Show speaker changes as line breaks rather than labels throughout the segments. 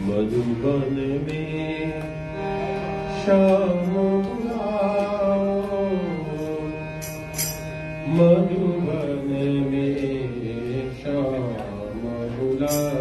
मधुबन में श्याम बुलाओ, मधुबन में श्याम बुलाओ।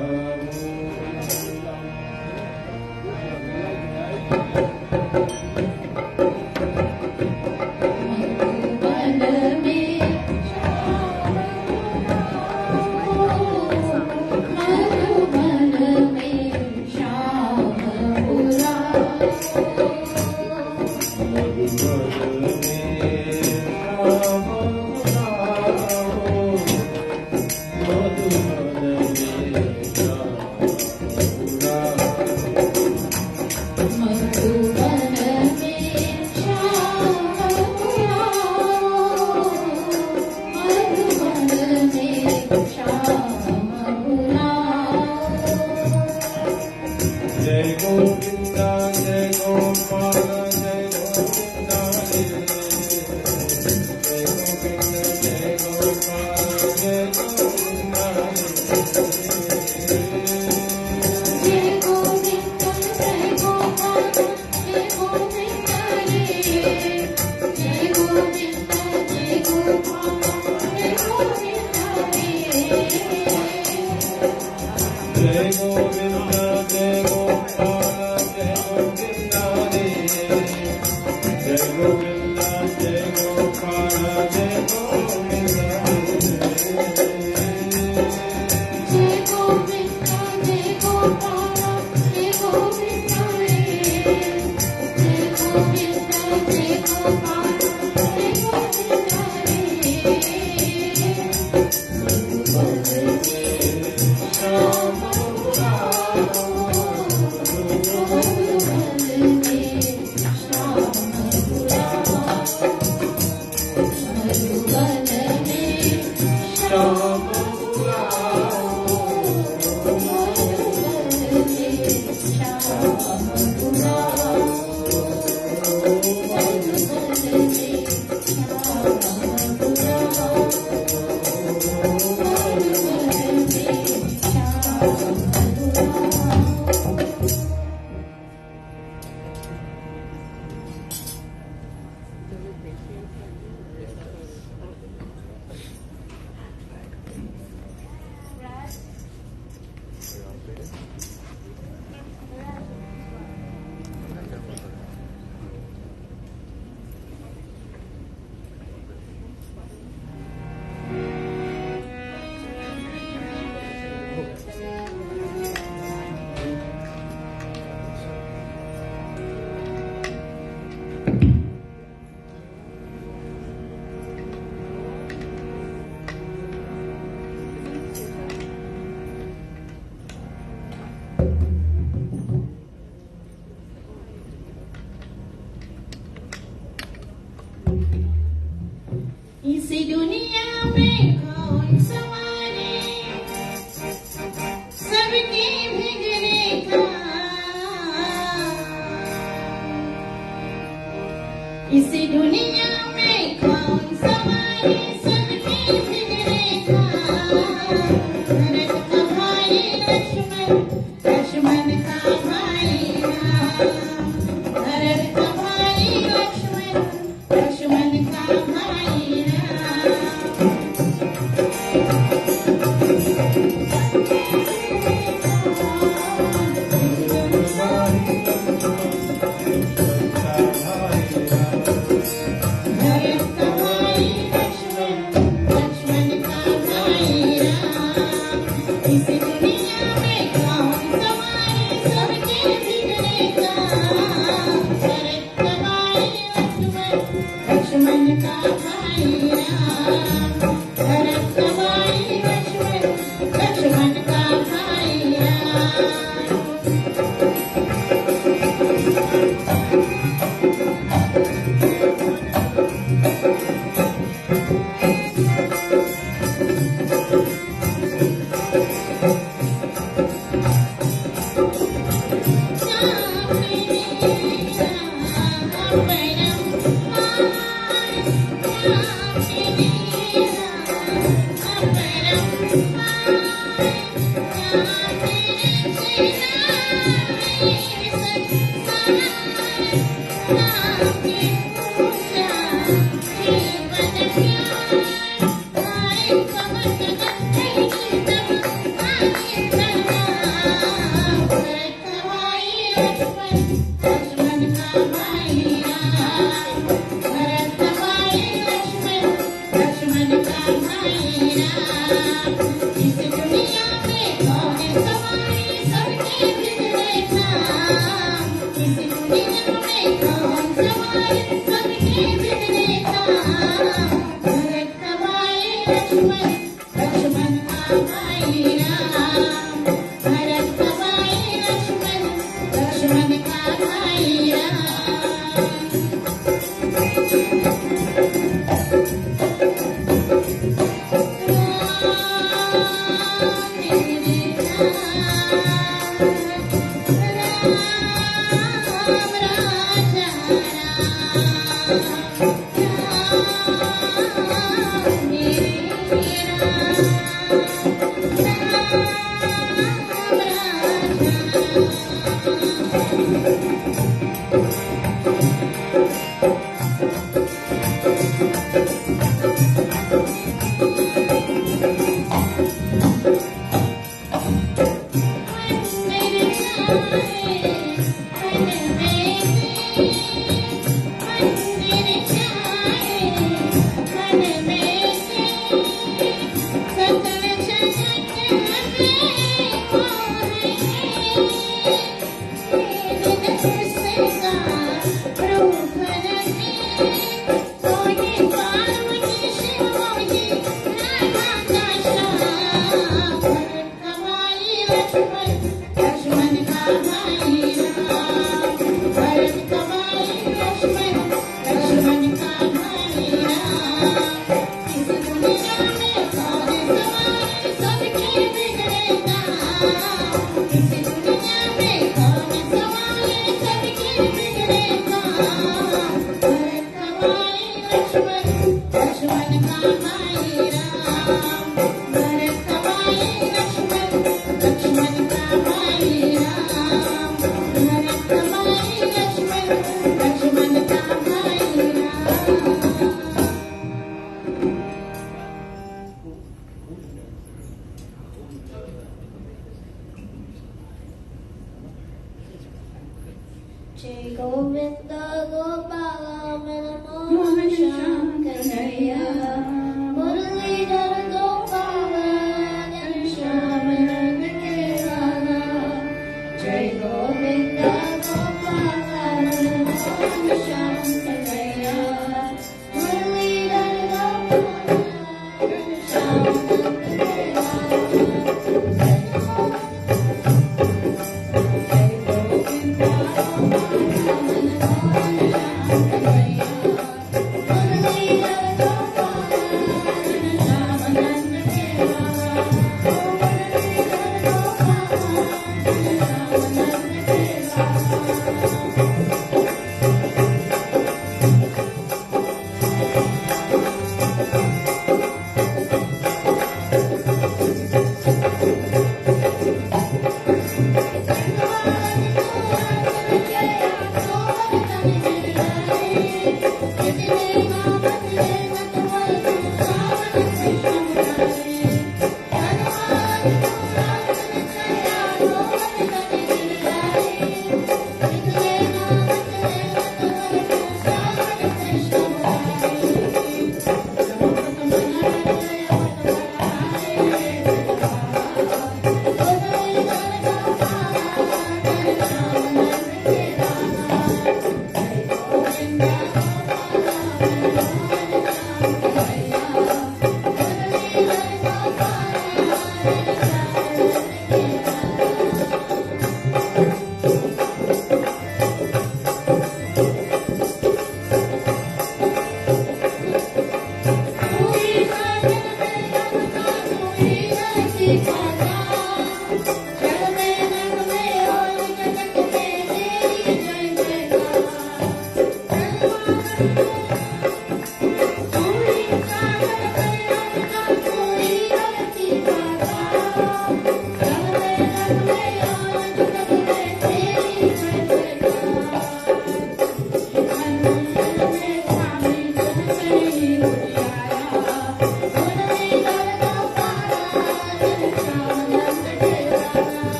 Thank you.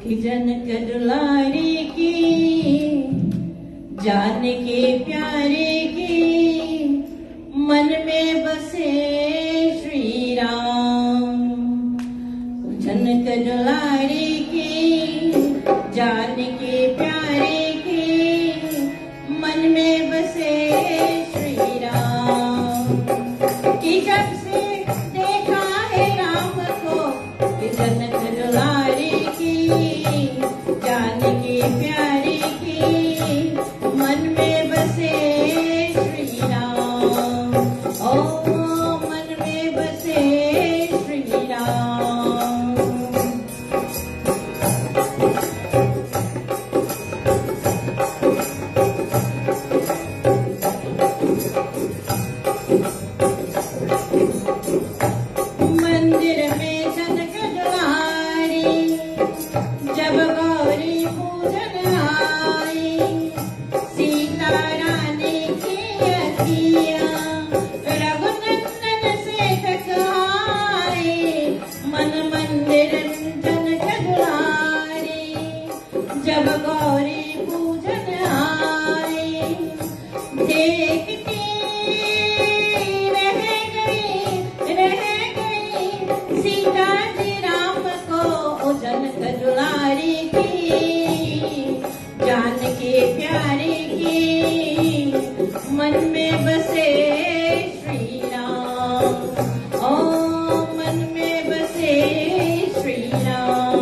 कि जनक दुलारे की जान के प्यारे की मन में बसे श्री राम। जनक दुलारे की जान के प्यारे की मन में बसे श्री राम। कि जब से देखा है राम को कि जनक दुलारे की जान के प्यारे की मन में बसे श्री राम। ओ मन में बसे श्री राम। मंदिर में जनक दुलारी जब गौरी पूजन आई, सीता रानी की अखियाँ रघुनंदन से टकराई। मन मंदिर जनक दुलारी जब गौरी पूजन आई, देखती रह गई सीता जी राम को। ओ जनक दुलारी की जान के प्यारे की मन में बसे श्री राम। ओ मन में बसे श्री राम।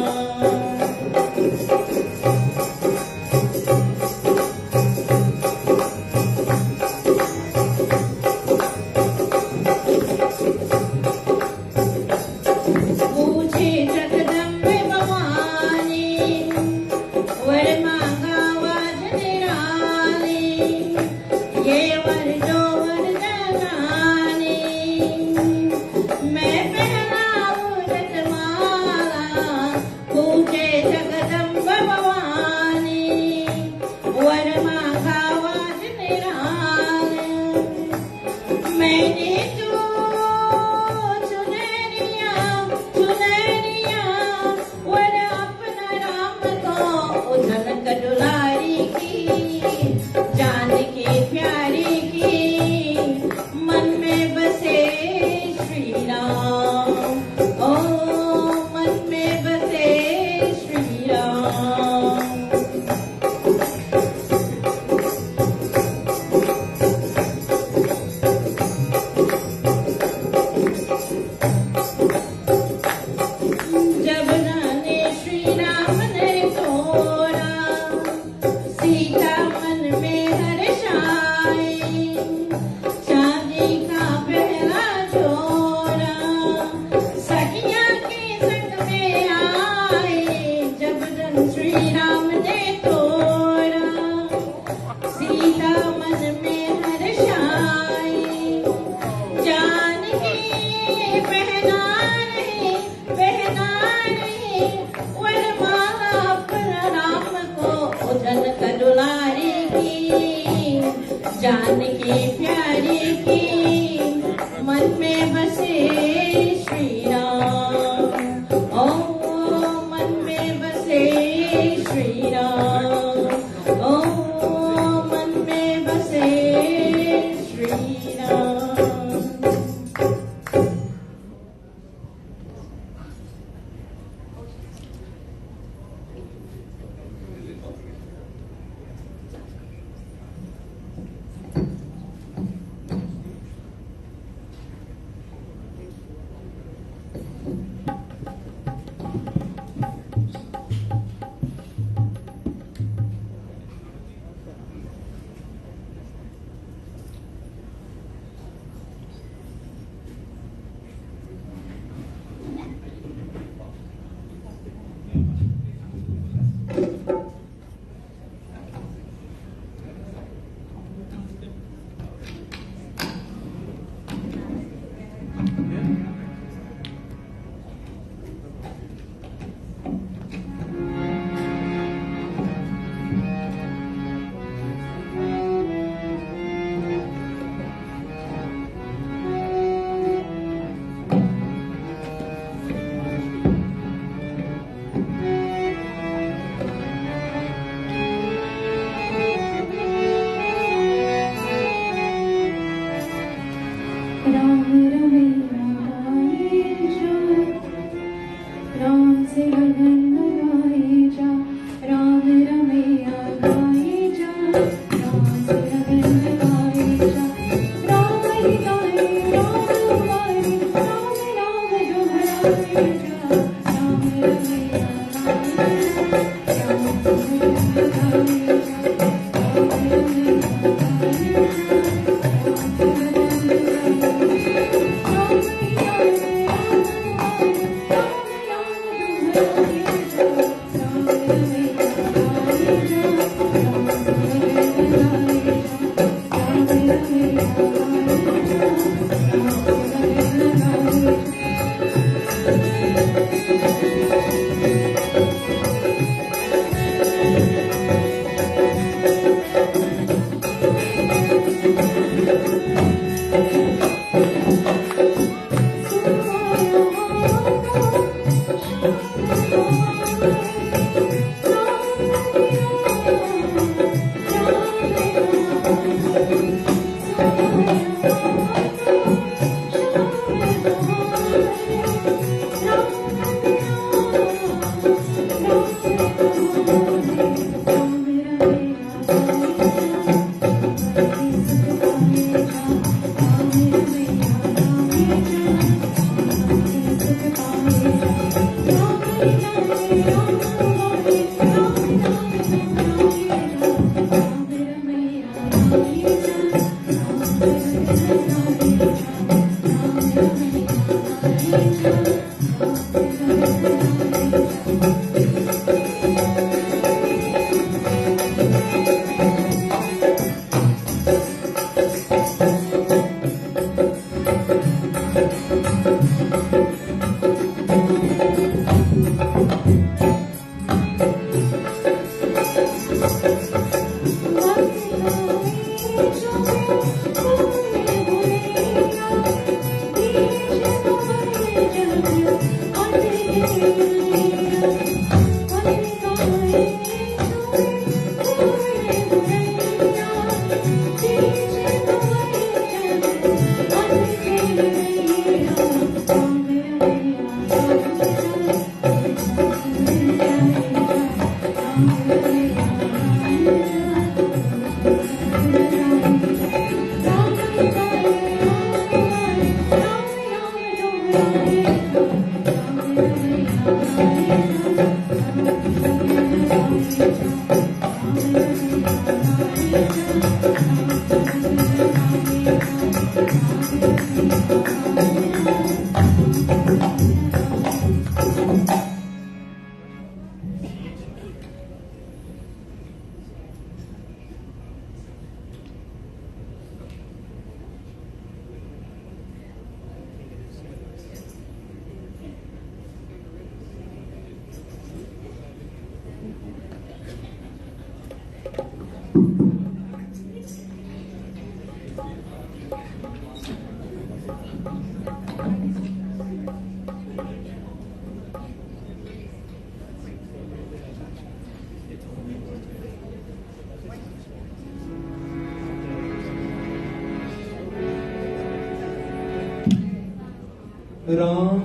राम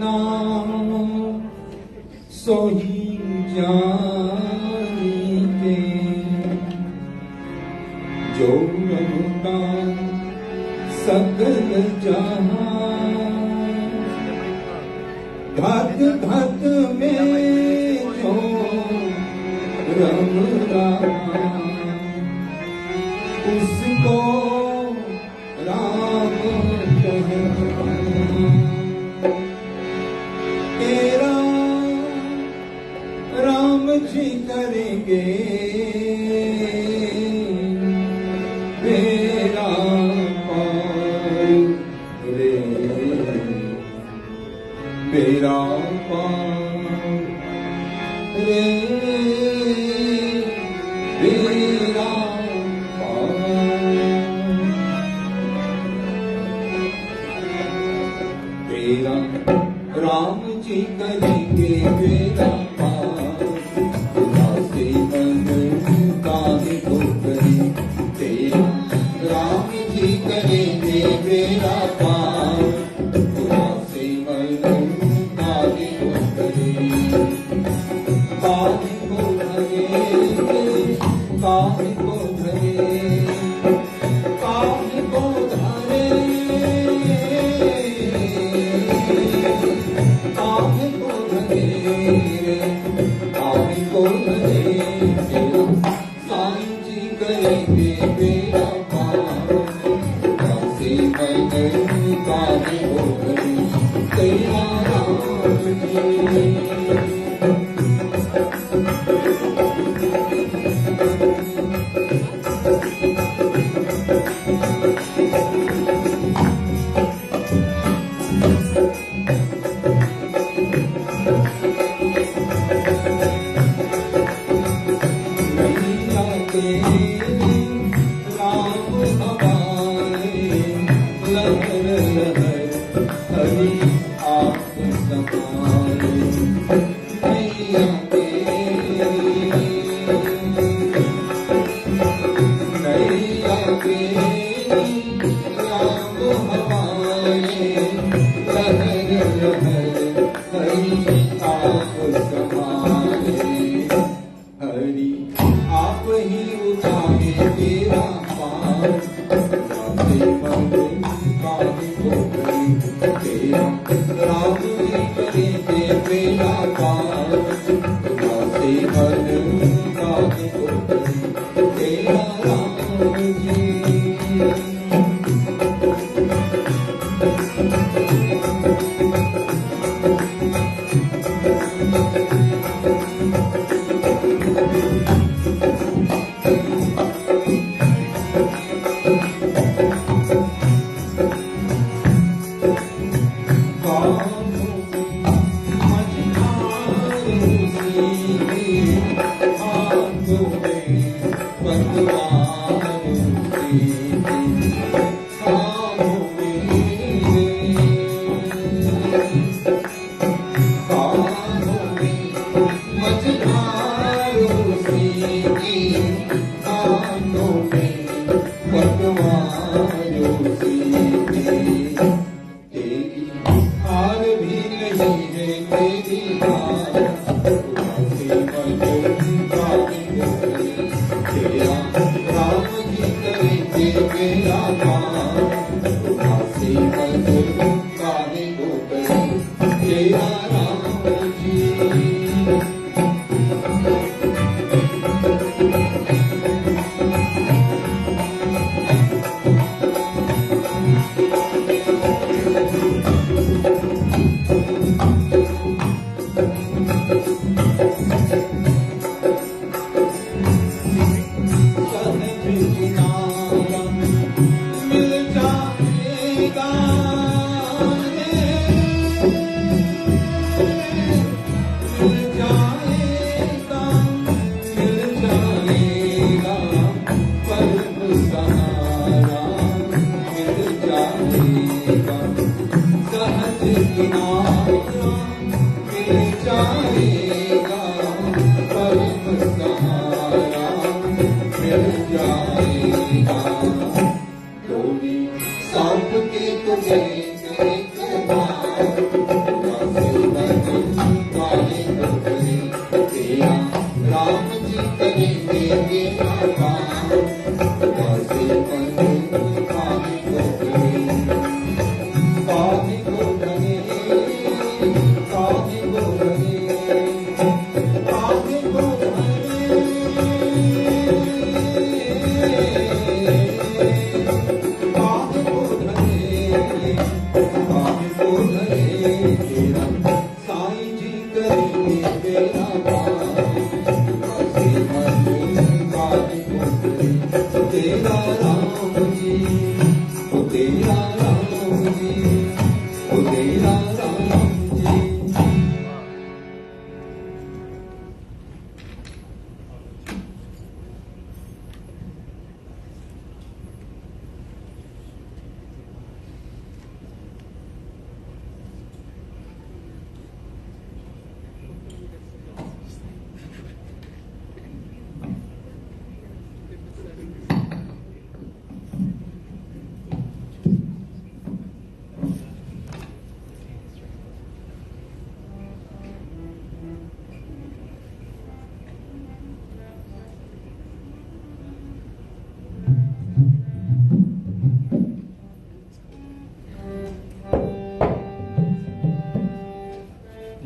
नाम सोही जानीते, जो रमता सकल जहां। घत घत में जो रम रहा, उसको राम तेरा राम जी करेंगे मेरा पार रे, मेरा पार रे, मेरा राम जी करेंगे मेरा पार, खुदा से मन काहे को करे। तेरा राम जी करेंगे मेरा पार, खुदा से मन काहे को करे। आगे को धरे आगे को धरे तेरा साईं जी करेंगे बेड़ा पार दासी मन काहे को धरे तेरा राम जी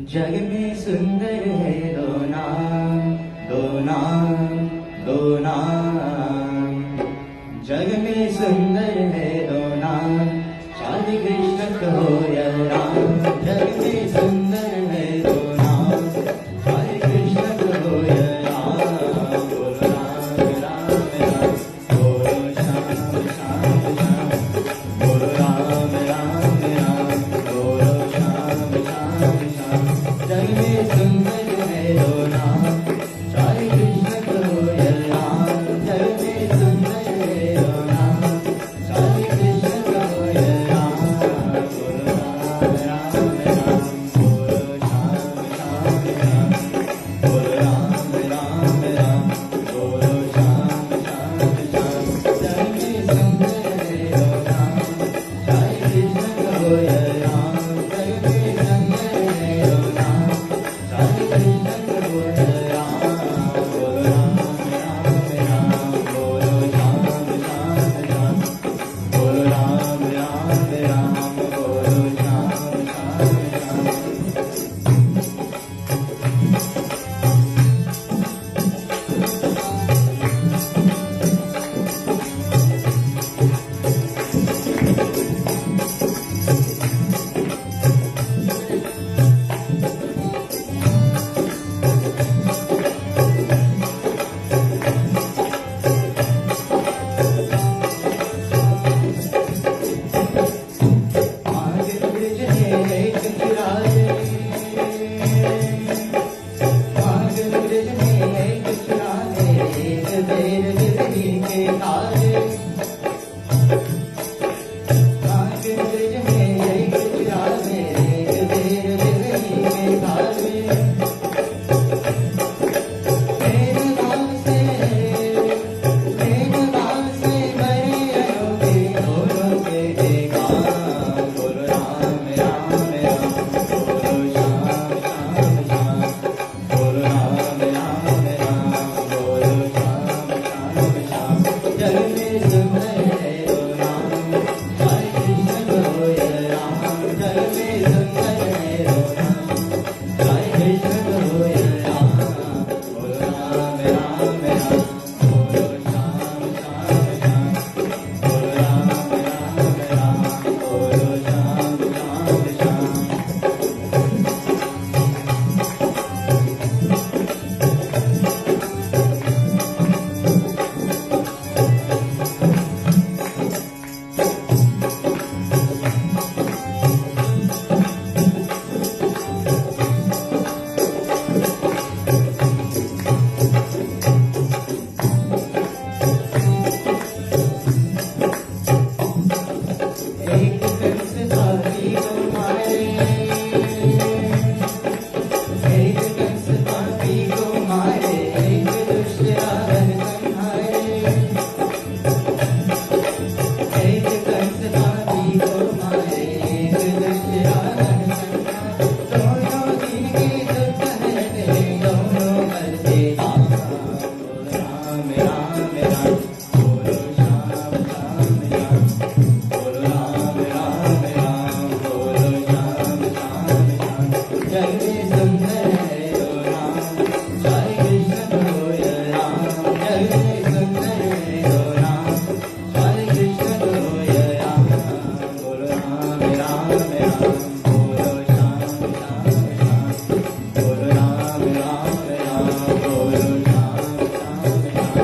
जग में सुंदर है दो नाम, दो नाम, दो नाम। जग में सुंदर है दो नाम, शादी कृष्ण कहो या राम। जग में सुंदर है दो नाम, शादी कृष्ण कहो या राम। बोलो राम राम राम, बोलो श्याम श्याम श्याम। बोलो राम राम राम, बोलो श्याम श्याम श्याम। जग में सुंदर है दो नाम, शादी कृष्ण कहो या राम। जग में सुंदर है दो नाम, शादी कृष्ण कहो या राम। बोलो राम राम राम, बोलो श्याम श्याम श्याम। बोलो राम राम राम, बोलो श्याम श्याम श्याम। जग में सुंदर है दो नाम, शादी कृष्ण कहो या राम। जग में सुंदर है दो नाम, शादी कृष्ण कहो या राम। बोलो राम राम राम, बोलो श्याम श्याम श्याम। बोलो राम राम राम, बोलो श्याम श्याम श्याम। आगे ब्रिज है एक चुराए, आगे ब्रिज है एक चुराए, एक बेर बिरही के तारे। आगे ब्रिज है एक चुराए, एक बेर बिरही के तारे। मेघनाद से बड़े अयोगे दोनों के बेगान। बोलो राम राम राम, बोलो श्याम श्याम श्याम। बोलो राम राम राम, बोलो श्याम श्याम श्याम। जग में सुंदर है दो नाम, शादी कृष्ण कहो या राम। जग में सुंदर है दो नाम, शादी कृष्ण कहो या राम। बोलो राम राम राम, बोलो श्याम श्याम श्याम। बोलो राम राम राम, बोलो श्याम श्याम श्याम। एक कंस पापी को मारे, एक कंस पापी को मारे, एक दुष्ट रावण संहारे। एक कंस पापी को मारे, एक दुष्ट रावण संहारे। दोनों जिनके दुष्ट हरते, दोनों करते राम। बोलो राम राम राम, बोलो श्याम श्याम श्याम। बोलो राम राम राम, बोलो श्याम श्याम श्याम। जग में सुंदर है दो नाम, शादी कृष्ण कहो या राम। जग में सुंदर है दो नाम, शादी कृष्ण कहो या राम। बोलो राम राम राम, बोलो श्याम श्याम श्याम। बोलो राम राम राम, बोलो श्याम श्याम श्याम।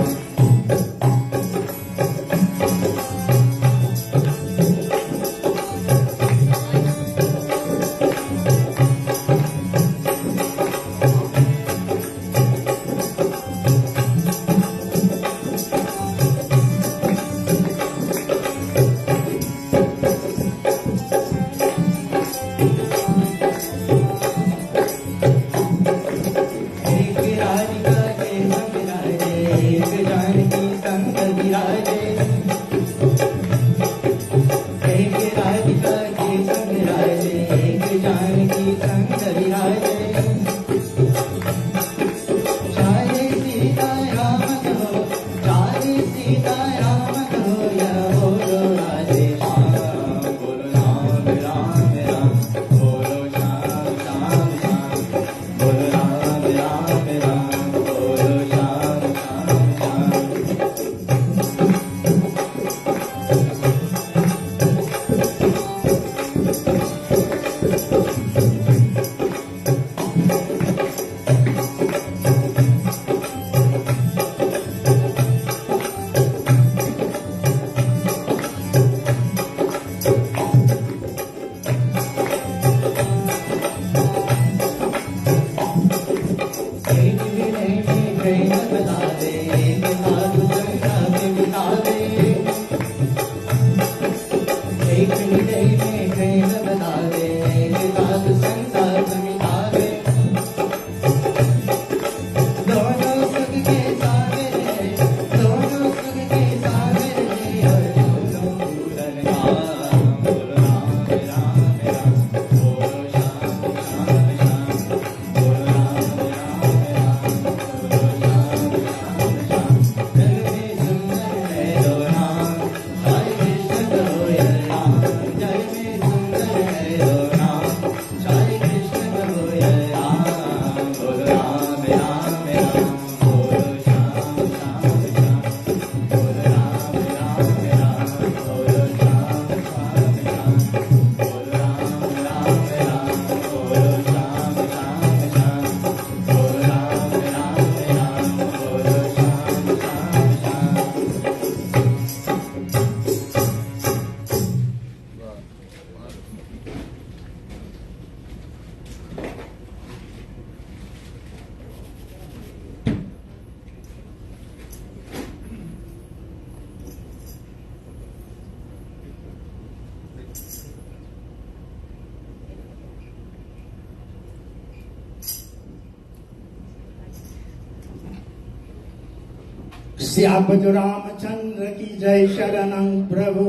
श्यापज रामचंद्र की जय शरणं प्रभु,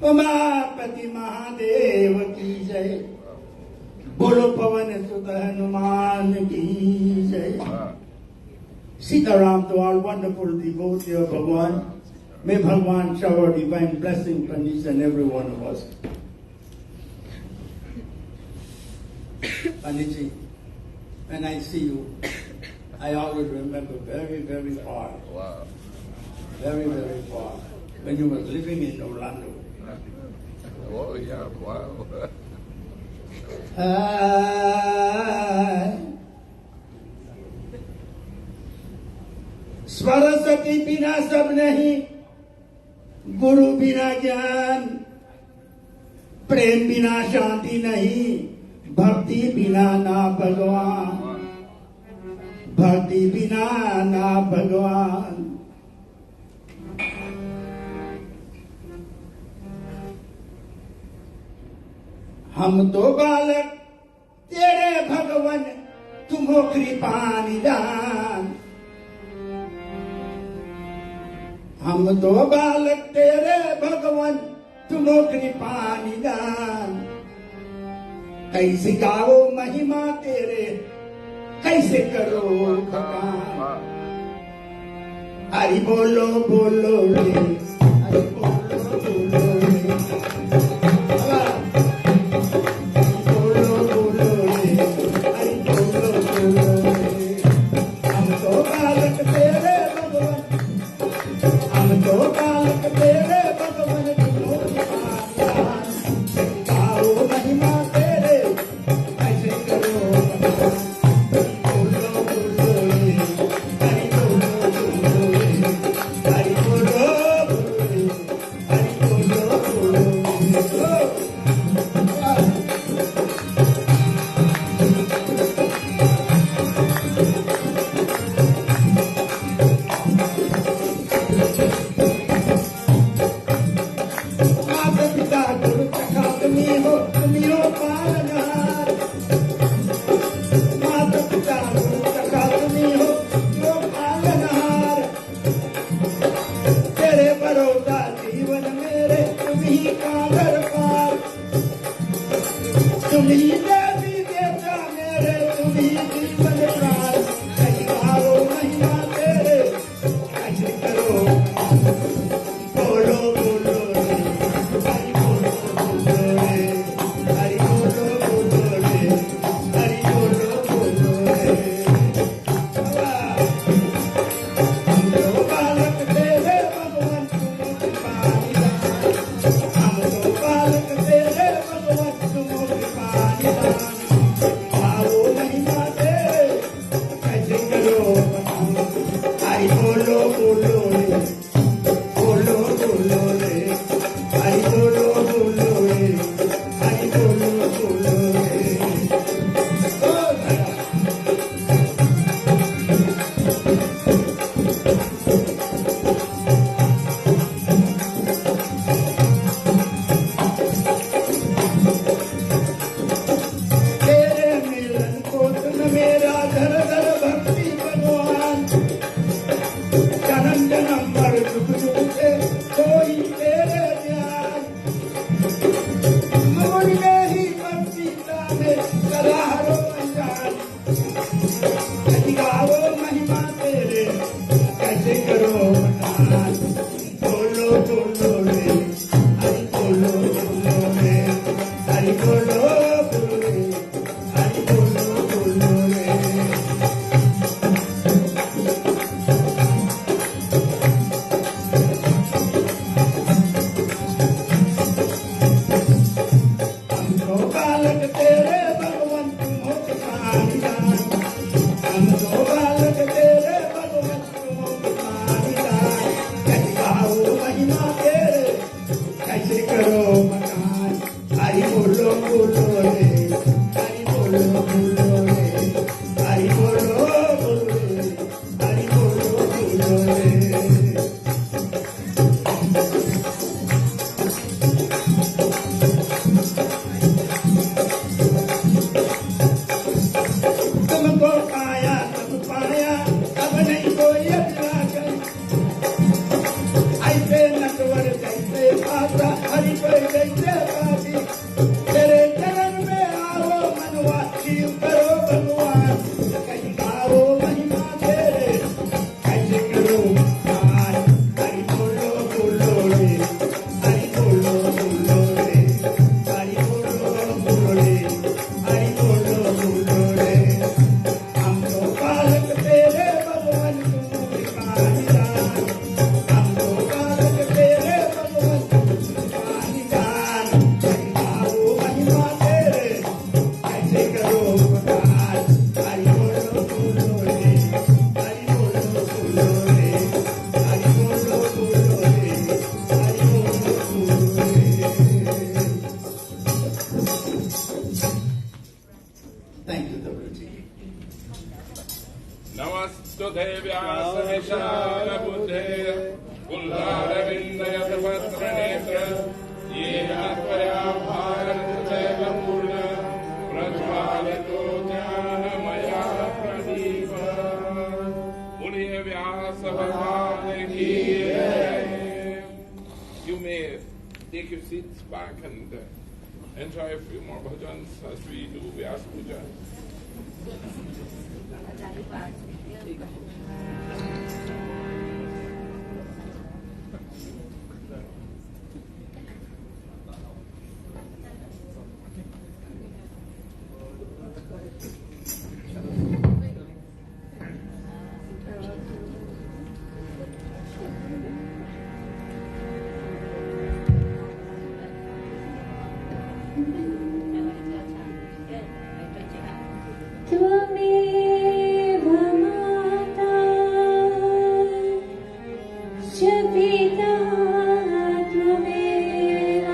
उमापति महादेव की जय, बोलो पवन सुत हनुमान की जय. Sitaram to all wonderful devotees of Bhagwan. May Bhagwan shower divine blessing upon each and every one of us. Panditji, when I see you, I always remember very, very far.
Wow.
Very, very far. When you were living in Orlando.
Oh, yeah, wow.
Saraswati बिना सब नहीं, गुरु बिना ज्ञान, प्रेम बिना शांति नहीं, भक्ति बिना ना भगवान, भक्ति बिना ना भगवान. हम तो बालक तेरे भगवन, तुमो कृपा निदान. हम तो बालक तेरे भगवन, तुमो कृपा निदान. कैसे गाओ महिमा तेरे, कैसे करो बखान. हरि बोलो बोलो रे, हरि बोलो बोलो रे, बोलो बोलो रे, हरि बोलो बोलो रे. हम तो बालक तेरे भगवन, हम तो बालक तेरे भगवन, तुमो कृपा निदान. गाओ महिमा तेरे, कैसे करो बखान. बोलो बोलो रे, हरि बोलो बोलो रे, हरि बोलो बोलो रे, हरि बोलो बोलो रे. माता पिता गुरु सखा तुम्ही हो पालनहार. माता पिता गुरु सखा तुम्ही हो पालनहार. तेरे भरोसा जीवन मेरे, तुम्ही का घर पार. तुम्ही देवी देवता मेरे, तुम्ही जीवन प्राण. कहीं गाओ महिमा तेरे, कैसे करो. बोलो बोलो रे, हरि बोलो बोलो रे, हरि बोलो बोलो रे, हरि बोलो बोलो रे. हम तो बालक तेरे भगवन, तुमो कृपा निदान. हम तो बालक तेरे भगवन, तुमो कृपा निदान. गाओ महिमा तेरे, कैसे करो बखान. हरि बोलो बोलो रे, बोलो बोलो रे, हरि बोलो बोलो रे, हरि बोलो बोलो रे. ओ दया. तेरे मिलन को तुम मेरा घर घर भक्ति भगवान. जन्म जन्म पर दुख दुख से कोई तेरे ध्यान. मोर में ही भक्ति में सदा हरो अनजान. कहीं गाओ महिमा तेरे, कैसे करो बखान. बोलो बोलो रे, हरि बोलो बोलो रे, हरि बोलो बोलो रे, हरि बोलो बोलो रे. हम तो बालक तेरे भगवन, तुमो कृपा निदान. हम तो बालक तेरे भगवन, तुमो कृपा निदान. कहीं गाओ महिमा तेरे, कैसे करो बखान. हरि बोलो बोलो रे, हरि बोलो बोलो रे, हरि बोलो बोलो रे, हरि बोलो बोलो रे. तुमको पाया तब पाया, अब नहीं कोई राजीव करो भगवान, कहीं गाओ महिमा तेरे, कैसे करो गान, हरि बोलो बोलो रे, हरि बोलो बोलो रे, हरि बोलो बोलो रे, हरि बोलो बोलो रे। हम तो बालक तेरे भगवान तुम भिखारी दान, हम तो बालक तेरे भगवान तुम भिखारी दान, कहीं गाओ महिमा तेरे, कैसे करो गान, हरि बोलो बोलो रे, हरि बोलो बोलो रे, हरि बोलो बोलो रे, हरि बोलो बोलो रे। Thank you, Dabruji.
नमस्तुते व्यासविशालबुद्धे पुल्लारविन्दयतपत्रनेत्र येन त्वया भारतदेव पूर्ण प्रज्वालितो ज्ञानमया प्रदीप। मुनिः व्यास भगवान की जय। You may take your seats back and enjoy a few more bhajans as we do Vyas Puja.
त्वमेव माता च पिता त्वमेव,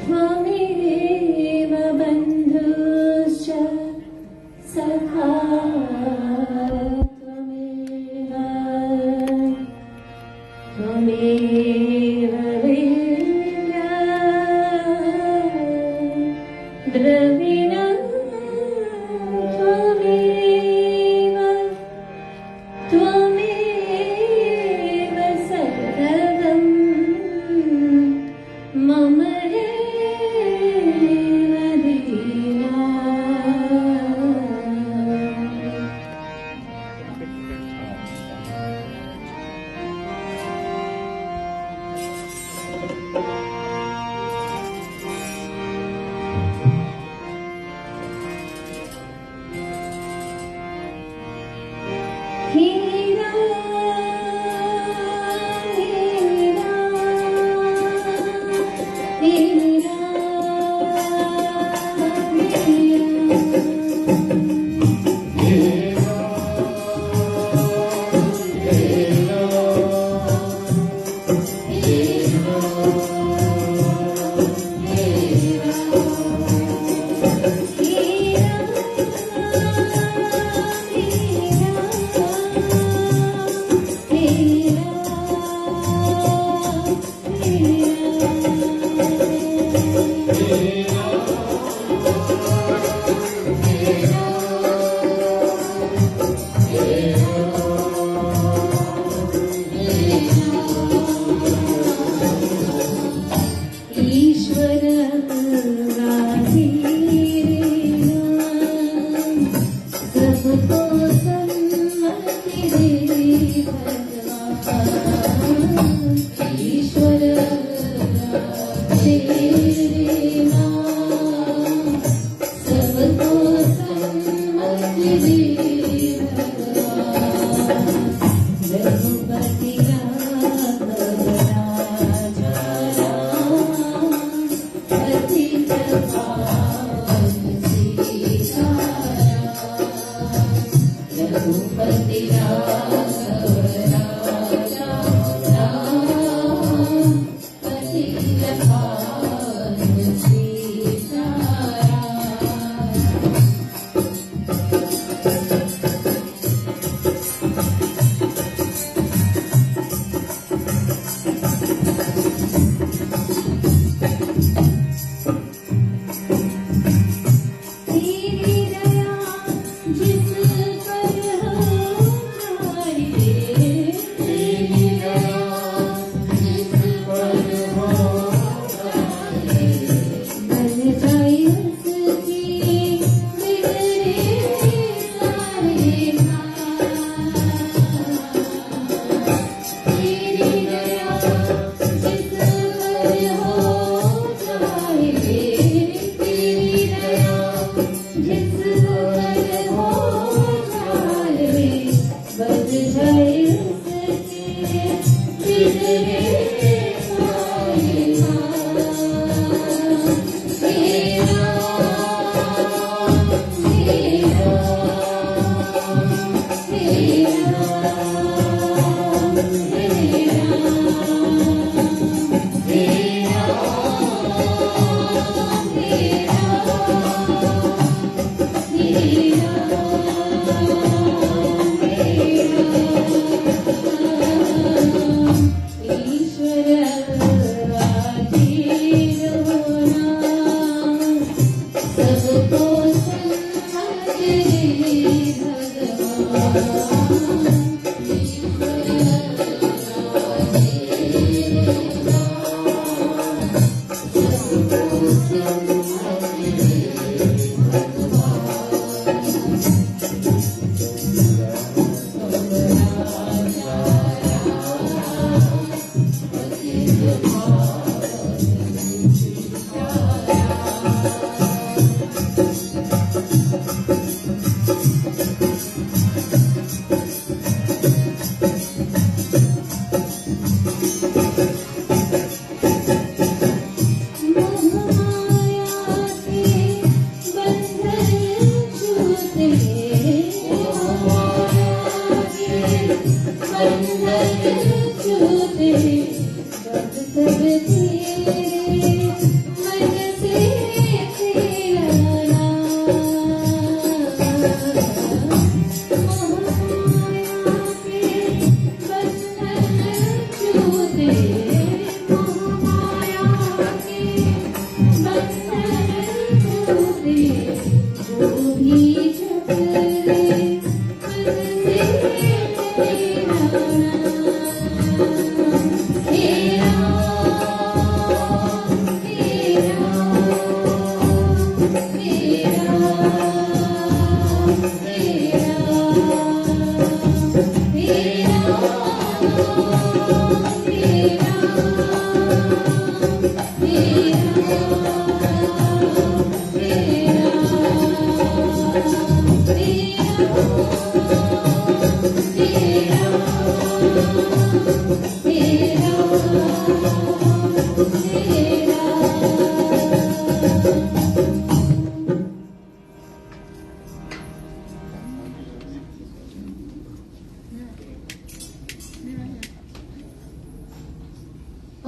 त्वमेव बन्धुश्च सखा त्वमेव, त्वमेव विद्या द्रविणं त्वमेव, त्वमेव सर्वं मम देव दीना। हीरा हीरा हीरा ईश्वर सबको सम्मति दे भगवान, ईश्वर तेरे नाम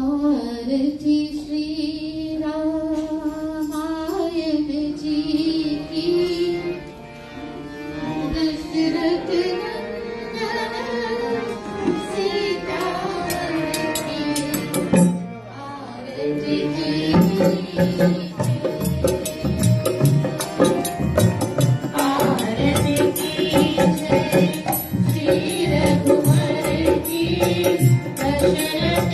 आरती श्री रामायण जी की दशरथ नंदन सीता की आरती की आरती की जय श्री रघुवर की दशरथ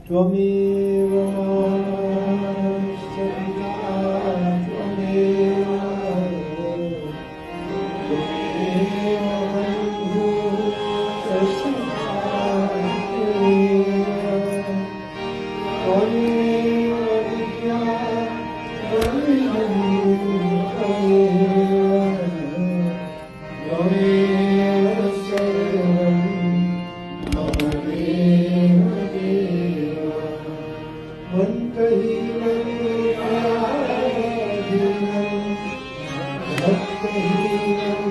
त्वमेव माश्च पिता त्वमेव बन्धुश्च सखा त्वमेव विद्या त्वमेव सर्वं मम देव देव मन्तहीनमेकाधीनं भक्तहीनं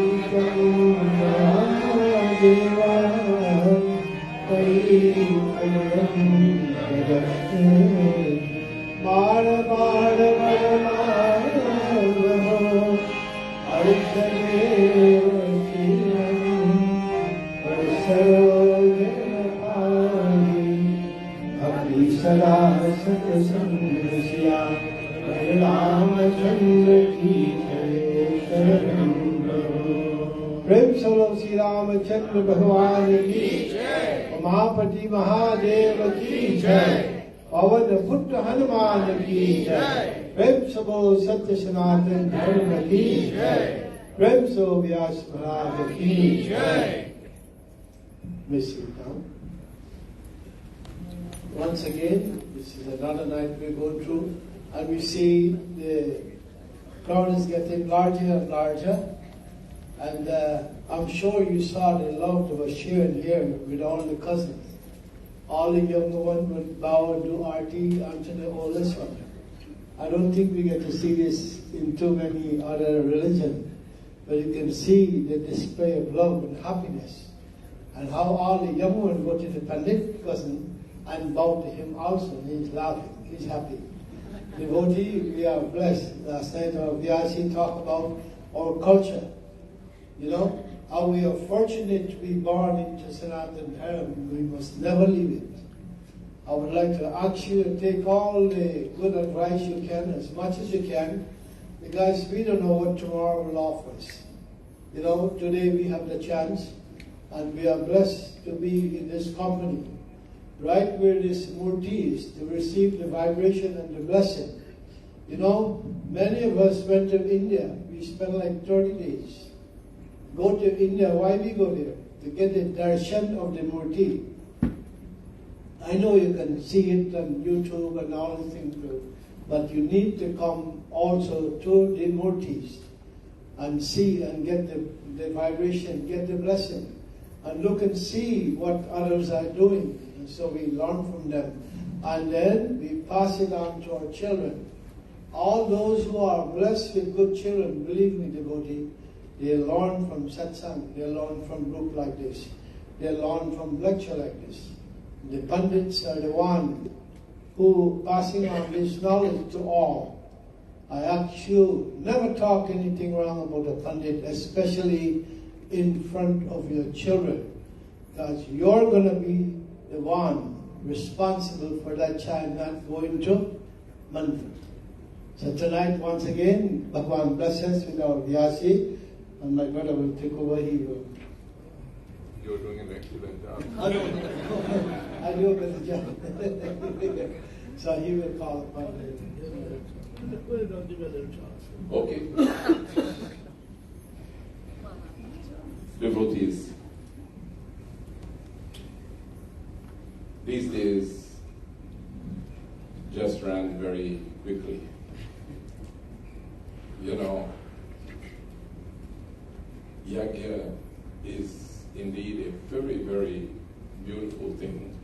यकुदुर्गमुना देवा परिकलं जगत्ते बाण बाण बलमानवो अर्धदेव शिवं सदा सत्य संग सिया रामचंद्र की जय शरण प्रभु। प्रेम सरो श्री रामचंद्र भगवान की जय। उमापति महादेव की जय। पवन पुत्र हनुमान की जय। प्रेम सबो सत्य सनातन धर्म की जय। प्रेम सो व्यास महाराज की जय। Once again, this is another night we go through, and we see the crowd is getting larger and larger. And I'm sure you saw the love that was shared here with all the cousins. All the younger ones would bow and do arti unto the oldest one. I don't think we get to see this in too many other religions, but you can see the display of love and happiness, and how all the young ones go to the Pandit cousin and bow to him also. He's laughing, he's happy. Devotee, we are blessed. Last night our Vyaasji talked about our culture. You know, how we are fortunate to be born into Sanatan Dharma. We must never leave it. I would like to ask you to take all the good advice you can, as much as you can, because we don't know what tomorrow will offer us. You know, today we have the chance, and we are blessed to be in this company, right where this murti is, to receive the vibration and the blessing. You know, many of us went to India. We spent like 30 days. Go to India, why we go there? To get the darshan of the murti. I know you can see it on YouTube and all these things too, but you need to come also to the murtis and see and get the vibration, get the blessing, and look and see what others are doing. And so we learn from them. And then we pass it on to our children. All those who are blessed with good children, believe me, devotee, they learn from satsang, they learn from group like this, they learn from lecture like this. The Pandits are the one who passing on this knowledge to all. I ask you, never talk anything wrong about a Pandit, especially in front of your children, because you're going to be the one responsible for that child not going to Mandir. So tonight, once again, Bhagwan bless us with our Vyaasji, and my brother will take over here.
You're doing an excellent job.
I do a better job. So he will call upon me.
Okay. Devotees, these days just ran very quickly. You know, Yagna is indeed a very, very beautiful thing.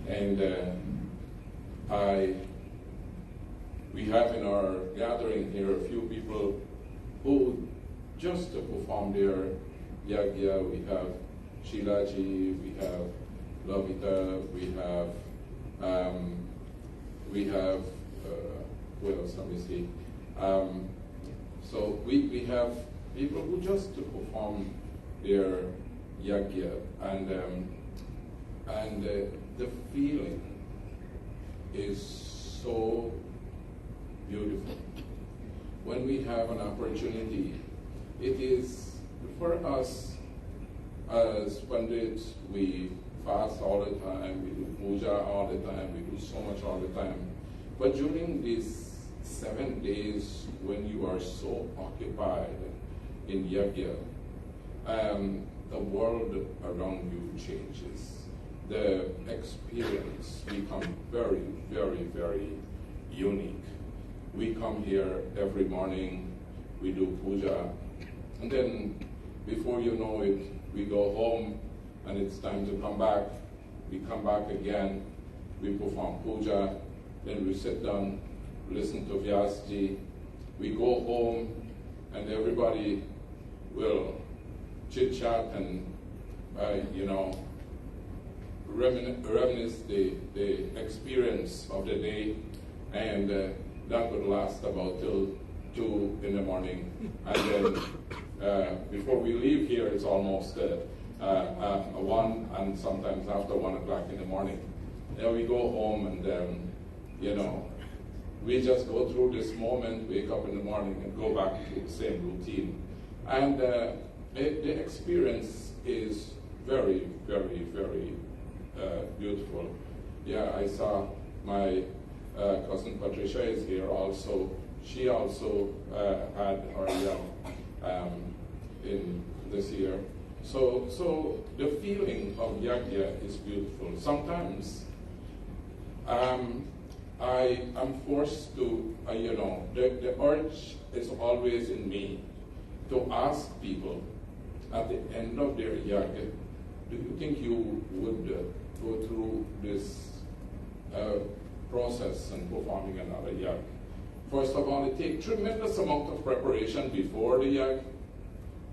And we have in our gathering here a few people who just to perform their Yagna. We have Shilaji, we have Lavita, we have who else? Let me see. So we have people who just to perform their Yagna, and the feeling is so beautiful. When we have an opportunity, it is for us as Pandits, we fast all the time, we do puja all the time, we do so much all the time. But during these 7 days when you are so occupied in Yagna, the world around you changes. The experience becomes very, very, very unique. We come here every morning, we do puja, and then before you know it, we go home and it's time to come back. We come back again, we perform puja, then we sit down, listen to Vyaasji. We go home and everybody will chit-chat and, reminisce the experience of the day, and that would last about till 2 in the morning. And then before we leave here, it's almost 1, and sometimes after 1 o'clock in the morning. we go home and, we just go through this moment, wake up in the morning and go back to the same routine. And the experience is very, very, very beautiful. Yeah, I saw my cousin Patricia is here also. She also had her in this year. So the feeling of Yagna is beautiful. Sometimes I am forced to, the urge is always in me to ask people at the end of their Yagna, do you think you would go through this process and performing another Yagna? First of all, it takes tremendous amount of preparation before the Yagna.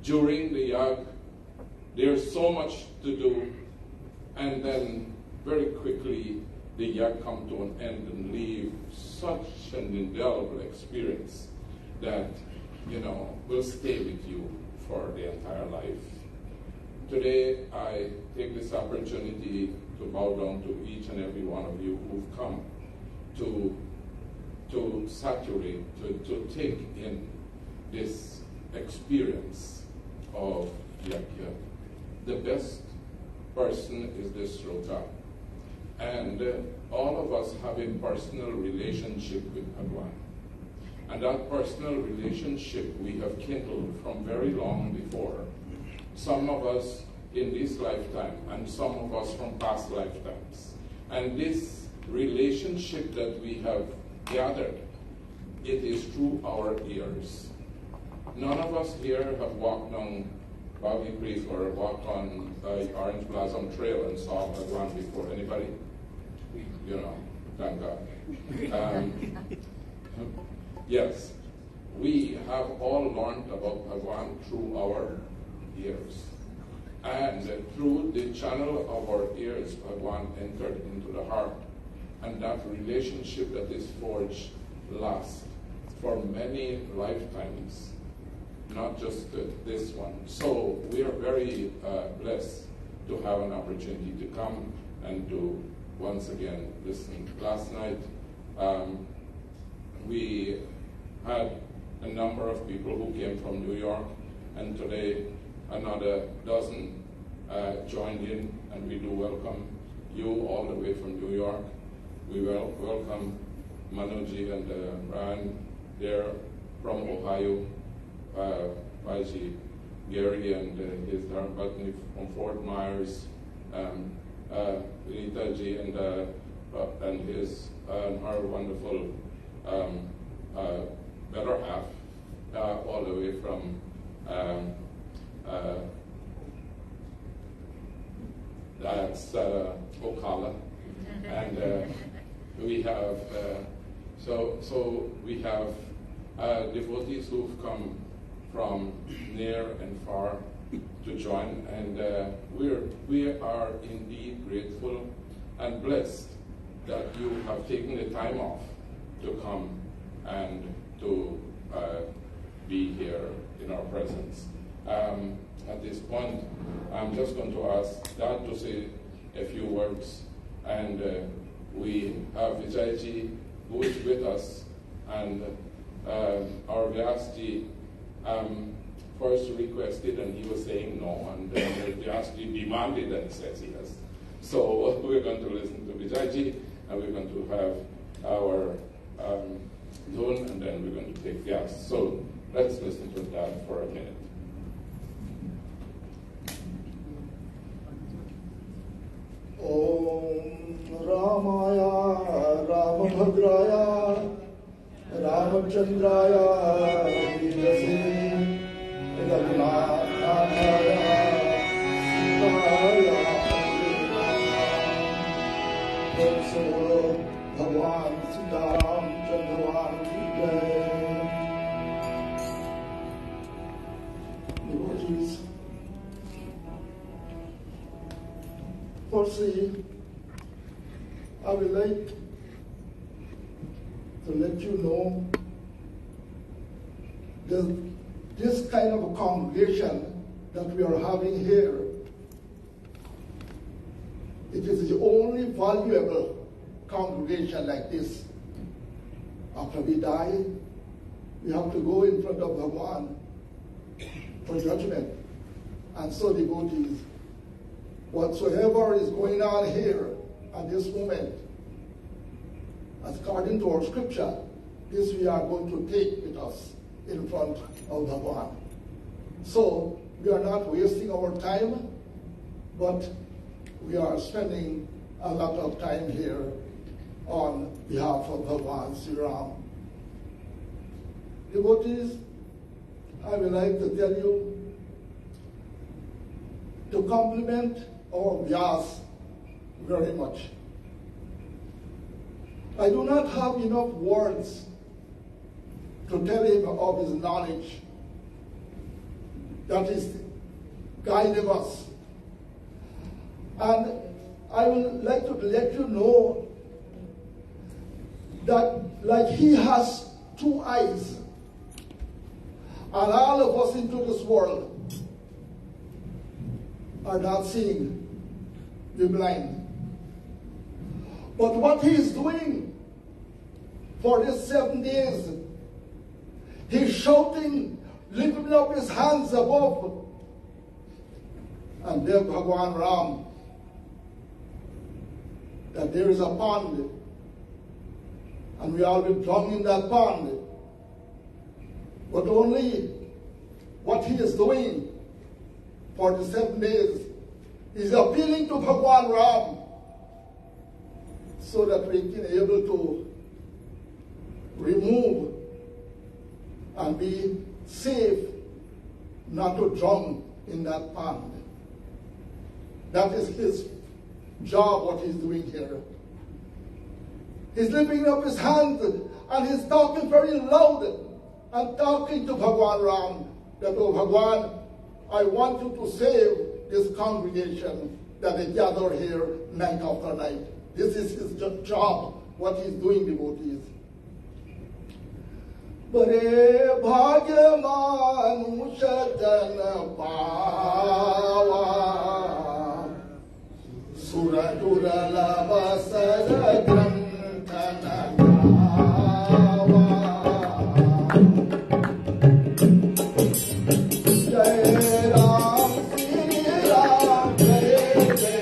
During the Yagna, there's so much to do, and then very quickly the Yagna come to an end and leave such an indelible experience that, will stay with you for the entire life. Today, I take this opportunity to bow down to each and every one of you who've come to saturate, to take in this experience of Yagna. The best person is the Srota. And all of us have a personal relationship with Bhagwan. And that personal relationship we have kindled from very long before. Some of us in this lifetime, and some of us from past lifetimes. And this relationship that we have gathered, it is through our ears. None of us here have walked down Boggy Creek or walked on Orange Blossom Trail and saw Bhagwan before. Anybody? Thank God. Yes, we have all learned about Bhagwan through our ears. And through the channel of our ears, Bhagwan entered into the heart. And that relationship that is forged lasts for many lifetimes, not just this one. So we are very blessed to have an opportunity to come and to once again listen. Last night we had a number of people who came from New York, and today another dozen joined in, and we do welcome you all the way from New York. We welcome Manuji and Ryan there from Ohio, Vyaasji Gary and his Dharmapatni from Fort Myers, Vinita ji and his her wonderful better half, all the way from that's Ocala, and we have so we have devotees who've come from near and far to join, and we are indeed grateful and blessed that you have taken the time off to come and to be here in our presence. At this point, I'm just going to ask Dad to say a few words, and we have Vijayji who is with us, and our Vyaasji first requested and he was saying no, and then Vyaasji demanded and says yes. So we're going to listen to Vijayji, and we're going to have our dhun, and then we're going to take Vyas. So let's listen to that for a minute.
Om Ramaya Ramabhadraya Ramachandraya Vidase Yagna Bhagwan Ram Chandran ki jai. Devotees, firstly, I would like to let you know that this kind of a congregation that we are having here
It is the only valuable congregation like this. After we die, we have to go in front of Bhagwan for judgment. And so, devotees, whatsoever is going on here at this moment, according to our scripture, this we are going to take with us in front of Bhagwan. So, we are not wasting our time, but we are spending a lot of time here on behalf of Bhagwan Sri Ram. Devotees, I would like to tell you to compliment our Vyas very much. I do not have enough words to tell him of his knowledge that is guiding us. And I would like to let you know that like he has two eyes, and all of us into this world are not seeing, we're blind. But what he is doing for these 7 days, he's shouting, lifting up his hands above, and there Bhagwan Ram, that there is a pond, and we all will drown in that pond. But only what he is doing for the 7 days is appealing to Bhagwan Ram so that we can be able to remove and be safe not to drown in that pond. That is his job, what he's doing here. He's lifting up his hand and he's talking very loud and talking to Bhagwan Ram that, oh Bhagwan, I want you to save this congregation that they gather here night after night. This is his job, what he's doing, devotees. Bare bhagya manush jan pava sura durala vasara grantana gava Jai Ram Shri Ram Jai Jai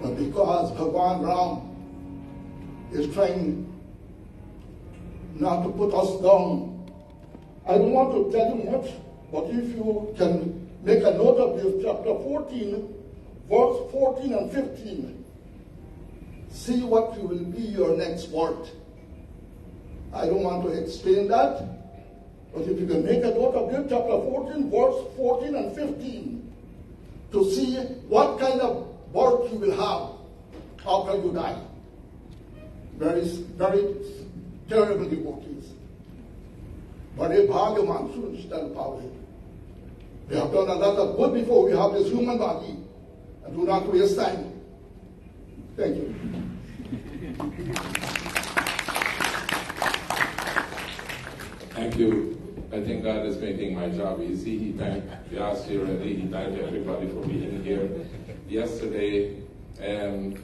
But because Bhagwan Ram is trying not to put us down, I don't want to tell you much, but if you can make a note of this, chapter 14, verse 14 and 15, see what will be your next word. I don't want to explain that, but if you can make a note of this, chapter 14, verse 14 and 15, to see what kind of work you will have after you die. Very, very terrible devotees. Bade bhagyaman sunishtal pavle. We have done a lot of good before we have this human body, and do not waste time. Thank you.
Thank you. I think God is making my job easy. He thanked Vyaasji already. He thanked everybody for being here yesterday. And,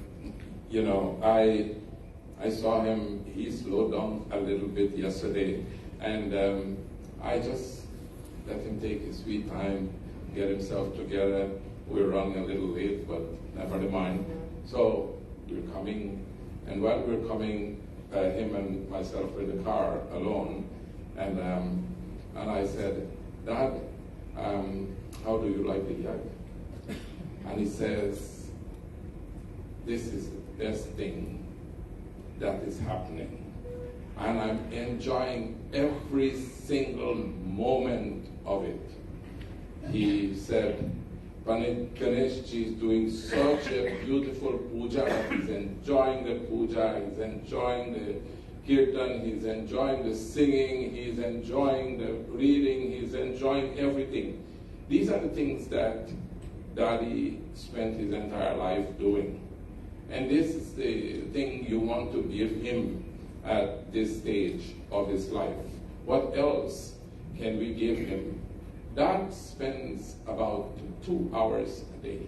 you know, I saw him, he slowed down a little bit yesterday. And I just let him take his sweet time, get himself together. We're running a little late, but never mind. So we're coming And while we were coming, him and myself were in the car alone, and I said, Dad, how do you like the Yagna? And he says, this is the best thing that is happening. And I'm enjoying every single moment of it. He said, Pandit Ganeshji is doing such a beautiful puja. He's enjoying the puja, he's enjoying the kirtan, he's enjoying the singing, he's enjoying the reading, he's enjoying everything. These are the things that Daddy spent his entire life doing. And this is the thing you want to give him at this stage of his life. What else can we give him? Dad spends about 2 hours a day.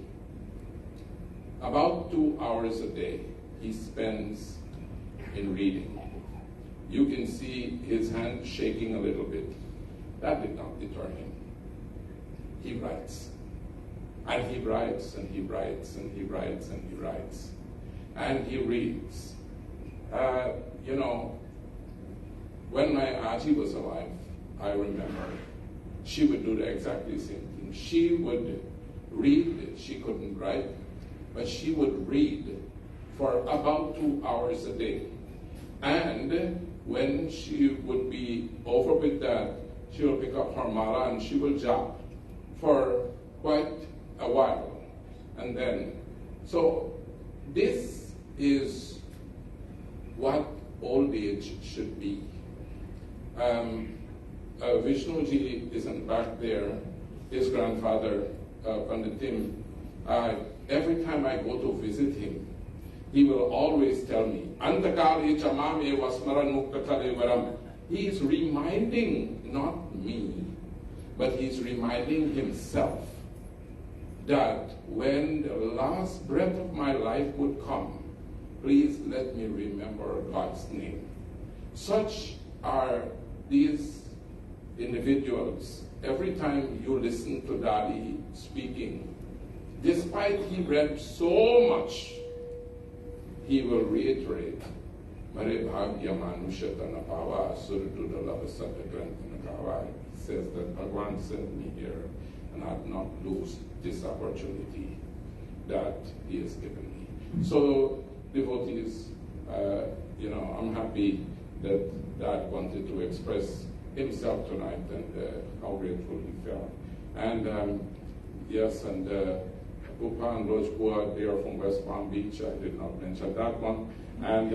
About 2 hours a day he spends in reading. You can see his hand shaking a little bit. That did not deter him. He writes. And he writes, and he writes, and he writes, and he writes. And he reads. You know, when my auntie was alive, I remember she would do the exactly same thing. She would read, she couldn't write, but she would read for about 2 hours a day. And when she would be over with that, she will pick up her mala and she will jump for quite a while. And then, so this is what old age should be. Vishnuji isn't back there. His grandfather, Pandit every time I go to visit him, he will always tell me, Antakali chamame wasmaran muktale varam. He is reminding not me, but he's reminding himself that when the last breath of my life would come, please let me remember God's name. Such are these individuals. Every time you listen to Daddy speaking, despite he read so much, he will reiterate, Mare bhagya manushatana pava surududala satagrantanakawa. He says that Bhagwan sent me here and I'd not lose this opportunity that he has given me. So devotees, I'm happy that Dad wanted to express himself tonight and how grateful he felt. And yes, and Pupa and Rojpur, they are from West Palm Beach. I did not mention that one. And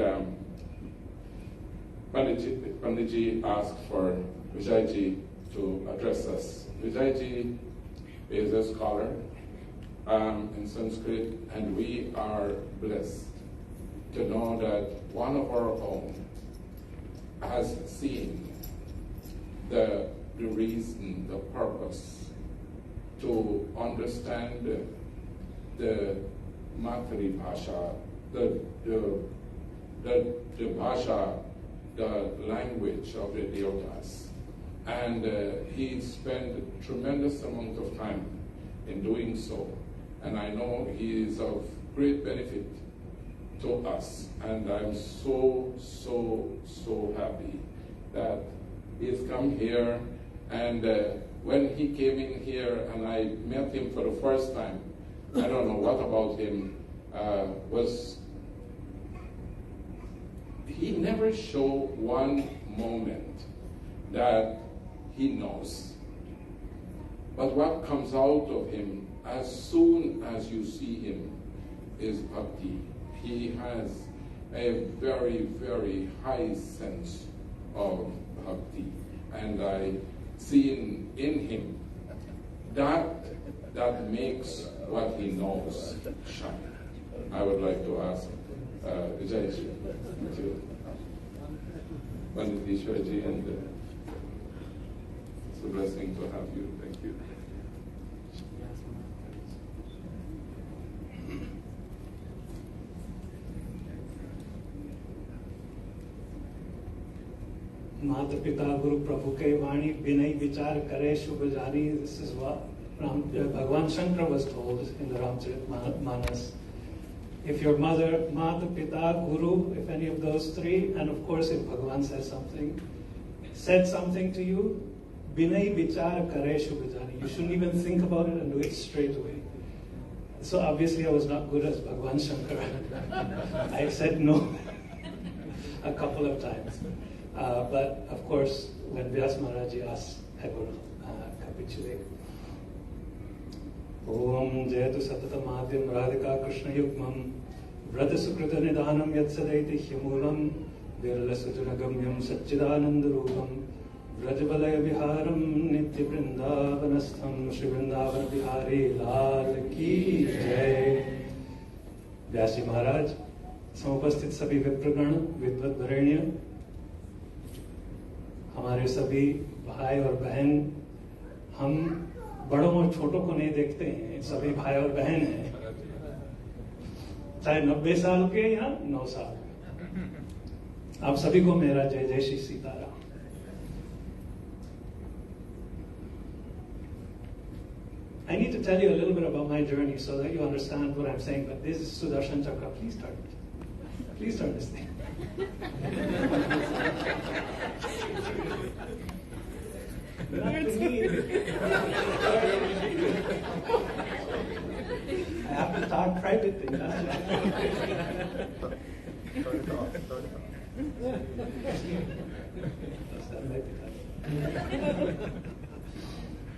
Panditji asked for Vijayji to address us. Vijayji is a scholar in Sanskrit, and we are blessed to know that one of our own has seen the reason, the purpose to understand the Matri Bhasha, the Bhasha, the language of the Devatas. And he spent a tremendous amount of time in doing so. And I know he is of great benefit to us. And I'm so happy that he's come here. And when he came in here and I met him for the first time, I don't know what about him was, he never showed one moment that he knows. But what comes out of him as soon as you see him is bhakti. He has a very, very high sense of bhakti. And I see in him that makes what he knows shine. I would like to ask Vijayji to Pandit Ishwarji, and it's a blessing to have you. Thank you.
माता पिता गुरु प्रभु के वाणी विनय विचार करे शुभ जारी. This is what Bhagwan Shankar was told in the Ramcharitmanas. if your mother, Mata, Pita, Guru, if any of those three, and of course if Bhagavan said something to you, Binay Vichar Kare Shubhajani. You shouldn't even think about it and do it straight away. So obviously I was not good as Bhagwan Shankar. I said no a couple of times. But of course, when Vyas Maharaji asked, I will capitulate. Om Jayatu Satata Madhyam Radhika Krishna Yukmam Vrata Sukrita Nidanam Yatsadaiti Hyamulam Virala Sujanagamyam Satchidananda Rupam Vrajabalaya Viharam Nitya Vrindavanastham Shri Vrindavan Bihari Lal Ki Jai. Vyasji Maharaj, समुपस्थित सभी विप्रगण, विद्वत वरेण्य, हमारे सभी भाई और बहन, हम बड़ों और छोटों को नहीं देखते हैं, सभी भाई और बहन हैं, चाहे 90 साल के या 9 साल। आप सभी को मेरा जय जय Shri Sitaram. I need to tell you a little bit about my journey so that you understand what I'm saying, but this is Sudarshan Chakra. Please start this thing. Not to me. I have to talk privately.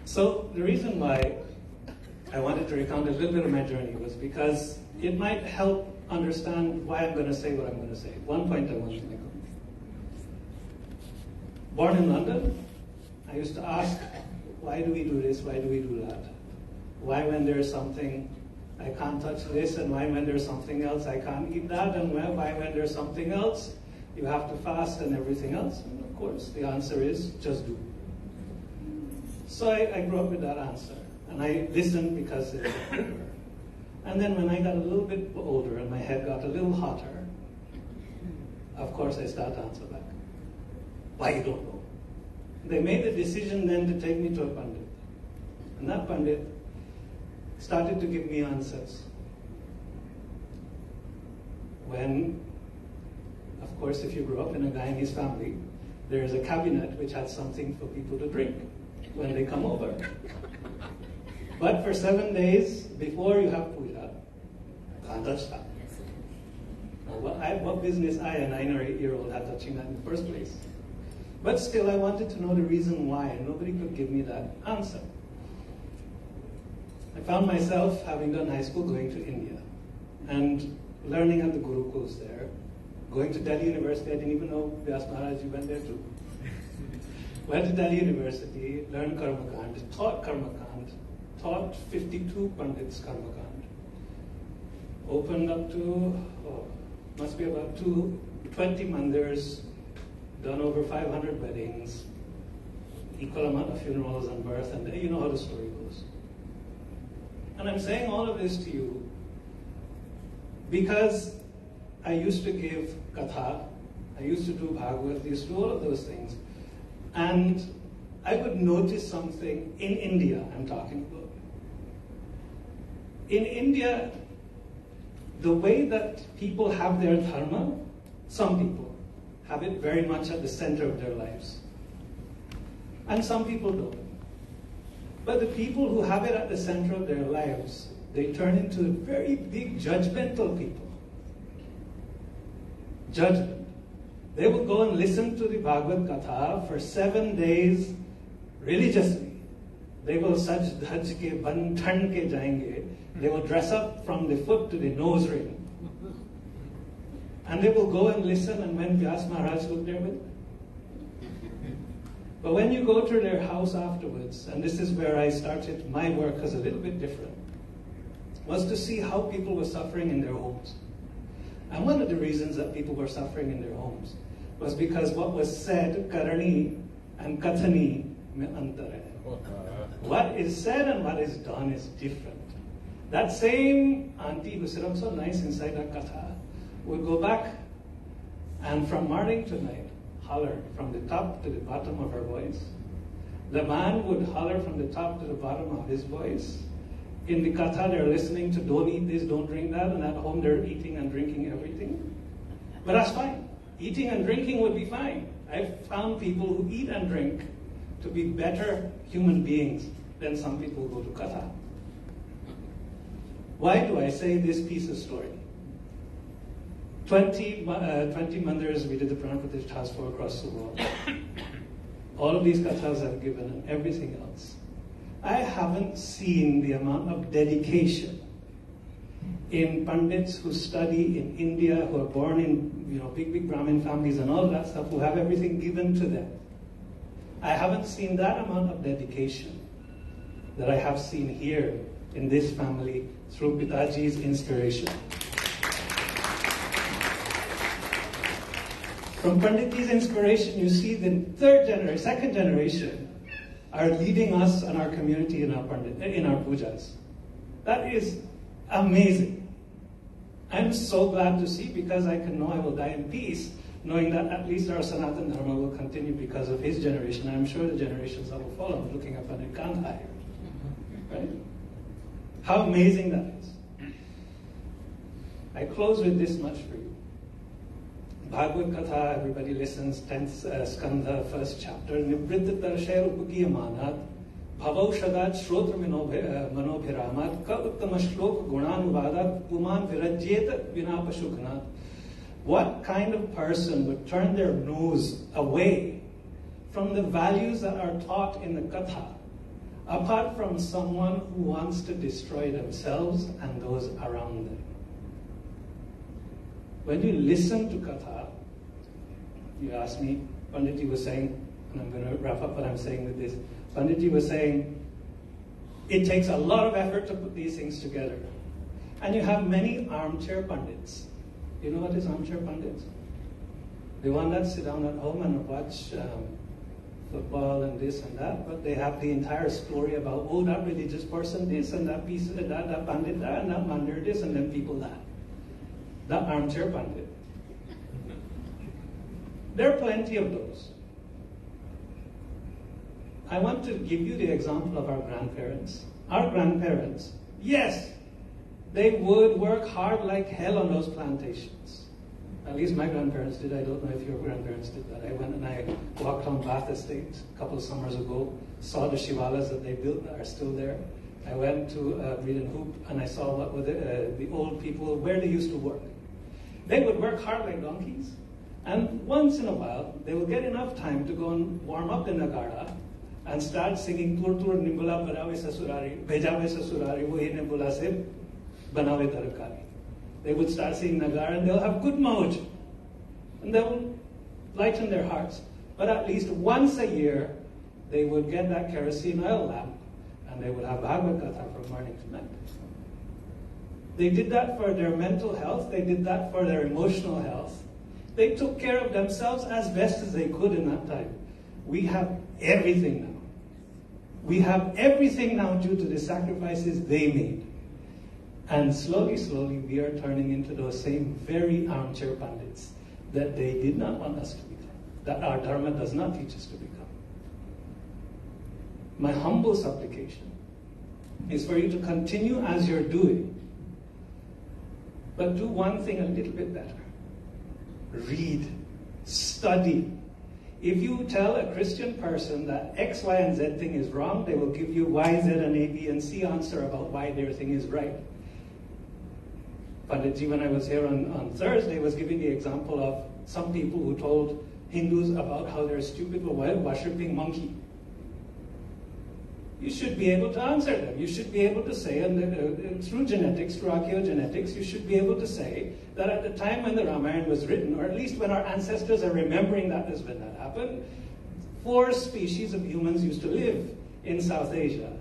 So the reason why I wanted to recount a little bit of my journey was because it might help understand why I'm going to say what I'm going to say. One point I want to make. Born in London, I used to ask, why do we do this? Why do we do that? Why when there's something I can't touch this, and why when there's something else I can't eat that, and why when there's something else you have to fast and everything else? And of course, the answer is just do. So I grew up with that answer, and I listened because it's clear. And then when I got a little bit older and my head got a little hotter, of course I started to answer back. Why you don't know? They made the decision then to take me to a Pandit. And that Pandit started to give me answers. When, of course, if you grew up in a Guyanese family, there is a cabinet which has something for people to drink when they come over. But for 7 days before you have puja, can't touch that. What business I, a 9 or 8-year-old, had touching that in the first place? But still, I wanted to know the reason why, and nobody could give me that answer. I found myself, having done high school, going to India and learning at the Gurukuls there, going to Delhi University. I didn't even know Vyas Maharaj went there too. Went to Delhi University, learned Karmakand, taught 52 Pandits Karmakand. Opened up to, must be about 20 mandirs, done over 500 weddings, equal amount of funerals and birth, and you know how the story goes. And I'm saying all of this to you because I used to give Katha, I used to do Bhagavad, I used to do all of those things. And I would notice something in India, I'm talking about. In India, the way that people have their dharma, some people have it very much at the center of their lives. And some people don't. But the people who have it at the center of their lives, they turn into very big judgmental people. Judgment. They will go and listen to the Bhagavad Katha for 7 days religiously. They will saj dhaj ke ban thand ke jayenge. They will dress up from the foot to the nose ring. And they will go and listen, and when Vyas Maharaj was there with them. But when you go to their house afterwards, and this is where I started my work as a little bit different, was to see how people were suffering in their homes. And one of the reasons that people were suffering in their homes was because what was said, karani and kathani mein antar hai. What is said and what is done is different. That same auntie who said, "I'm so nice inside that katha," would go back and from morning to night holler from the top to the bottom of her voice. The man would holler from the top to the bottom of his voice In the Katha, they're listening to don't eat this, don't drink that, and at home they're eating and drinking everything. But that's fine. Eating and drinking would be fine. I've found people who eat and drink to be better human beings than some people who go to Katha. Why do I say this piece of story? 20 mandirs we did the Pran Pratishthas for across the world. All of these kathas I've given and everything else. I haven't seen the amount of dedication in Pandits who study in India, who are born in big Brahmin families and all of that stuff, who have everything given to them. I haven't seen that amount of dedication that I have seen here in this family through Pitaji's inspiration. From Panditji's inspiration, you see the second generation are leading us and our community in our pujas. That is amazing. I'm so glad to see, because I can know I will die in peace, knowing that at least our Sanatan Dharma will continue because of his generation. I'm sure the generations that will follow, looking at Pandit Katha here. Right? How amazing that is. I close with this much for you. Bhagwan Katha, everybody listens, 10th skandha, 1st chapter. Nivritta tarshayar upagiyamanat, bhavaushadad shrotra manobhiramat, ka uttama shlok gunanuvadat, puman virajyeta vinapashuknat. What kind of person would turn their nose away from the values that are taught in the Katha, apart from someone who wants to destroy themselves and those around them? When you listen to Katha, you asked me, Panditji was saying, and I'm going to wrap up what I'm saying with this. Panditji was saying, it takes a lot of effort to put these things together. And you have many armchair Pandits. You know what is armchair Pandits? The one that sit down at home and watch football and this and that, but they have the entire story about, oh, that religious person this, and that piece, that Pandit that, and that Mandir this, and then people that. That armchair Pandit. There are plenty of those. I want to give you the example of our grandparents. Our grandparents, yes, they would work hard like hell on those plantations. At least my grandparents did. I don't know if your grandparents did that. I went and I walked on Bath Estate a couple of summers ago, saw the shivalas that they built that are still there. I went to Breed and Hoop and I saw what were the old people, where they used to work. They would work hard like donkeys, and once in a while, they would get enough time to go and warm up in the Nagara and start singing Tur Tur Nimbula Banawe Sasurari, Bhejave Sasurari, Wohi Nimbula Se Banawe Tarakari. They would start singing Nagara and they'll have good mauj, and they will lighten their hearts. But at least once a year, they would get that kerosene oil lamp and they would have Bhagwan Katha from morning to night. They did that for their mental health. They did that for their emotional health. They took care of themselves as best as they could in that time. We have everything now. We have everything now due to the sacrifices they made. And slowly, slowly, we are turning into those same very armchair Pandits that they did not want us to become, that our Dharma does not teach us to become. My humble supplication is for you to continue as you're doing, but do one thing a little bit better. Read, study. If you tell a Christian person that X, Y, and Z thing is wrong, they will give you Y, Z, and A, B, and C answer about why their thing is right. Panditji, when I was here on Thursday, was giving the example of some people who told Hindus about how they're stupid for worshipping monkey. You should be able to answer them. You should be able to say, and through genetics, through archaeogenetics, you should be able to say that at the time when the Ramayan was written, or at least when our ancestors are remembering that is when that happened, 4 species of humans used to live in South Asia.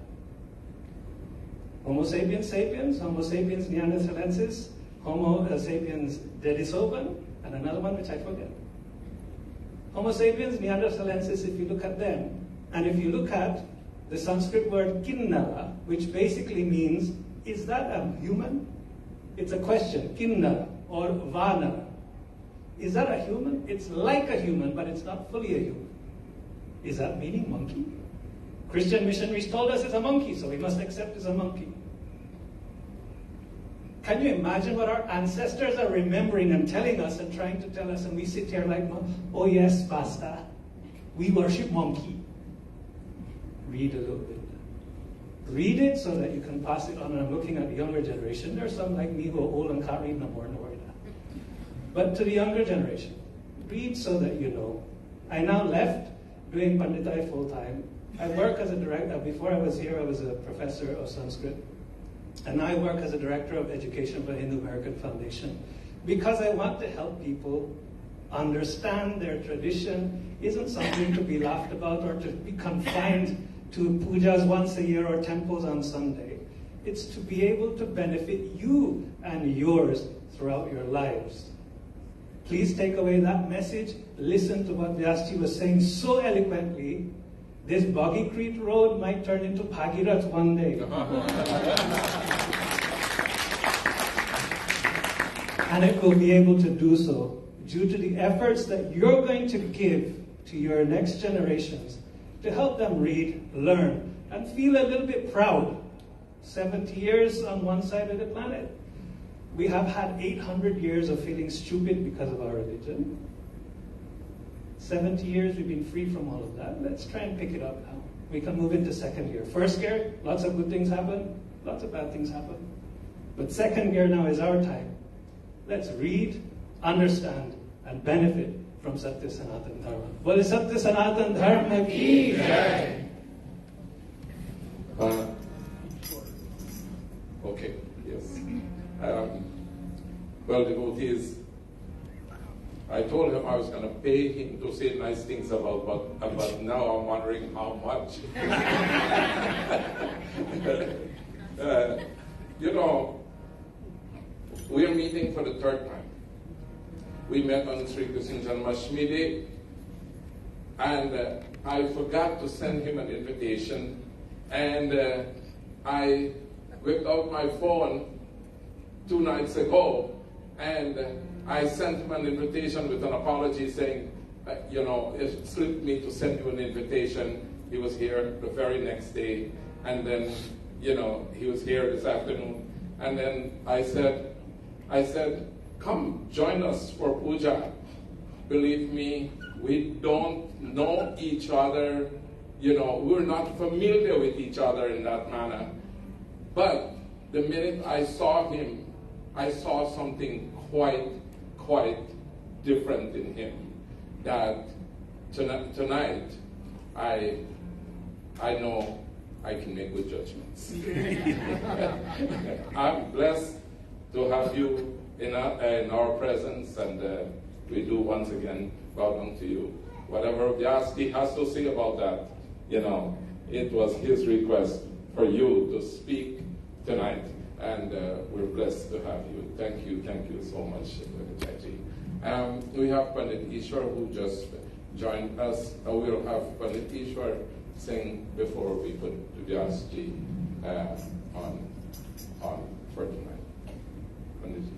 Homo sapiens sapiens, Homo sapiens neanderthalensis, Homo sapiens denisovans, and another one which I forget. Homo sapiens neanderthalensis, if you look at them, and if you look at the Sanskrit word kinnara, which basically means, is that a human? It's a question, kinnara or vanara. Is that a human? It's like a human, but it's not fully a human. Is that meaning monkey? Christian missionaries told us it's a monkey, so we must accept it's a monkey. Can you imagine what our ancestors are remembering and telling us and trying to tell us, and we sit here like, oh yes, basta. We worship monkey. Read a little bit. Read it so that you can pass it on. And I'm looking at the younger generation. There's some like me who are old and can't read no more. But to the younger generation, read so that you know. I now left doing Panditai full time. I work as a director. Before I was here, I was a professor of Sanskrit. And now I work as a director of education for Hindu American Foundation because I want to help people understand their tradition isn't something to be laughed about or to be confined to pujas once a year or temples on Sunday. It's to be able to benefit you and yours throughout your lives. Please take away that message. Listen to what Vyaasji was saying so eloquently. This Boggy Creek Road might turn into Bhagirath one day. And it will be able to do so due to the efforts that you're going to give to your next generations to help them read, learn, and feel a little bit proud. 70 years on one side of the planet. We have had 800 years of feeling stupid because of our religion. 70 years we've been free from all of that. Let's try and pick it up now. We can move into second gear. First gear, lots of good things happen, lots of bad things happen. But second gear now is our time. Let's read, understand, and benefit from Satya Sanatan Dharma. Bole Satya Sanatan Dharma ki jai.
Okay, yes. Well, devotees, I told him I was going to pay him to say nice things about, but now I'm wondering how much. We are meeting for the third time. We met on Sri Krishna Janmashtami Day, and I forgot to send him an invitation, and I whipped out my phone 2 nights ago, and I sent him an invitation with an apology saying, it slipped me to send you an invitation. He was here the very next day, and then, he was here this afternoon. And then I said, come join us for puja. Believe me, we don't know each other. We're not familiar with each other in that manner. But the minute I saw him, I saw something quite different in him. That tonight, I know I can make good judgments. I'm blessed to have you in our presence, and we do once again bow down to you. Whatever Vyaasji has to say about that, it was his request for you to speak tonight, and we're blessed to have you. Thank you so much, Vyaasji. We have Pandit Ishwar who just joined us. We'll have Pandit Ishwar sing before we put Vyaasji on for tonight. Panditji.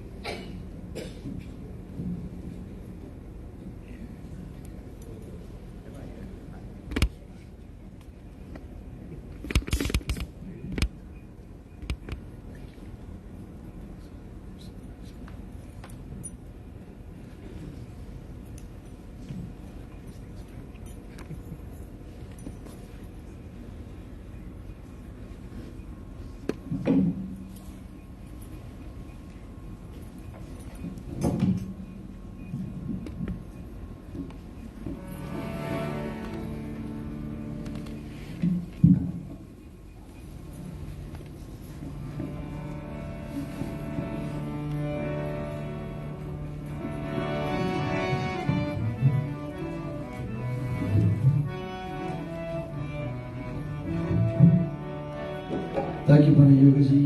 Thank you, Pandit Yogaji.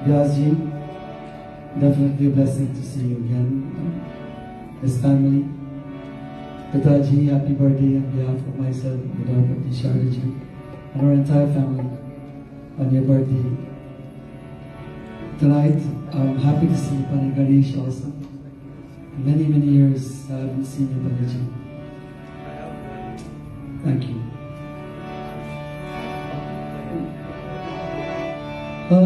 Vyaasji, definitely a blessing to see you again. His family. Pitaji, happy birthday on behalf of myself, Vidarbhati Shardaji, and our entire family on your birthday. Tonight, I'm happy to see Pandit Ganesh also. Many years I haven't seen you, Panditji. Thank you. Hare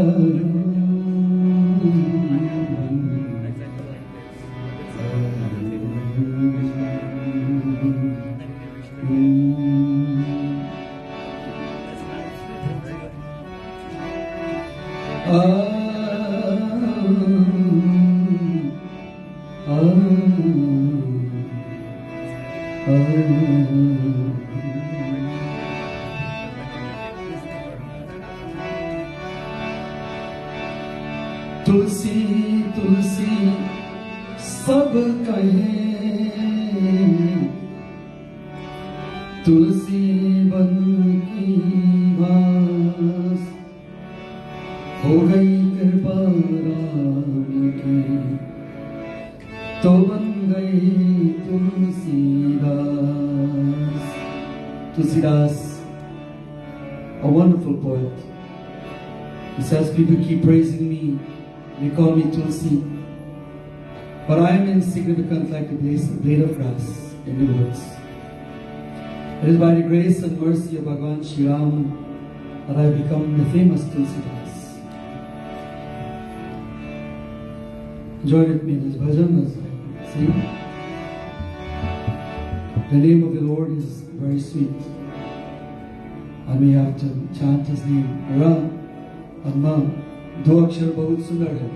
अब कहें तुलसी बन की घास हो गई कृपा राम की तो बन गई Tulsidas. Tulsidas, a wonderful poet. He says, people keep praising me, they call me Tulsi, but I am insignificant like a blade of grass in the woods. It is by the grace and mercy of Bhagwan Ram that I have become the famous Tulsidas. Join with me in this bhajan as I sing. The name of the Lord is very sweet, and we have to chant His name. Ra और माँ दो अक्षर बहुत सुंदर है.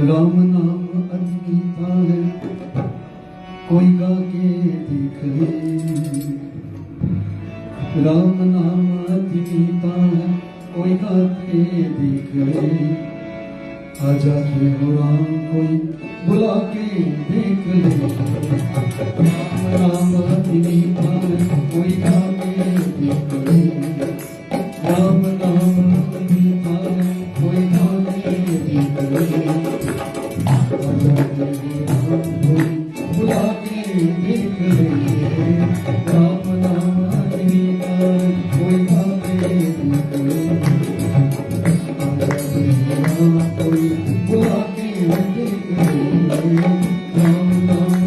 राम नाम अति मीठा है, कोई गा के देख ले. राम नाम अति मीठा है, कोई गा के देख ले. आजा के हो राम कोई बुला के देख ले. राम अति मीठा है, कोई गा के देख ले. राम नाम कोई गाने देख ले. बुला के देख ले. राम नाम कोई गाने देख ले. कोई बुला के देख ले. राम नाम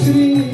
Shri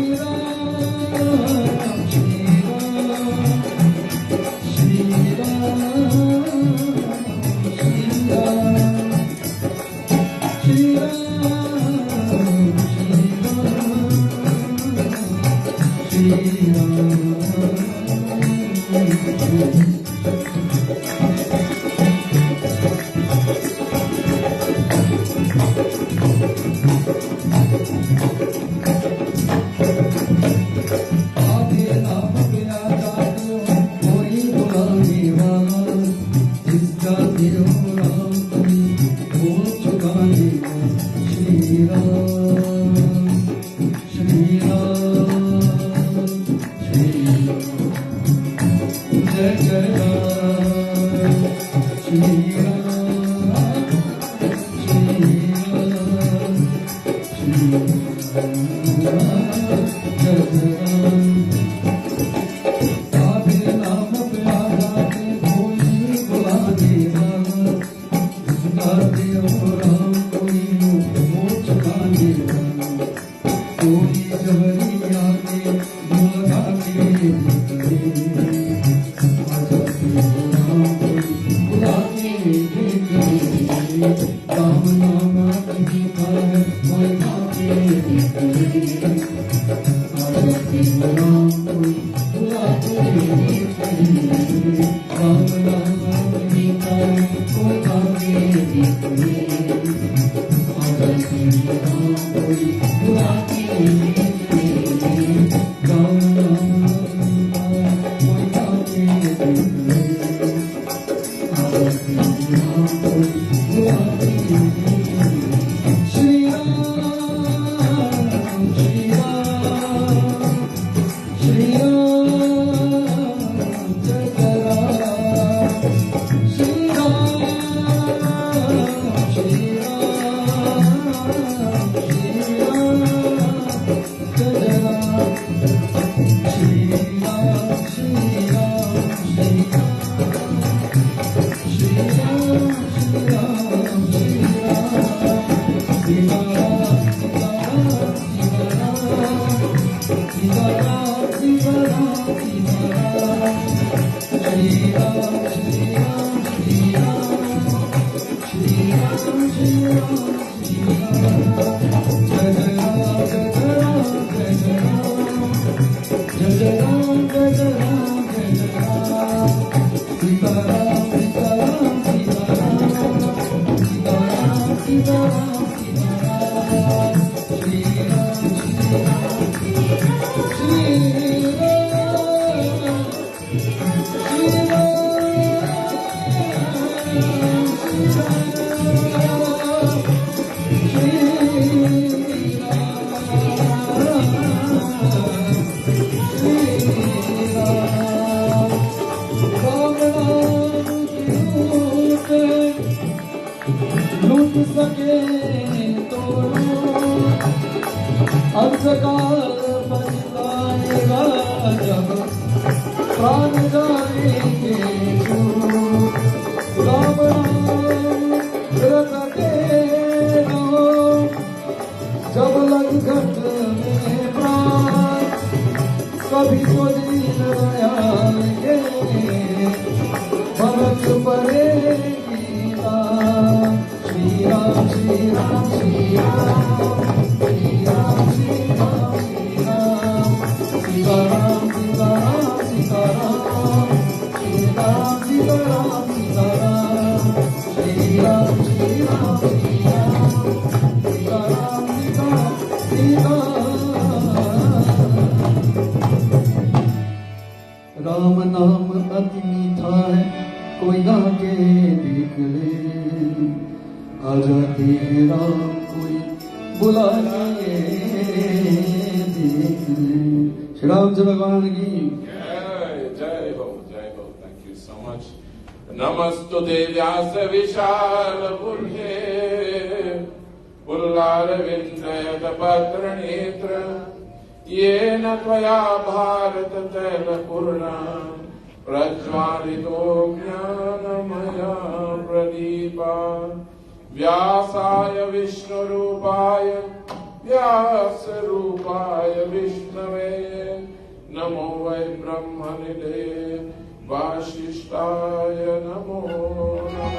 मीठा है कोई खाके निकले आजादी राम कोई बुलाते निकले राम नाम मीठा है कोई खाके निकले आजादी राम कोई बुलाते निकले राम नाम मीठा है कोई खाके निकले आजादी राम कोई बुलाते निकले श्री राम श्री राम श्री राम जय जय राम श्री राम श्री राम श्री राम जय जय राम श्री राम श्री राम श्री राम श्री राम श्री राम श्री राम लूट सके तो अंधकार पछताएगा जब प्राण जाएंगे राम नाम रटके रहो जब लग घट में प्राण कभी तो दिन आएंगे भरत पड़ेगी राम श्री राम श्री राम श्री राम श्री राम श्री राम श्री राम सीताराम सीताराम सीताराम सीताराम सीताराम सीताराम श्री राम श्री राम श्री राम सीताराम सीताराम सीताराम राम नाम अति मीठा है कोई गा के देख ले आजादी है राम कोई बुला के देख ले श्री राम जी भगवान की
जय हो थैंक यू सो मच नमस्तुते व्यास विशाल बुद्धे पुल्लारविंदयत पत्र नेत्र येन त्वया भारत तैलपूर्णा प्रज्वालितो ज्ञानमया प्रदीपा व्यासाय विष्णुरूपाय व्यासरूपाय विष्णवे नमो वै ब्रह्मनिधे वासिष्ठाय नमो नमः।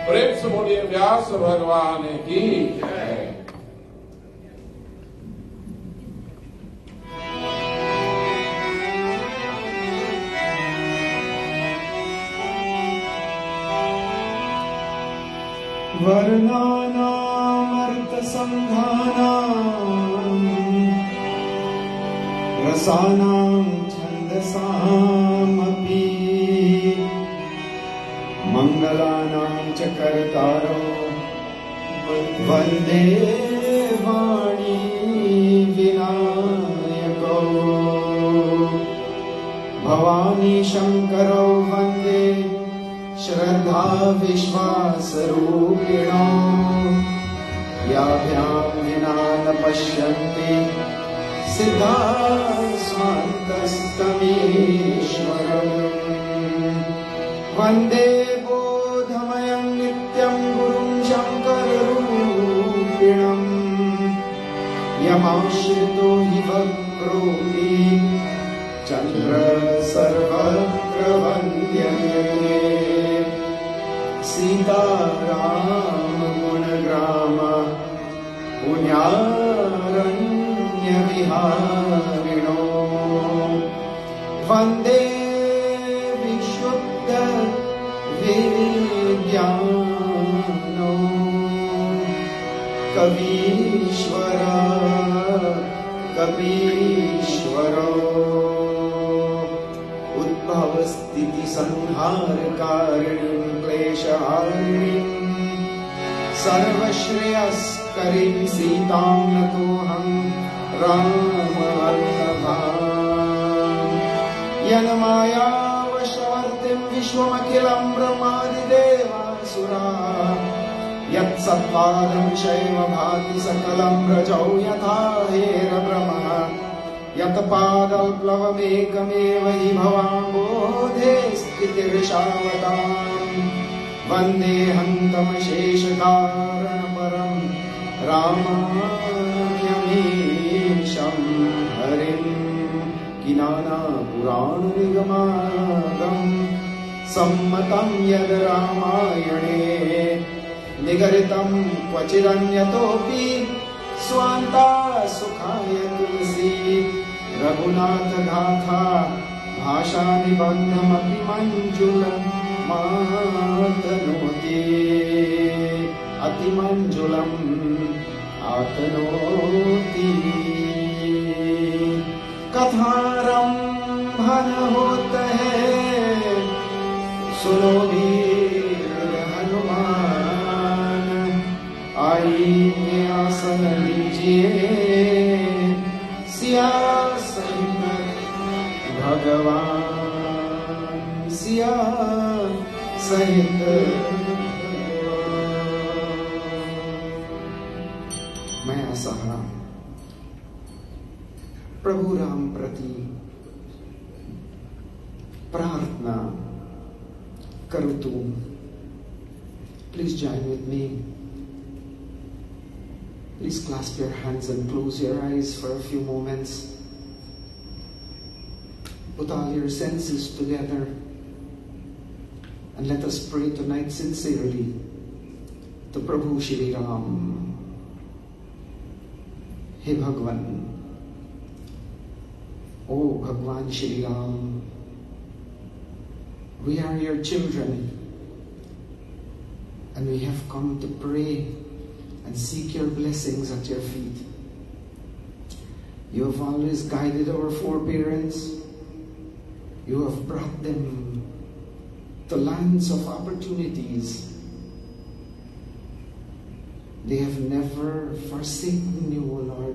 प्रेम से बोलिए व्यास भगवान की जय।
वर्णानामर्थसंघानाम् रसानां छन्दसामपि मङ्गलानां च कर्तारो वन्दे वाणी विनायको भवानी शङ्करो वन्दे श्रद्धा विश्वासरूपिणो याभ्यां विना न पश्यन्ति सिद्धा स्वान्तस्तमीश्वरम् वन्दे बोधमयं नित्यं गुरुं शङ्कररूपिणम् यमाश्रितो हि वक्रोति चन्द्र सर्वत्र वन्द्यते सीताराम गुणग्राम
पुण्यारण्यविहारिणो वन्दे विशुद्ध विज्ञानो कवीश्वरो उद्भवस्थिति संहारकारिणीं क्लेशहारिणीं सर्वश्रेयस्करीं सीतां नतोऽहं रामवल्लभाम् यन्मायावशवर्तिं विश्वमखिलं ब्रह्मादिदेवासुरा यत्सत्पादं शैव भाति सकलं रजौ यथा हेरभ्रमः यत्पादप्लवमेकमेव हि भवाम्बोधे स्थितिर्षावताम् वन्देऽहन्तमशेषकारणपरं रामाख्यमीशं हरिं किनानापुराणनिगमागम् सम्मतं यद् रामायणे निगरितं क्वचिदन्यतोऽपि स्वान्ता सुखाय तुलसी रघुनाथगाथा भाषानिबन्धमपि मञ्जुलम् मातनोति अतिमञ्जुलम् आतनोति कथारम्भन होता है सुनो वीर हनुमान आइए आसन लीजिए सिया सहित भगवान सिया सहित मैं असहा प्रभु राम प्रति प्रार्थना करतु. Please join with me. Please clasp your hands and close your eyes for a few moments. Put all your senses together and let us pray tonight sincerely to Prabhu Shri Ram. Hey Bhagwan, oh Bhagwan Shri Ram, we are your children and we have come to pray and seek your blessings at your feet. You have always guided our foreparents. You have brought them to lands of opportunities. They have never forsaken you, O Lord.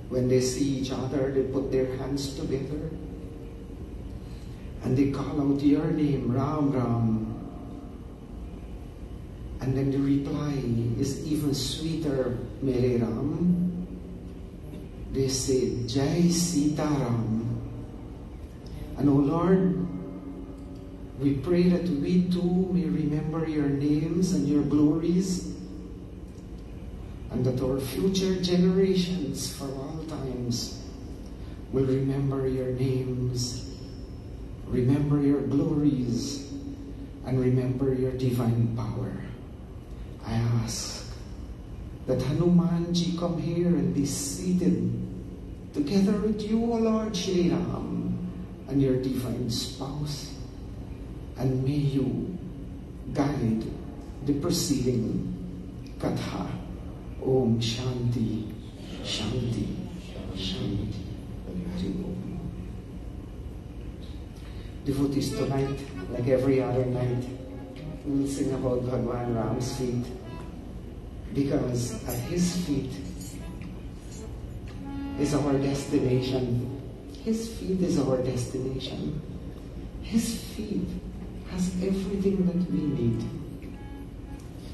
When they see each other, they put their hands together and they call out your name, Ram Ram. And then the reply is even sweeter, Mere Ram. They say, Jai Sita Ram. And O Lord, we pray that we too may remember your names and your glories, and that our future generations for all times will remember your names, remember your glories, and remember your divine power. I ask that Hanuman ji come here and be seated together with you, O Lord Shri Ram, and your divine spouse, and may you guide the proceeding Katha. Om Shanti, Shanti, Shanti. Hari Om. Devotees, tonight, like every other night, we will sing about Bhagwan Ram's feet, because at his feet is our destination. His feet is our destination. His feet has everything that we need.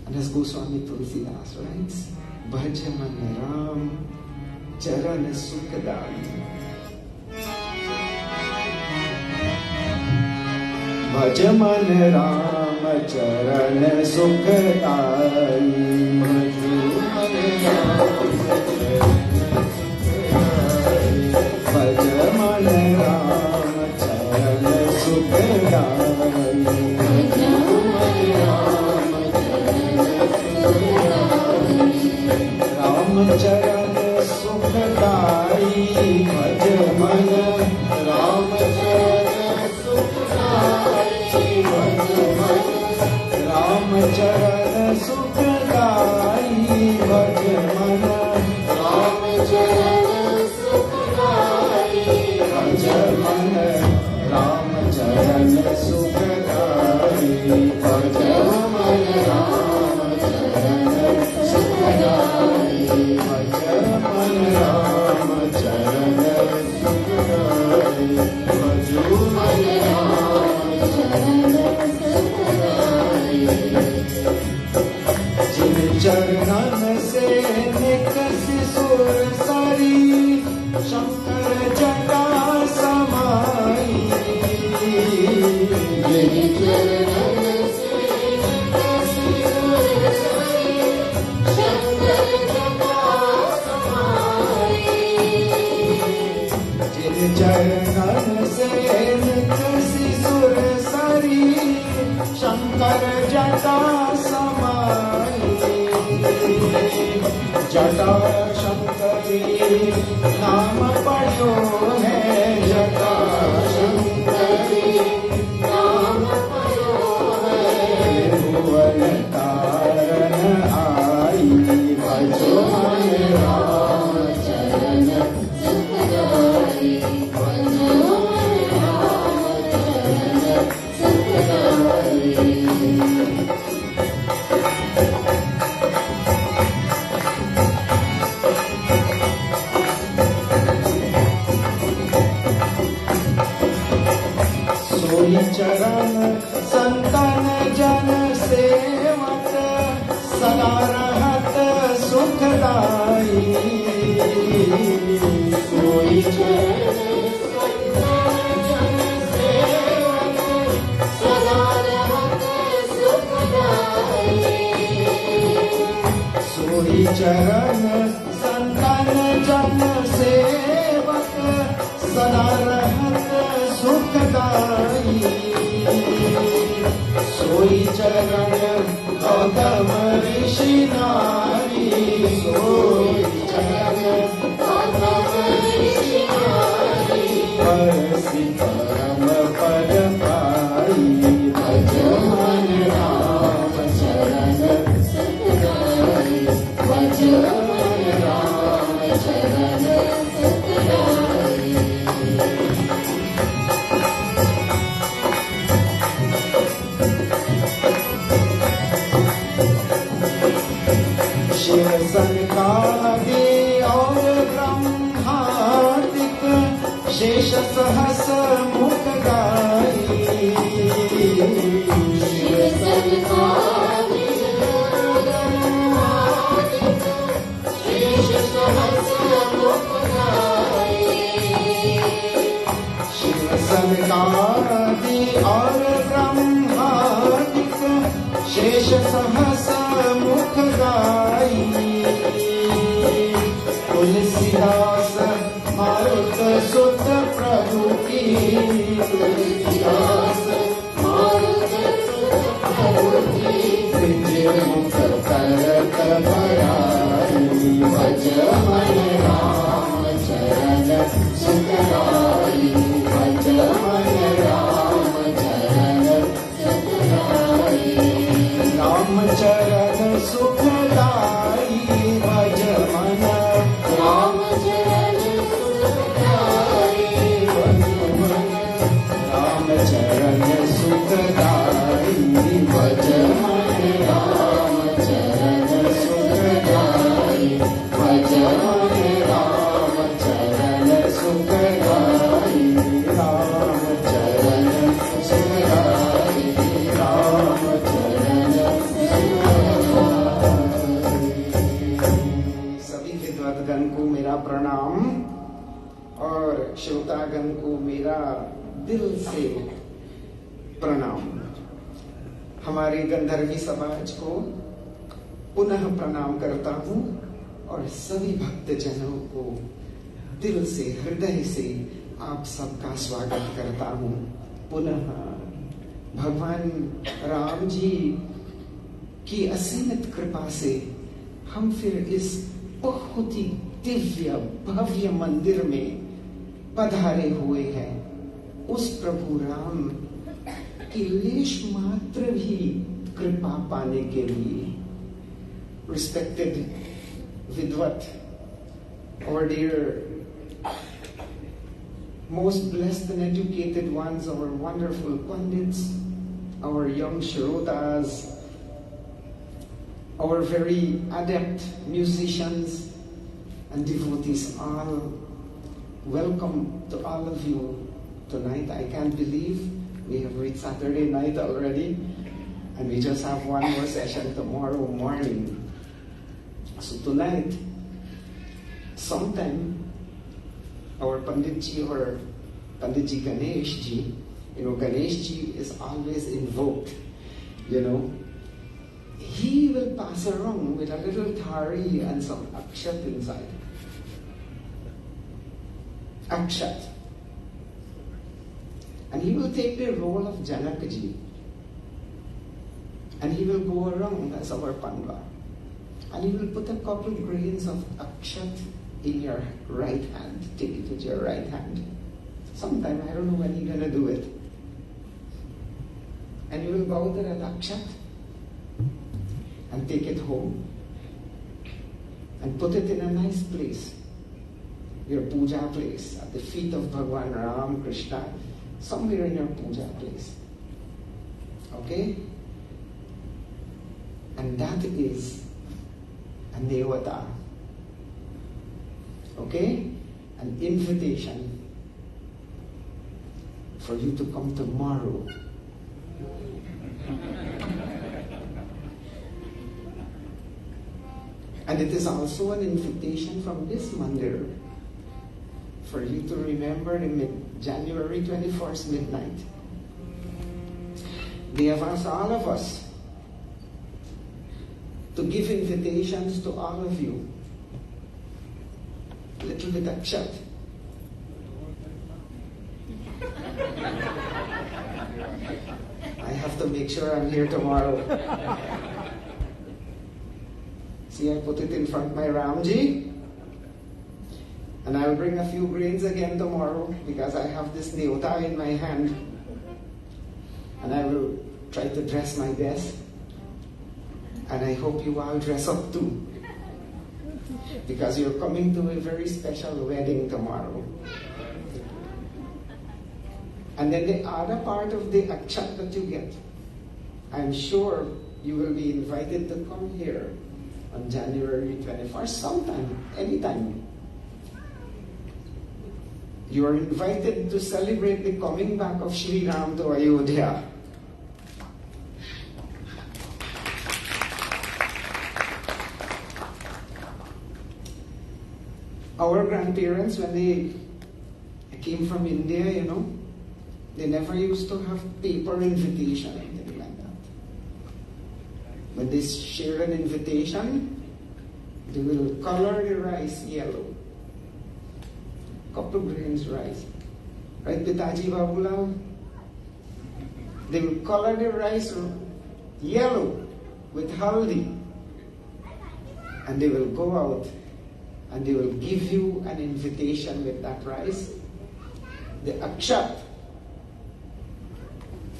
And as Goswami Tulsidas writes, Bhajaman Ram Charan Sukadam. Bhajaman Ram Charan Sukadam. Bhajaman Ram Charan Sukadam.
चरणन से निकसी सुर सारी शंकर जटा समाई चरणन से निकसी सुर सारी शंकर जटा समाई जटा शंकरी नाम पढ़ो है जटा शंकरी नाम पढ़ो है भुवन तारण आई भजो मन राम चरण सुखदाई भजो मन राम चरण सुखदाई चरण संतन जन सेवक सदा रहत सुखदाई सोई चरण संतन जन सेवक सदा रहत सुखदाई सोई चरण संतन जन सेवक सदा रहत सुखदाई सोई चरण गौतम ऋषि नारी सोई चरण गौतम ऋषि नारी परसि परम पद पाई भज मन राम चरण सुखदाई भज मन राम चरण सुखदाई शिव संकादि और ब्रह्मादिक शेष सहस मुख गाई शिव संकादि और ब्रह्मादिक शेष सहस मुख गाई शिव संकादि और ब्रह्मादिक शेष सहस मुख गाई तुलसीदास मारुत सुत प्रभु की तुलसीदास मारुत सुत प्रभु की विजय मुख करत भराई भज मन राम चरण सुखदाई भज मन राम चरण सुखदाई राम चरण सुखदाई भज मन राम चरण सुखदाई भज मन राम चरण सुखदाई भज मन राम चरण सुखदाई भज मन राम चरण सुखदाई राम चरण सुखदाई राम चरण सभी विद्वद्गण को मेरा प्रणाम और श्रोतागण को मेरा दिल से प्रणाम। हमारे गंधर्वी समाज को पुनः प्रणाम करता हूँ और सभी भक्तजनों को दिल से हृदय से आप सबका स्वागत करता हूँ। पुनः भगवान राम जी की असीमित कृपा से हम फिर इस बहुत ही दिव्य भव्य मंदिर में पधारे हुए हैं। उस प्रभु राम की लेश मात्र भी कृपा पाने के लिए। Respected Vidvat, our dear, most blessed and educated ones, our wonderful Pandits, our young Shrotas, our very adept musicians and devotees, all welcome to all of you tonight. I can't believe we have reached Saturday night already, and we just have one more session tomorrow morning.
So tonight, sometime, our Panditji or Panditji Ganeshji, Ganeshji is always invoked, He will pass around with a little thari and some akshat inside. Akshat. And he will take the role of Janakaji. And he will go around as our Pandva. And he will put a couple of grains of akshat in your right hand. Take it with your right hand. Sometime, I don't know when he's going to do it. And you will go to that akshat and take it home and put it in a nice place, your puja place, at the feet of Bhagwan Ram, Krishna, somewhere in your puja place. Okay? And that is a Devata. Okay? An invitation for you to come tomorrow. And it is also an invitation from this Mandir for you to remember the January 21st midnight. They have asked all of us to give invitations to all of you. A little bit akshat. I have to make sure I'm here tomorrow. See, I put it in front of my Ramji. And I'll bring a few grains again tomorrow because I have this neota in my hand. And I will try to dress my best. And I hope you all dress up too. Because you're coming to a very special wedding tomorrow. And then the other part of the akshat that you get, I'm sure you will be invited to come here on January 21st, sometime, anytime. You are invited to celebrate the coming back of Sri Ram to Ayodhya. Our grandparents, when they came from India, they never used to have paper invitation or anything like that. When they share an invitation, they will color the rice yellow. Couple of grains rice. Right, Pitaji Babulal? They will color the rice yellow with haldi. And they will go out and they will give you an invitation with that rice, the akshat.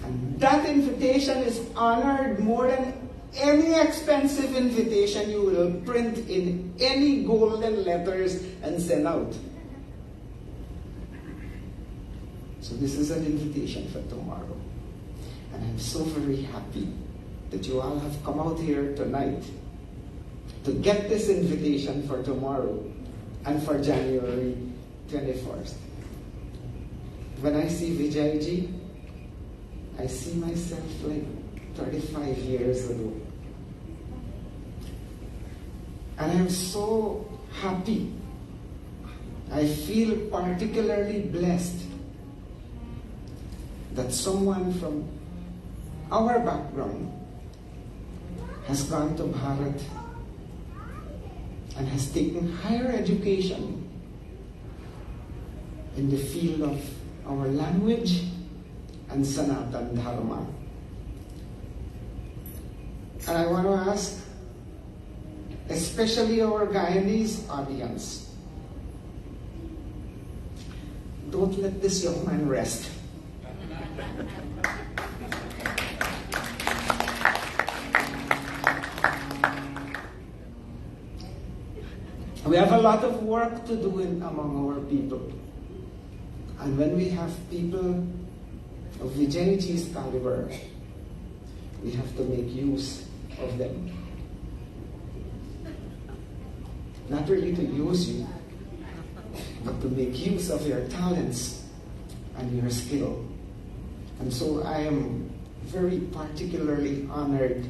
And that invitation is honored more than any expensive invitation you will print in any golden letters and send out. So this is an invitation for tomorrow. And I'm so very happy that you all have come out here tonight to get this invitation for tomorrow and for January 21st. When I see Vijayji, I see myself like 35 years ago. And I'm so happy. I feel particularly blessed that someone from our background has gone to Bharat and has taken higher education in the field of our language and Sanatan Dharma. And I want to ask, especially our Guyanese audience, don't let this young man rest. We have a lot of work to do among our people. And when we have people of Vijayji's caliber, we have to make use of them. Not really to use you, but to make use of your talents and your skill. And so I am very particularly honored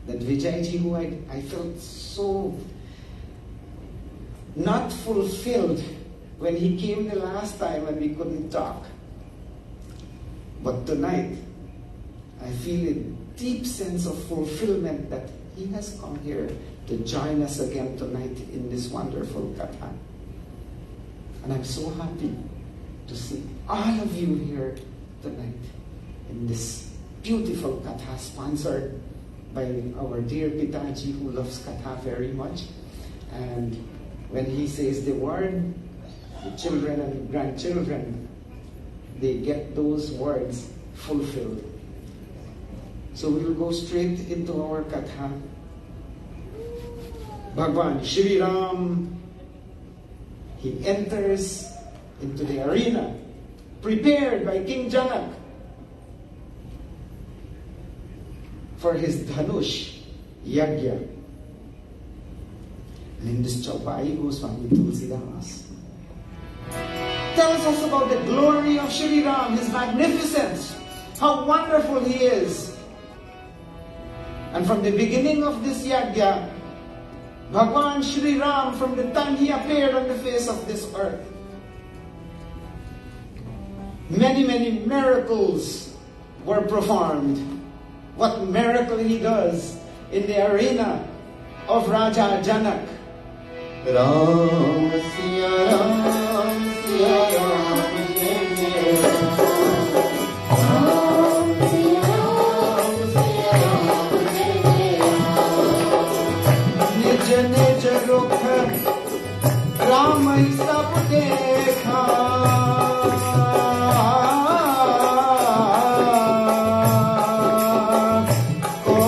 that Vijayji, who I felt so not fulfilled when he came the last time and we couldn't talk. But tonight, I feel a deep sense of fulfillment that he has come here to join us again tonight in this wonderful katha. And I'm so happy to see all of you here tonight in this beautiful katha sponsored by our dear Pitaji, who loves katha very much. And when he says the word, the children and grandchildren, they get those words fulfilled. So we will go straight into our katha. Bhagwan Shri Ram, he enters into the arena prepared by King Janak for his Dhanush Yagna. And in this chaupai goes Swami Tulsidas. Tells us about the glory of Shri Ram, his magnificence, how wonderful he is. And from the beginning of this Yagna, Bhagwan Shri Ram, from the time he appeared on the face of this earth, many, many miracles were performed. What miracle he does in the arena of Raja Janak.
Ram Siya Ram Siya Ram Jai Jai Ram Siya Ram Siya Ram Jai Jai Ram
Nij nij rukh Ram hi sab dekha ko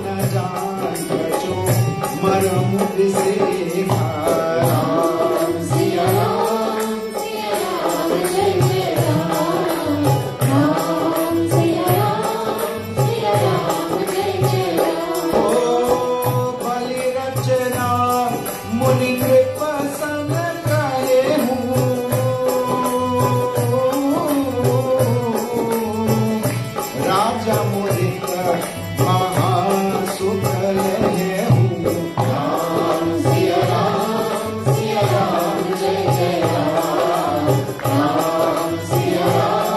na jaan jo maram dekha
Ram Siya Ram Siya Ram Jai Jai Ram Ram Siya Ram Siya Ram Jai Jai Ram
O bali rachna muni kripa san kahe hu Raja mudita maha sukh lehe hu
Ram Siya Ram Siya Ram Jai Jai Ram Ram Siya Ram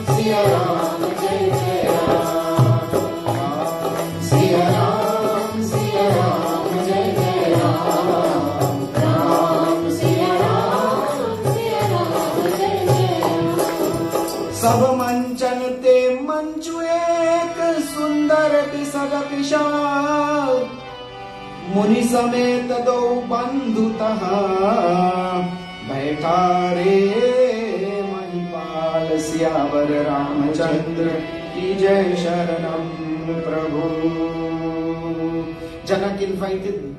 Siya Ram Jai Jai Ram Ram Siya Ram Siya Ram Jai Jai Ram Ram Siya Ram Siya Ram Jai Jai Ram
सब मंचन ते मंचु एक सुंदर बिसग विशाल मुनि समेत दो बंधु तहा बैठा रे महिपाल सियावर रामचंद्र की जय शरणम प्रभु. Janak invited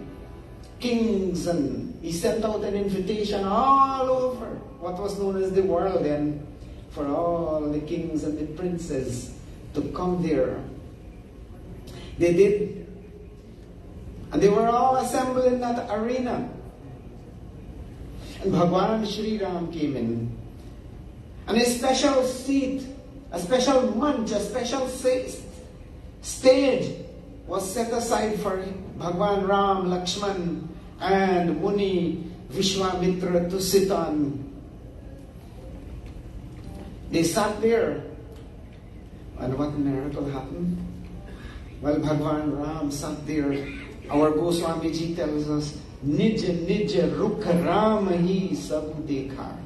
kings and he sent out an invitation all over what was known as the world then, for all the kings and the princes to come there. They did. And they were all assembled in that arena. And Bhagwan Shri Ram came in. And a special seat, a special manch, a special stage was set aside for Bhagwan Ram, Lakshman, and Muni Vishwamitra to sit on. They sat there. And what miracle happened? Well, Bhagwan Ram sat there. Our Goswamiji tells us, Nij nij rukh Ram hi sab dekha.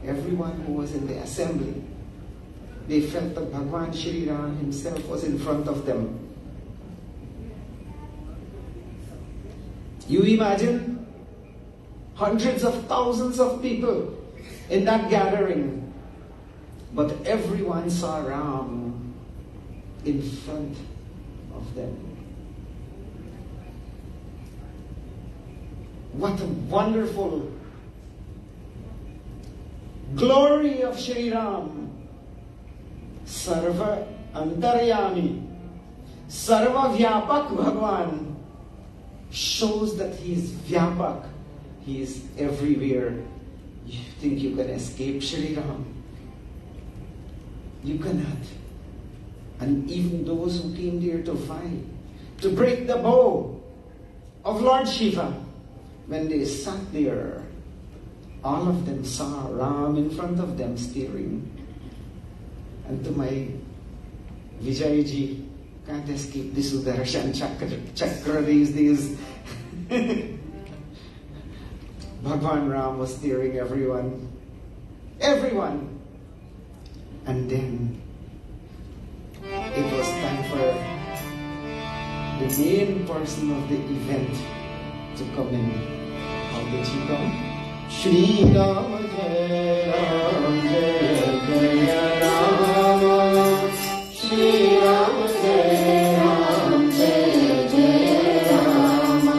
Everyone who was in the assembly, they felt that Bhagwan Shri Ram himself was in front of them. You imagine hundreds of thousands of people in that gathering, but everyone saw Ram in front of them. What a wonderful glory of Shri Ram. Sarva Antaryami, Sarva Vyapak Bhagwan shows that he is Vyapak. He is everywhere. You think you can escape Shri Ram? You cannot. And even those who came there to to break the bow of Lord Shiva. When they sat there, all of them saw Ram in front of them staring. And to my Vijayji, can't escape the Sudarshan Chakra these days. Bhagwan Ram was staring everyone. And then it was time for the main person of the event to come in. How did he come? Shri Ram Jai Ram Jai Jai Rama. Shri Ram Jai Ram Jai Jai Rama.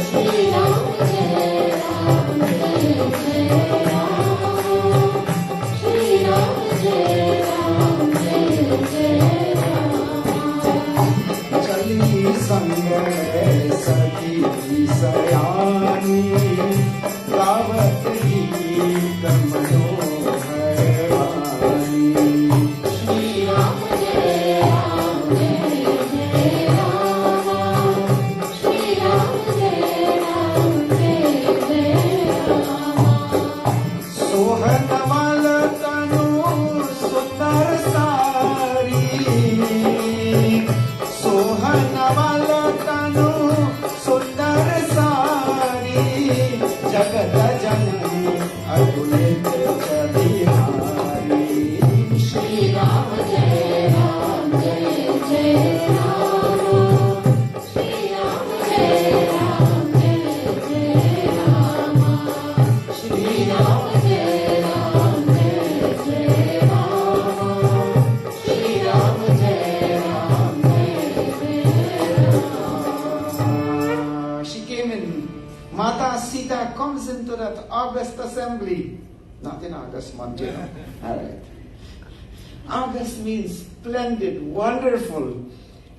Shri Ram Jai Ram Jai Jai Rama. Shri Ram Jai Ram Jai Jai Rama. Chali sangale saki sayani गावत गीत मनोहर वाणी श्री राम जय राम जय जय राम श्री राम जय राम जय जय राम सोहन मल तनु सुंदर सारी सोहन मल तनु सुंदर सारी जगत जननी अतुलित चरिहारी श्री राम जय जय राम श्री राम जय जय राम श्री राम जय जय राम श्री राम जय She came in. Mata Sita comes into that August assembly. Not in August month, you know. All right. August means splendid, wonderful.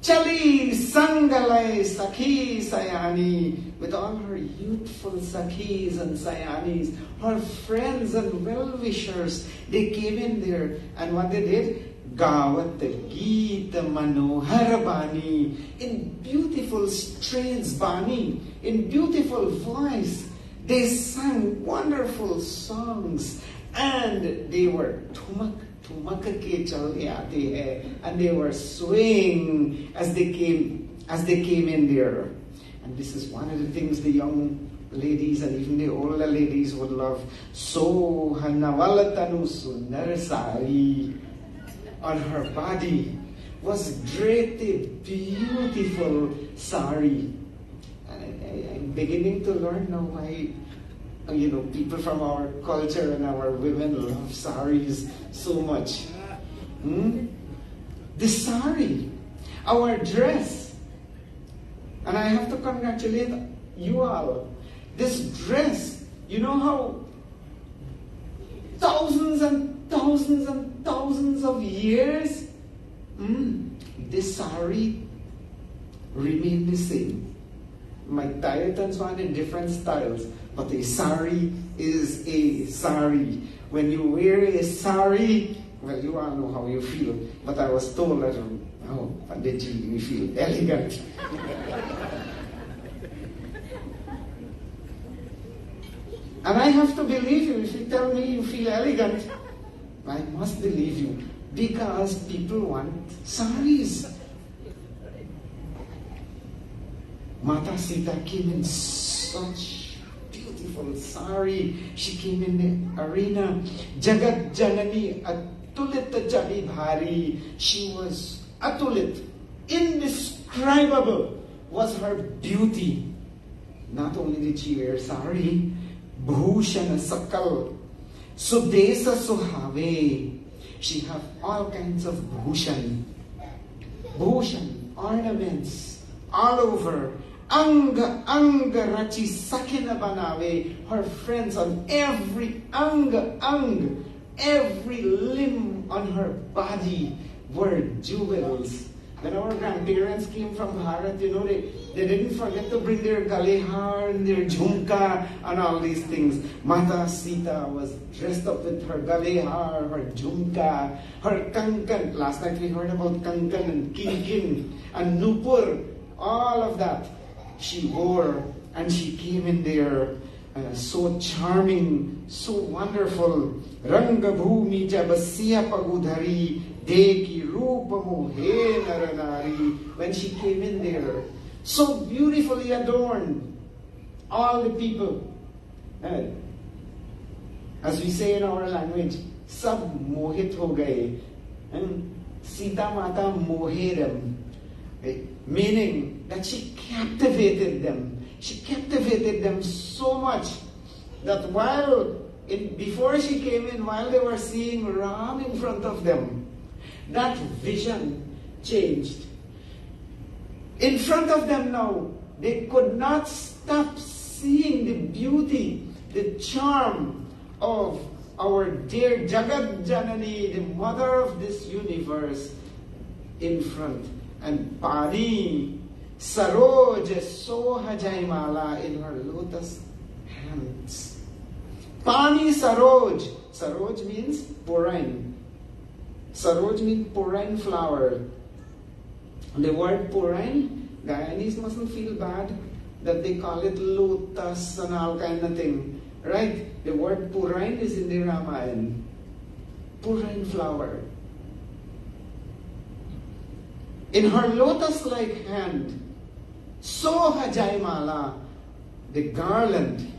Chali Sangalai Sakhi Sayani. With all her youthful Sakhis and Sayanis, her friends and well-wishers, they came in there. And what they did? Gavat Geet Manohar Bani, in beautiful strains, Bani, in beautiful voice. They sang wonderful songs, and they were tumak ke chale aate hai, and they were swaying as they came in there. And this is one of the things the young ladies and even the older ladies would love. So Hanawalatanu Sundar Sari. On her body was draped beautiful sari. And I'm beginning to learn now why, people from our culture and our women love saris so much. The sari, our dress. And I have to congratulate you all. This dress, you know how thousands and thousands and thousands of years, this sari remained the same. My dietants want in different styles, but a sari is a sari. When you wear a sari, well, you all know how you feel. But I was told that, Pandit, you feel elegant. And I have to believe you. If you tell me you feel elegant, I must believe you, because people want saris. Mata Sita came in such beautiful sari. She came in the arena. Jagat Janani Atulit Jali Bhari. She was atulit, indescribable was her beauty. Not only did she wear sari, Bhushana Sakal, Sudesa Suhave. She have all kinds of bhushan, ornaments all over. Anga Rachi Sakina Banave. Her friends on every every limb on her body were jewels. When our grandparents came from Bharat, they didn't forget to bring their galehar and their jhumka and all these things. Mata Sita was dressed up with her galehar, her jhumka, her kankan. Last night we heard about kankan and kinkin and nupur. all of that she wore, and she came in there so charming, so wonderful. Ranga bhumi jabasya pagudhari deki rupa mohe naranari. When she came in there, so beautifully adorned, all the people, as we say in our language, sab mohit ho gaye. Sita Mata moherem, meaning that she captivated them. She captivated them so much that before she came in, while they were seeing Ram in front of them, that vision changed. In front of them now, they could not stop seeing the beauty, the charm of our dear Jagat Janani, the mother of this universe, in front. And Pani Saroj Soha Jaimala in her lotus hands. Pani Saroj. Saroj means purain. Saroj means purain flower. The word purain, Guyanese mustn't feel bad that they call it lotus and all kind of thing. Right? The word purain is in the Ramayan. Purain flower. In her lotus-like hand, Soha Jaimala, the garland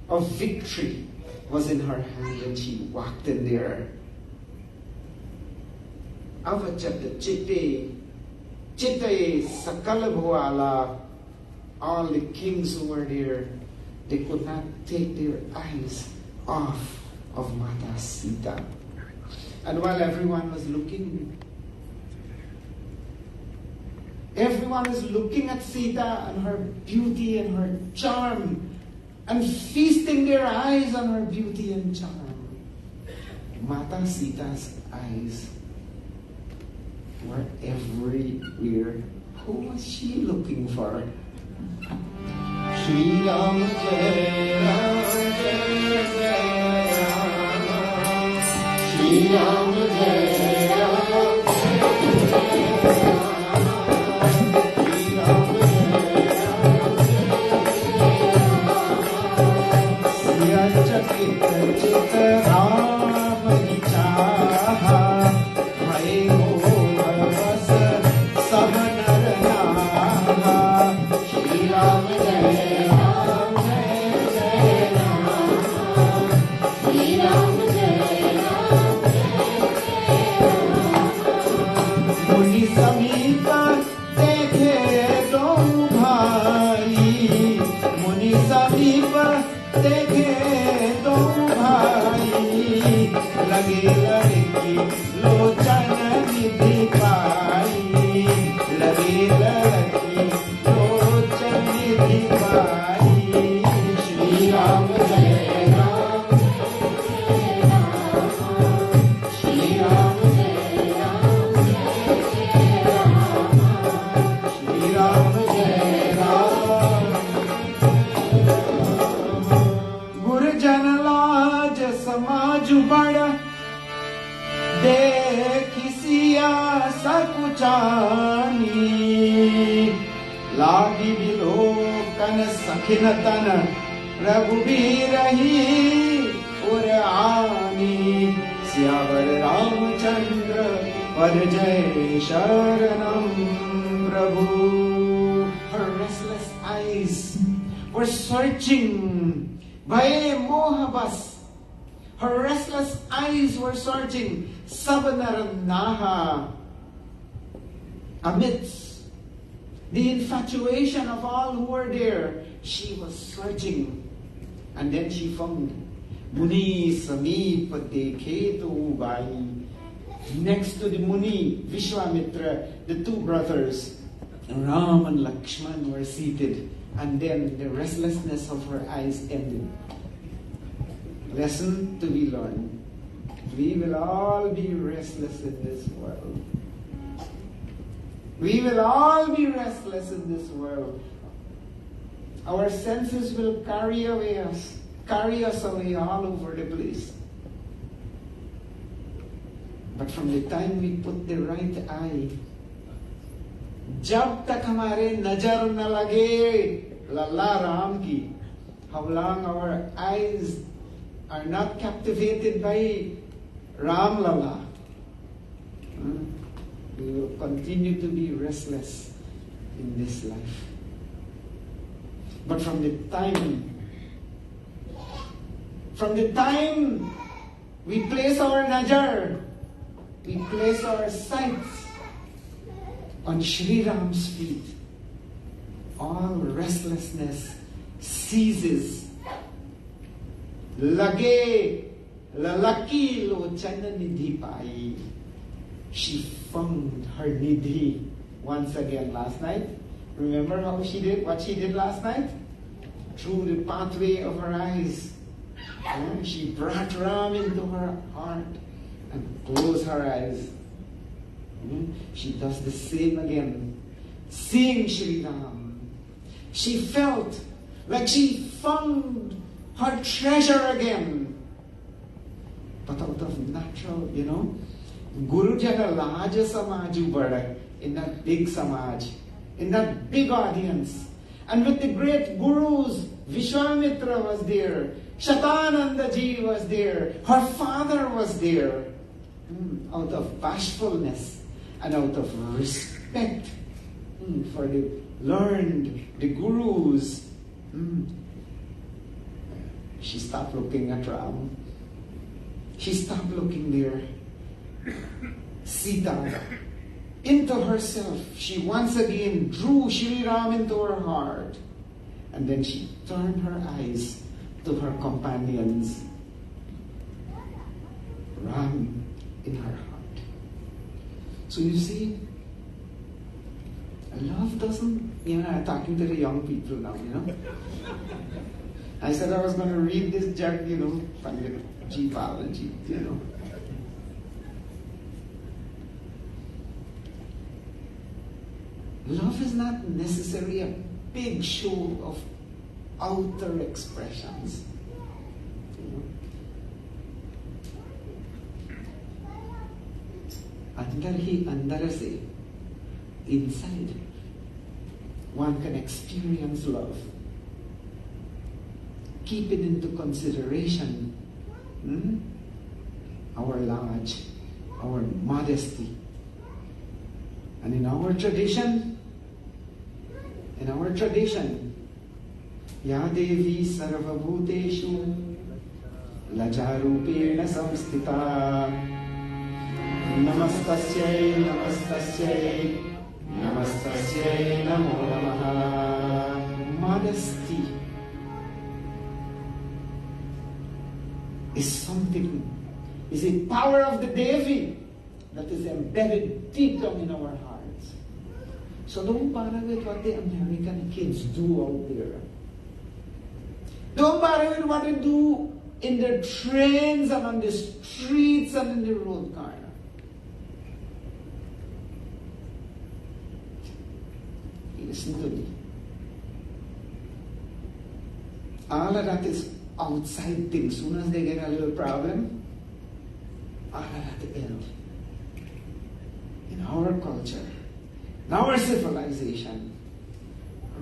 of victory was in her hand when she walked in there. Avachata Chitte Sakala Bhuala, all the kings who were there, they could not take their eyes off of Mata Sita. And while everyone was looking at Sita and her beauty and her charm, and feasting their eyes on her beauty and charm, Mata Sita's eyes were everywhere. Who was she looking for?
Shri Ram Jai Ram Jai Jai Ram, Shri Ram Jai Ram Jai Ram, Chakit Chit Ram Hi Chaha, Bhai Moh Vas Sab Nar Naha, Shri Ram Jai Ram Jai Jai Ram,
Shri Ram Jai Ram
Muni Sameepa dekhe do bhai, Muni Sameepa dekhe do bhai, lage ladki lochan nidhi pai, lage ladki lochan nidhi pai. Shri Ram Jai Ram, Shri Ram Jai Ram, Shri Ram Jai Ram. Gurjan laaj samaj bada, dekhi siya sakuchani, lagi bilokan sakhinatan, Raghubirahi Urani, Syavar Ramchandra Parjay Sharanam Prabhu. Her restless eyes were searching Bhai Mohabas. Her restless eyes were searching Sabanaranaha amidst the infatuation of all who were there. She was searching, and then she found Muni Sameepa dekhe to Bai. Next to the Muni, Vishwamitra, the two brothers, Ram and Lakshman were seated, and then the restlessness of her eyes ended. Lesson to be learned. We will all be restless in this world. We will all be restless in this world. Our senses will carry us away all over the place. But from the time we put the right eye
जब तक हमारे नजर न लगे लल्ला राम की, how long our eyes are not captivated by Ram Lalla, we will continue to be restless in this life. But from the time we place our najar, we place our sights on Shri Ram's feet, all restlessness ceases. Lage lalaki lochana nidhi pai. She found her nidhi once again last night. Remember how she did what she did last night? Through the pathway of her eyes, she brought Ram into her heart and closed her eyes. She does the same again, seeing Shri Ram. She felt like she found her treasure again. But out of natural, Guru Jana larger samaj ubada in that big samaj, in that big audience. And with the great gurus, Vishwamitra was there, Shatananda Ji was there, her father was there. Out of bashfulness and out of respect for the learned, the gurus, she stopped looking at Ram. She stopped looking there. Sita, into herself, she once again drew Shri Ram into her heart. And then she turned her eyes to her companions. Ram in her heart. So you see, love doesn't, I'm talking to the young people now, I said I was going to read this jug, Pandit Baljit, Love is not necessarily a big show of outer expressions. Andar se, inside, one can experience love. Keeping into consideration our large, our modesty. And in our tradition, Ya Devi Sarvabhuteshu Lajarupena Samstita Namastasyai Namastasyai Namastasyai Namo Namaha. Modesty is a power of the Devi that is embedded deep down in our hearts. So don't bother with what the American kids do out there. Don't bother with what they do in the trains and on the streets and in the road corner. Listen to me. All of that is outside things. Soon as they get a little problem, all of that end. In our culture, in our civilization,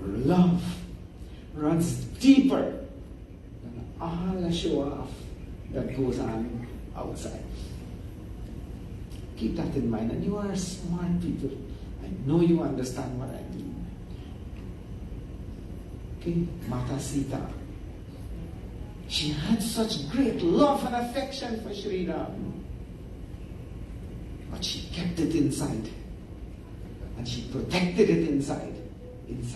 love runs deeper than all the show-off that goes on outside. Keep that in mind. And you are smart people. I know you understand what I mean. Okay, Mata Sita. She had such great love and affection for Shri Ram. But she kept it inside. And she protected it inside of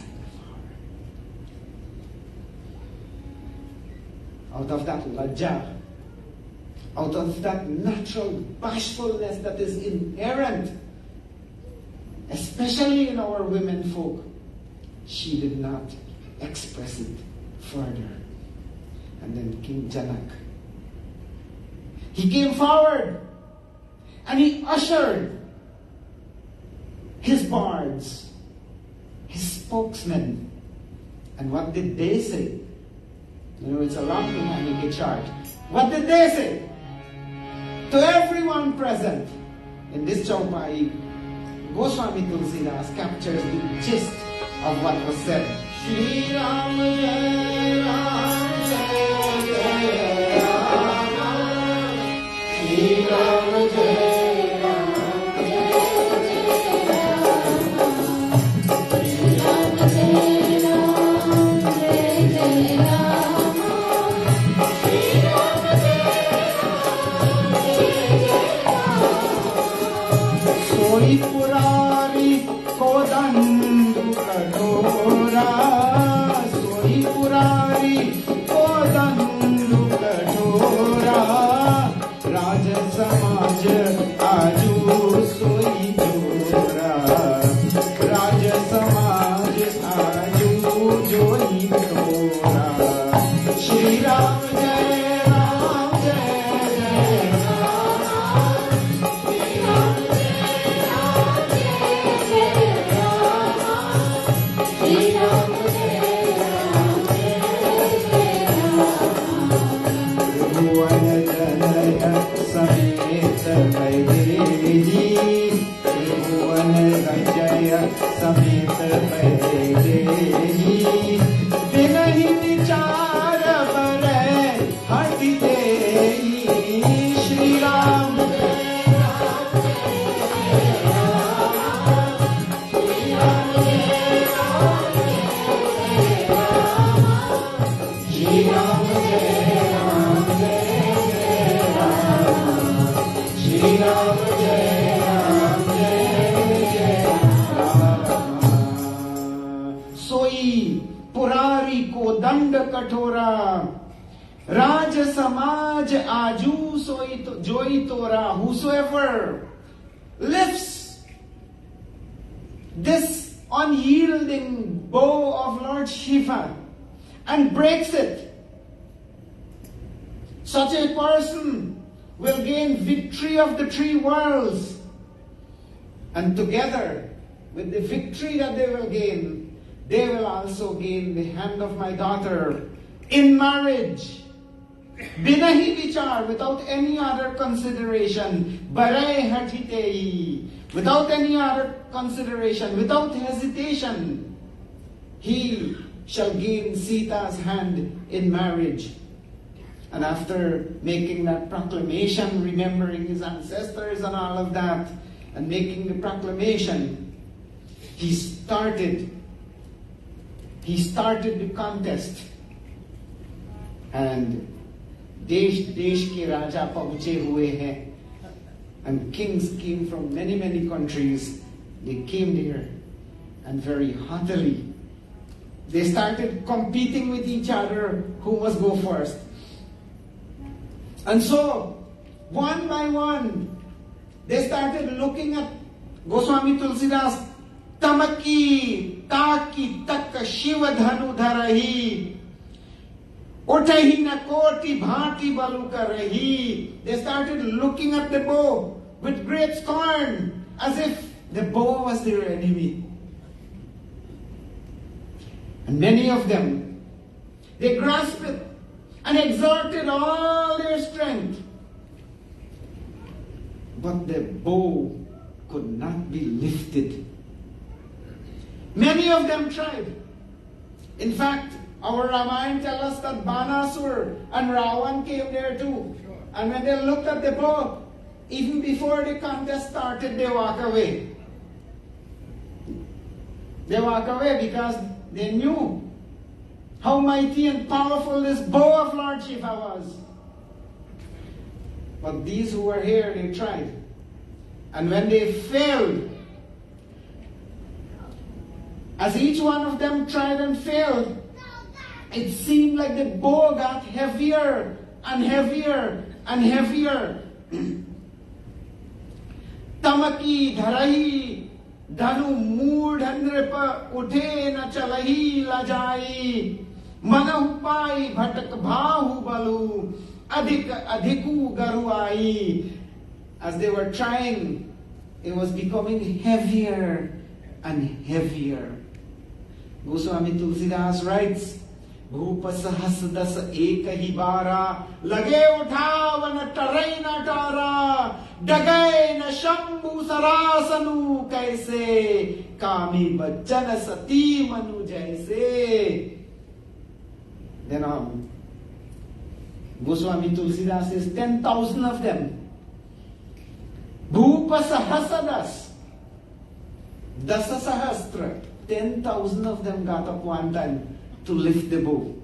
her. Out of that lajja, out of that natural bashfulness that is inherent, especially in our women folk, she did not express it further. And then King Janak, he came forward and he ushered his bards, his spokesmen. And what did they say? It's a long thing, I make it short. What did they say? To everyone present in this chaupai, Goswami Tulsidas captures the gist of what was said. Shri Ram Jai Ram Jai Jai Ram, Shri Ram Jai Ram सोई पुरारी कोदंड कठोरा, सोई पुरारी कोदंड कठोरा, राज समाज आजू सोई जोरा, राज समाज आजू जोई तोरा। श्री राम जय राम जय जय राम, श्री राम जय राम जय जय राम, श्री राम जय राम जय जय राम। त्रिभुवन जनय समेत वैदेही, त्रिभुवन जय समेत वैदेही, बिनहि विचार बरै हठि देहि। श्री राम जय राम जय राम, श्री राम जय राम जय राम, श्री राम जय राम जय राम, श्री राम जय राम जय राम। सोई पुरारी को दंड कठोरा, राज समाज आजू सोई तो जोई तोरा। Whosoever lifts this unyielding bow of Lord Shiva and breaks it, such a person will gain victory of the three worlds. And together with the victory that they will gain, they will also gain the hand of my daughter in marriage. Binahi vichar, without any other consideration. Barai hatitei, without any other consideration, without hesitation. He shall gain Sita's hand in marriage. And after making that proclamation, remembering his ancestors and all of that, and making the proclamation, he started the contest. And देश देश के राजा पहुंचे हुए हैं, and kings came from many countries. They came there, and very haughtily they started competing with each other who must go first. And so one by one they started looking at Goswami Tulsidas. Tamaki taki tak shiva dhanu dharahi, Otahi na koti bhati balu karahi. They started looking at the bow with great scorn, as if the bow was their enemy. And many of them, they grasped it and exerted all their strength. But the bow could not be lifted. Many of them tried. In fact, our Ramayana tells us that Banasur and Ravan came there too. And when they looked at the bow, even before the contest started, they walk away. They walk away because they knew how mighty and powerful this bow of Lord Shiva was. But these who were here, they tried. And when they failed, as each one of them tried and failed, it seemed like the bow got heavier and heavier and heavier. Tamaki dharahi dhanu moodhandripa uthe na chalahi lajai, manahupai bhatak bhahu balu adhiku garuai. As they were trying, it was becoming heavier and heavier. Goswami Tulsidas writes भूप सहस दस एक ही बारा, लगे उठावन टरै न टारा, डगै न शंभु सरासनु कैसे, कामी बच्चन सती मनु जैसे. Then Goswami Tulsidas says 10,000 of them. Bhupa sahasadas. Dasa sahastra. 10,000 of them got up one time to lift the bow.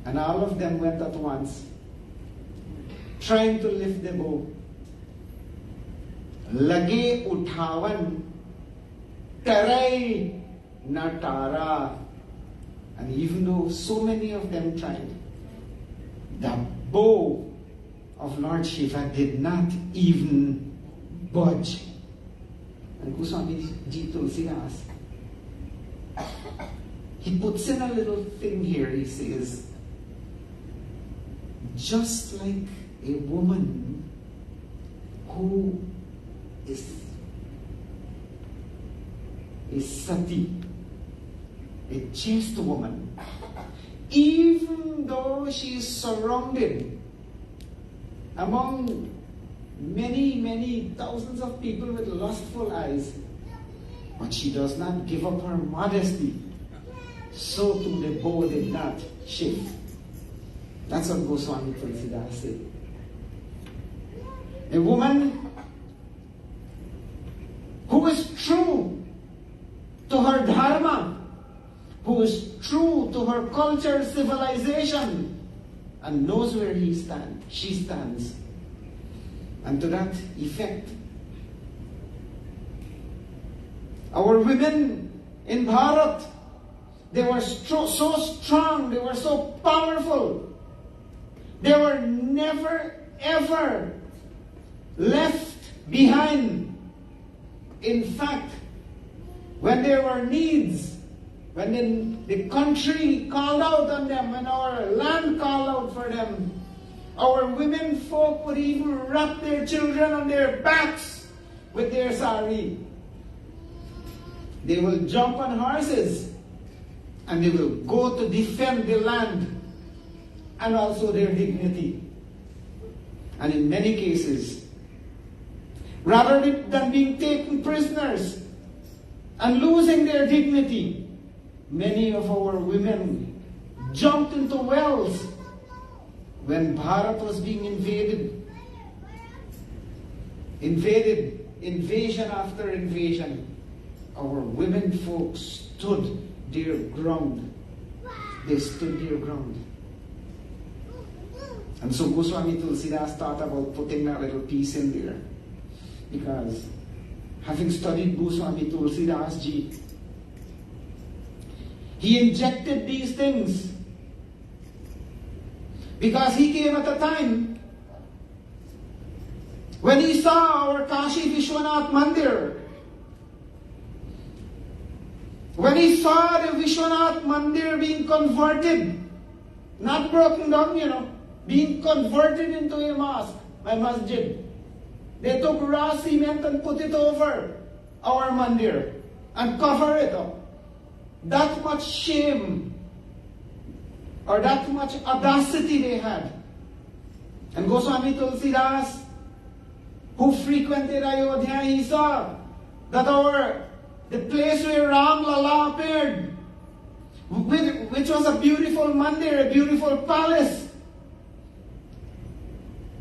And all of them went at once, trying to lift the bow. Lage uthavan, tarai na tara. And even though so many of them tried, the bow of Lord Shiva did not even budge. And Goswami Ji Tulsidas, he puts in a little thing here. He says, just like a woman who is sati, a chaste woman, even though she is surrounded among many, many thousands of people with lustful eyes, but she does not give up her modesty, so too the bow did not shift. That's what Goswami Tulsidas said. A woman who is true to her dharma, who is true to her culture, civilization, and knows where she stands. And to that effect, our women in Bharat, they were so strong, they were so powerful. They were never ever left behind. In fact, when there were needs, when the country called out on them, when our land called out for them, our women folk would even wrap their children on their backs with their sari. They will jump on horses and they will go to defend the land and also their dignity. And in many cases, rather than being taken prisoners and losing their dignity, many of our women jumped into wells when Bharat was being invaded. Invasion after invasion. Our women folks stood their ground. They stood their ground. And so Goswami Tulsidas thought about putting that little piece in there. Because having studied Goswami Tulsidas Ji, he injected these things. Because he came at a time when he saw our Kashi Vishwanath Mandir. When he saw the Vishwanath Mandir being converted, not broken down, being converted into a mosque, a masjid. They took raw cement and put it over our Mandir and cover it up. That much shame or that much audacity they had. And Goswami Tulsidas, who frequented Ayodhya, he saw that the place where Ram Lala appeared, which was a beautiful mandir, a beautiful palace,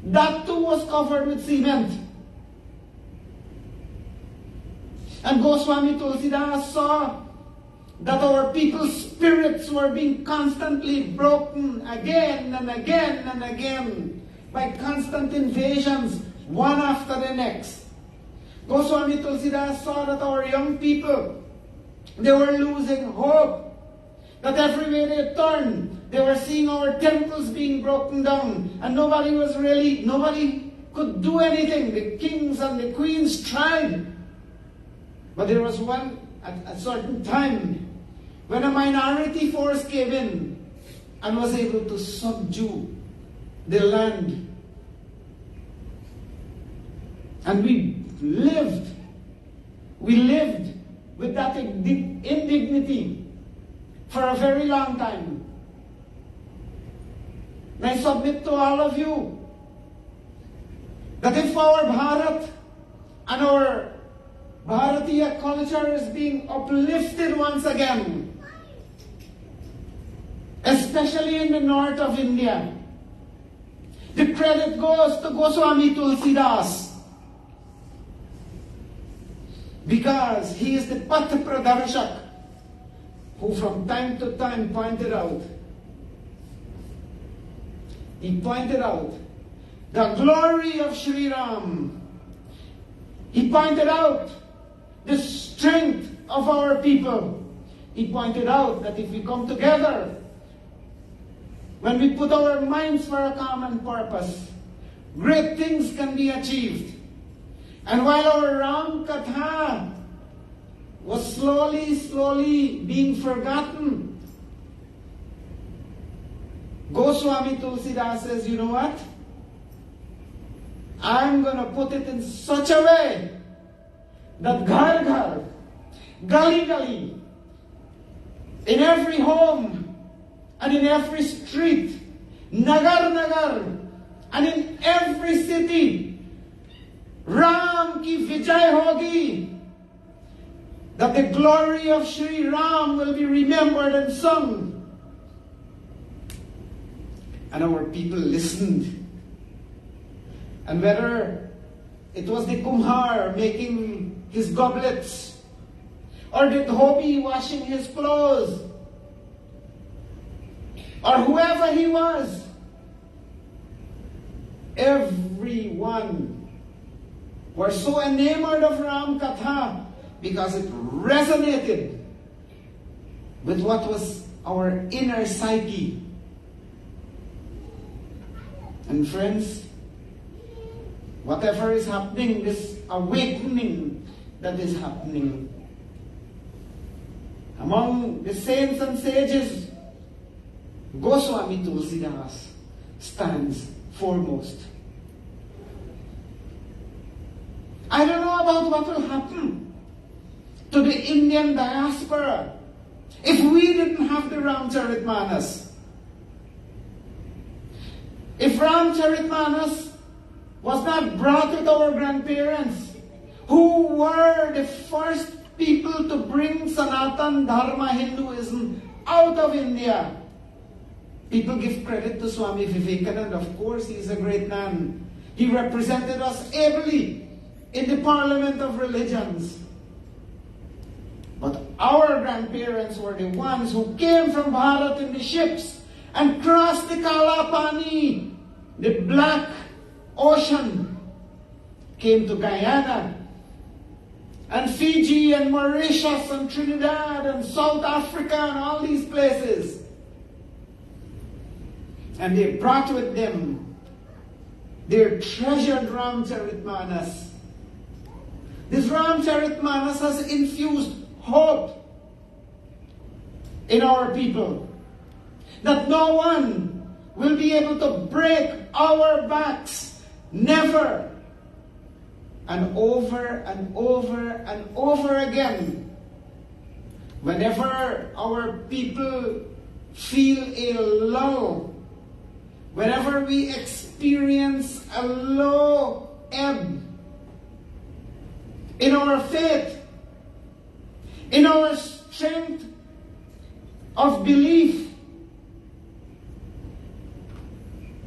that too was covered with cement. And Goswami Tulsidas saw that our people's spirits were being constantly broken again and again and again by constant invasions, one after the next. Goswami Tulsidas saw that our young people, they were losing hope. That everywhere they turned, they were seeing our temples being broken down. And nobody could do anything. The kings and the queens tried. But there was one, at a certain time, when a minority force came in and was able to subdue the land. And we lived We lived with that indignity for a very long time. And I submit to all of you that if our Bharat and our Bharatiya culture is being uplifted once again, especially in the north of India, the credit goes to Goswami Tulsidas, because he is the Path Pradarshak who from time to time pointed out the glory of Sri Ram. He pointed out the strength of our people. He pointed out that if we come together, when we put our minds for a common purpose, great things can be achieved. And while our Ram Katha was slowly being forgotten, Goswami Tulsidas says, you know what? I'm going to put it in such a way that ghar ghar, gully gully, in every home and in every street, nagar nagar, and in every city, Ram ki vijay hogi, that the glory of Sri Ram will be remembered and sung. And our people listened. And whether it was the Kumhar making his goblets, or the Dhobi washing his clothes, or whoever he was, everyone were so enamored of Ram Katha because it resonated with what was our inner psyche. And friends, whatever is happening, this awakening that is happening among the saints and sages, Goswami Tulsidas stands foremost. I don't know about what will happen to the Indian diaspora if we didn't have the Ramcharitmanas. If Ramcharitmanas was not brought with our grandparents, who were the first people to bring Sanatan Dharma Hinduism out of India. People give credit to Swami Vivekananda. Of course, he is a great man. He represented us ably in the Parliament of Religions. But our grandparents were the ones who came from Bharat in the ships and crossed the Kalapani, the Black Ocean, came to Guyana, and Fiji and Mauritius and Trinidad and South Africa and all these places. And they brought with them their treasured Ramcharitmanas. This Ramcharitmanas has infused hope in our people that no one will be able to break our backs. Never. And over and over and over again, whenever our people feel a lull, whenever we experience a low ebb in our faith, in our strength of belief,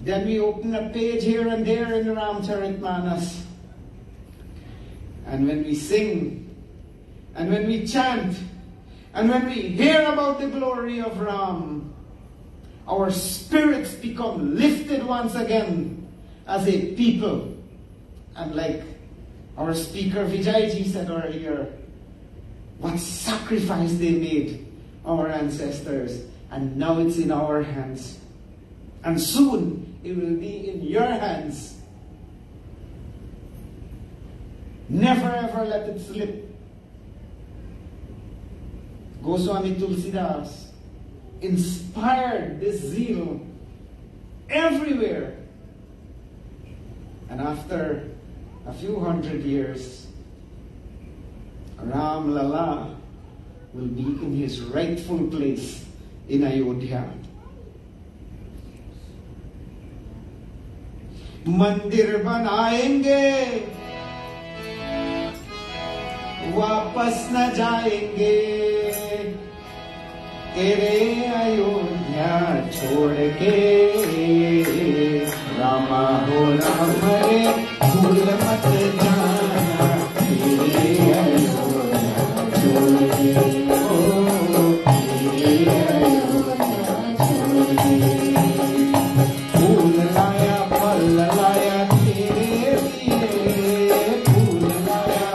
then we open a page here and there in the Ramcharitmanas. And when we sing, and when we chant, and when we hear about the glory of Ram, our spirits become lifted once again as a people. And like our speaker Vijayji said earlier, what sacrifice they made, our ancestors, and now it's in our hands. And soon it will be in your hands. Never ever let it slip. Goswami Tulsidas inspired this zeal everywhere. And after a few hundred years, Ram Lala will be in his rightful place in Ayodhya. Mandir बनाएंगे, वापस न जाएंगे, तेरे अयोध्या छोड़ के. रामा हो राम रे, भूल मत जाना, तेरे अयोध्या छोड़ के. ओ तेरे अयोध्या छोड़ के. फूल लाया फल लाया तेरे लिए, फूल लाया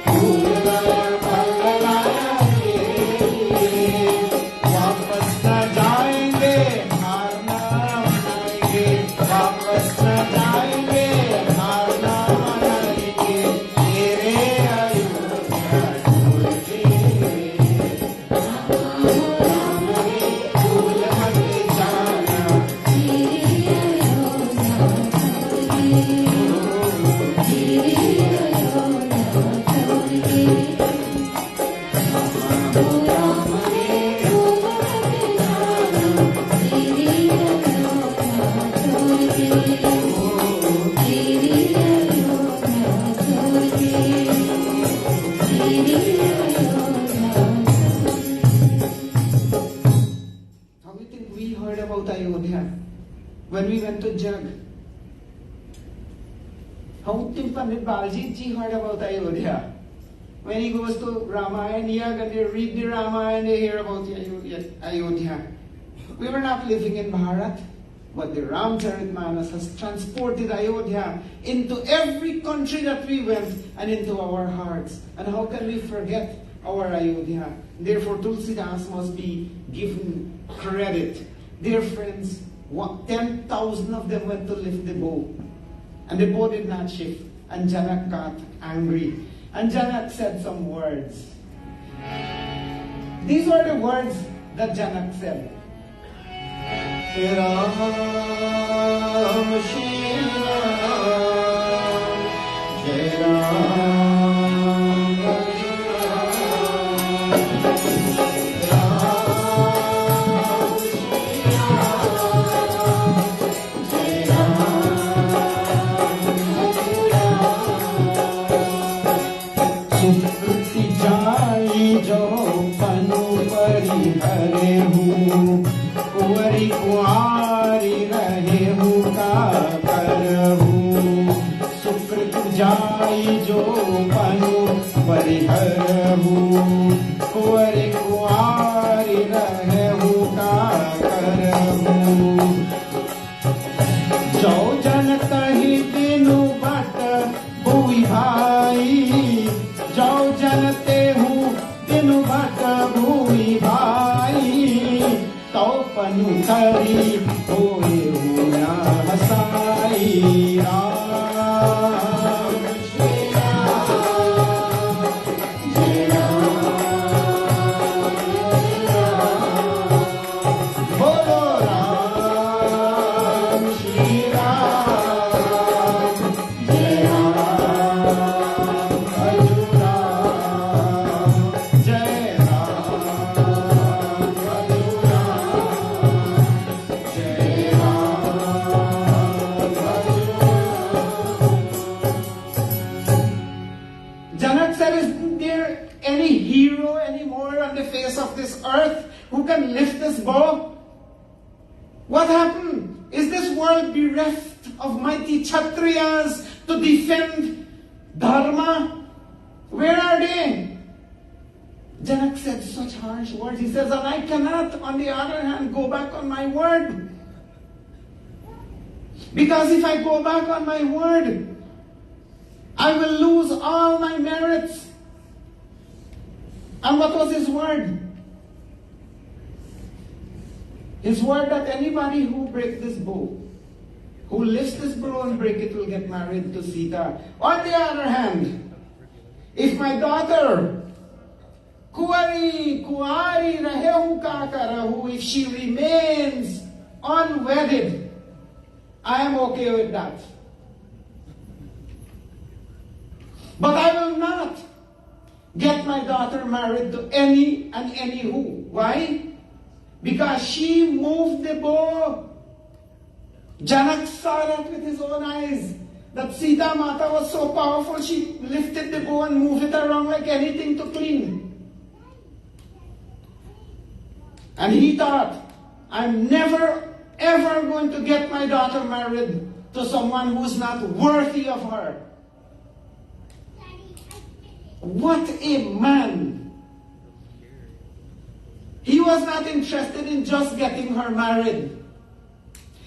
फूल लाया फल लाया तेरे लिए. वापस न जाएंगे, हार ना मानेंगे, वापस न जाएंगे, हार ना मानेंगे, तेरे अयोध्या छोड़ के. भूल मत जाना, how do you think we heard about Ayodhya when we went to Jag? How do you think Pandit Baljit ji heard about Ayodhya? When he goes to Ramayan, Yagna, they read the Ramayana, they hear about Ayodhya. We were not living in Bharat, but the Ramcharitmanas has transported Ayodhya into every country that we went and into our hearts. And how can we forget our Ayodhya? Therefore, Tulsidas must be given credit. Dear friends, 10,000 of them went to lift the bow. And the bow did not shift. And Janak got angry. And Janak said some words. These were the words that Janak said. Ram Shri Ram, Jai Ram, सुकृति जाई जो पनु परि हरे हूँ, कुंवरी कुंवारी रहे हूँ का करहूँ. सुकृत जाई जो पनु परिहर हूँ, कुंवरी कुंवारी रहे हूँ का करहूँ. जो जन कही बिनु बट भूई भाई, जो जनते हूँ बिनु बट भूई भाई, तो पनु करी होए हुआ हसाई. राम श्री राम, जय राम, बोलो राम श्री राम, जय राम, भजो राम, जय राम, भजो राम, जय राम, भजो Ram. Janak said, isn't there any hero anymore on the face of this earth who can lift this bow? What happened? Is this world bereft of mighty Kshatriyas to defend Dharma? Where are they? Janak said such harsh words. He says, and I cannot, on the other hand, go back on my word. Because if I go back on my word, I will lose all my merits. And what was his word? His word that anybody who breaks this bow, who lifts this bow and break it, will get married to Sita. On the other hand, if my daughter, Kuari Rahehu Kakarahu, if she remains unwedded, I am okay with that. But I will not get my daughter married to any and any who. Why? Because she moved the bow. Janak saw that with his own eyes. That Sita Mata was so powerful, she lifted the bow and moved it around like anything to clean. And he thought, I'm never ever going to get my daughter married to someone who's not worthy of her. What a man! He was not interested in just getting her married.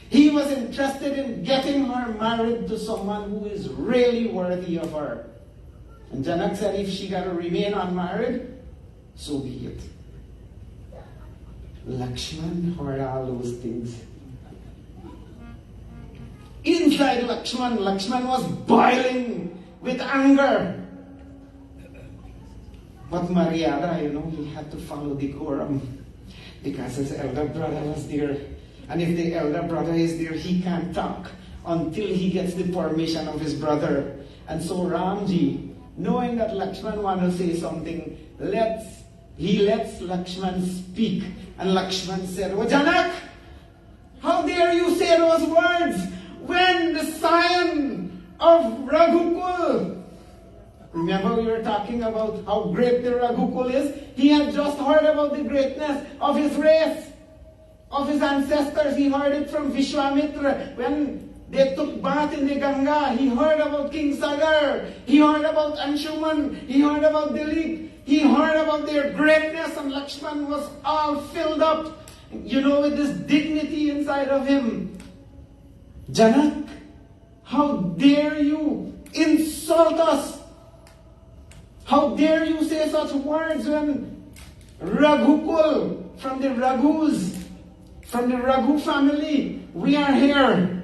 He was interested in getting her married to someone who is really worthy of her. And Janak said, if she got to remain unmarried, so be it. Lakshman heard all those things. Inside Lakshman was boiling with anger. But Maryada, he had to follow decorum because his elder brother was there. And if the elder brother is there, he can't talk until he gets the permission of his brother. And so Ramji, knowing that Lakshman wanted to say something, he lets Lakshman speak. And Lakshman said, "Oh Janak, how dare you say those words when the scion of Raghukul," remember we were talking about how great the Raghukul is? He had just heard about the greatness of his race, of his ancestors. He heard it from Vishwamitra when they took bath in the Ganga. He heard about King Sagar. He heard about Anshuman. He heard about Dilip. He heard about their greatness, and Lakshman was all filled up, with this dignity inside of him. Janak, how dare you insult us? How dare you say such words when Raghukul, from the Raghus, from the Raghu family, we are here.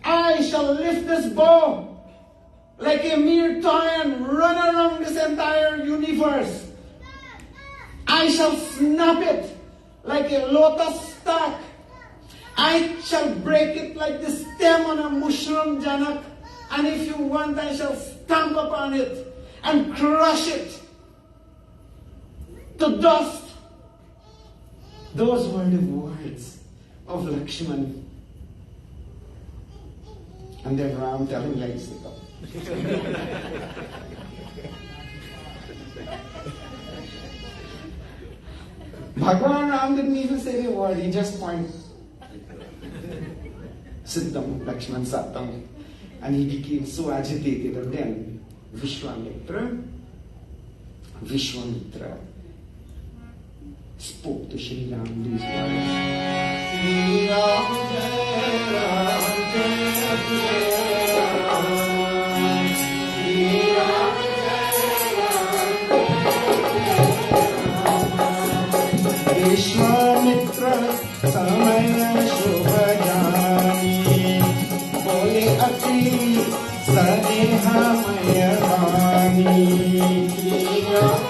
I shall lift this bow like a mere toy and run around this entire universe. I shall snap it like a lotus stalk. I shall break it like the stem on a mushroom, Janak. And if you want, I shall stamp upon it and crush it to dust. Those were the words of Lakshman. And then Ram telling like Sita. Bhagwan Ram didn't even say the word, he just pointed. Sit down, Lakshman sat down. And he became so agitated. And then Vishwamitra spoke to Shri Ram these words. Shri Ram Jai Ram Jai Ram, Shri Ram Jai Ram, Vishwamitra Samaya Shubha Jani, Bole Ati Saneha Maya Vani, Shri Ram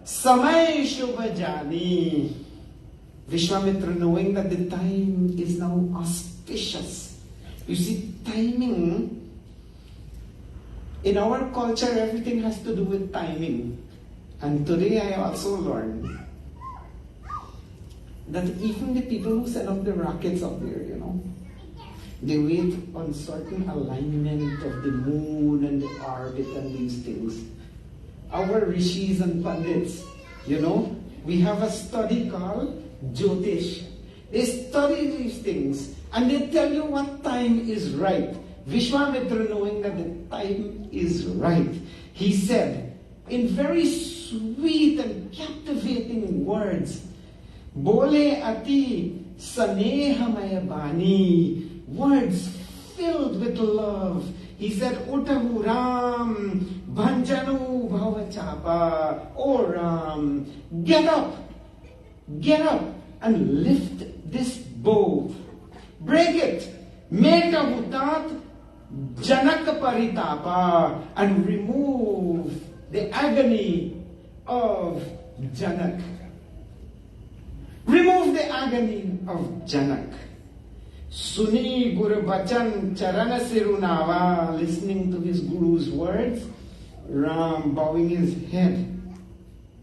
Samay Shubha Jani. Vishwamitra, knowing that the time is now auspicious. You see, timing, in our culture, everything has to do with timing. And today I also learned that even the people who set up the rockets up there, they wait on certain alignment of the moon and the orbit and these things. Our rishis and pandits, we have a study called Jyotish. They study these things And they tell you what time is right. Vishwamitra, knowing that the time is right, he said in very sweet and captivating words, Bole ati sanehamaya bani, words filled with love. He said, Utahu Ram, Bhanjanu Bhavachapa, O Ram, get up and lift this bow. Break it. Make a hutat janaka paritapa, and remove the agony of Janak. Remove the agony of Janak. Suni Guru Bachan Charana Sirunava, listening to his Guru's words, Ram bowing his head.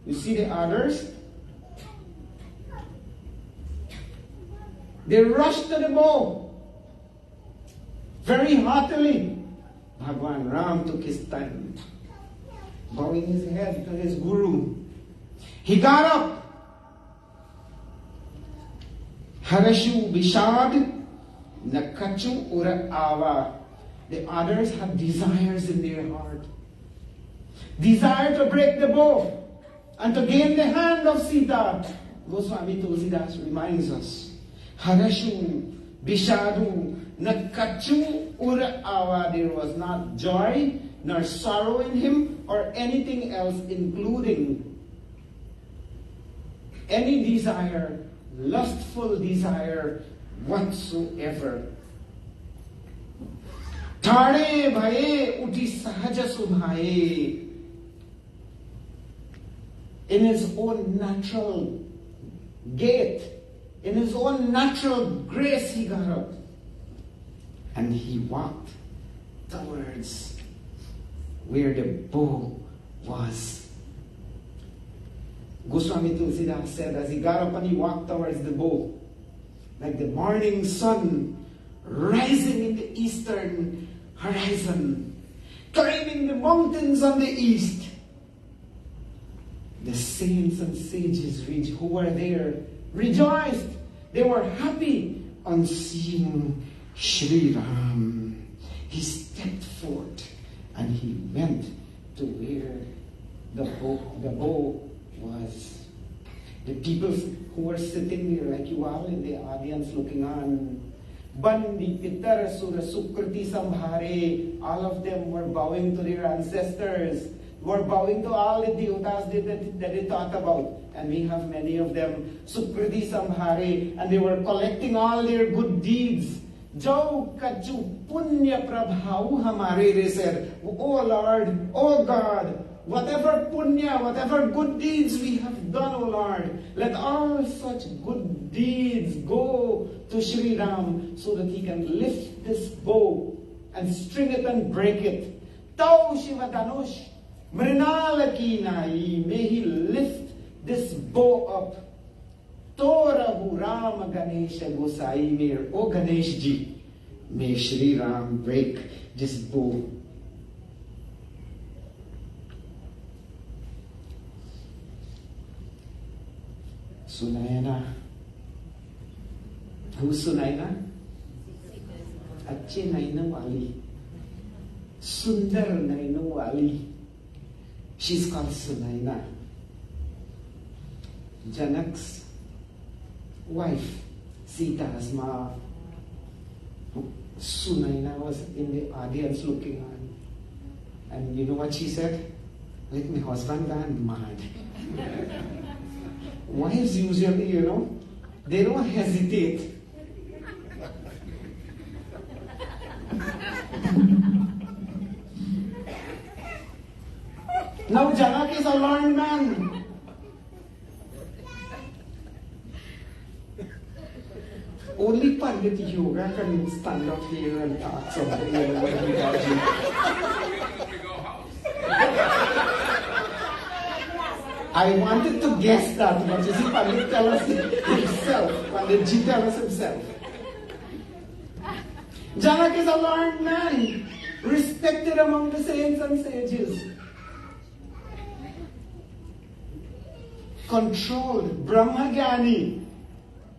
You see the others? They rushed to the bow very heartily. Bhagwan Ram took his time, bowing his head to his Guru. He got up. Harashu Bishad Nakachu Ura Ava. The others had desires in their heart. Desire to break the bow and to gain the hand of Sita. Goswami Tulsidas reminds us. Harashu Bishadu Nakachu Ura Ava. There was not joy nor sorrow in him or anything else, including any desire, lustful desire whatsoever. Thare bhaye uti sahaja subhaye. In his own natural gait, in his own natural grace, he got up and he walked towards where the bow was. Goswami Tulsidas said, as he got up and he walked towards the bow, like the morning sun rising in the eastern horizon, climbing the mountains on the east, the saints and sages who were there rejoiced. They were happy on seeing Shri Ram. He stepped forth and he went to where the bow was. The people who were sitting there, like you all in the audience looking on, Bandi Pitar Sura Sukriti Samhare, all of them were bowing to their ancestors, were bowing to all the devatas that they thought about. And we have many of them, Sukriti Samhare, and they were collecting all their good deeds. Jo Kachu Punya Prabhau Hamare, they said, Oh Lord, Oh God, whatever punya, whatever good deeds we have done, O Lord, let all such good deeds go to Shri Ram so that he can lift this bow and string it and break it. Tau Shiva Danush, Mrinala Kinai, may he lift this bow up. Torahu Ram Ganesha Gosai Mir, O Ganesh Ji, may Shri Ram break this bow. Sunayana. Who's Sunayana? Achhe Naina Wali. Sundar Naina Wali. She's called Sunayana. Janak's wife, Sita's ma. Sunayana was in the audience looking on. And you know what she said? Let my husband gone mad. Wives usually, they don't hesitate. Now Janak is a learned man. Only Pandit Yoga can stand up here and talk something, what we got I wanted to guess that, but you see, Pandit tell us himself. Pandit Ji tell us himself. Janak is a learned man, respected among the saints and sages. Controlled, Brahma Gyani,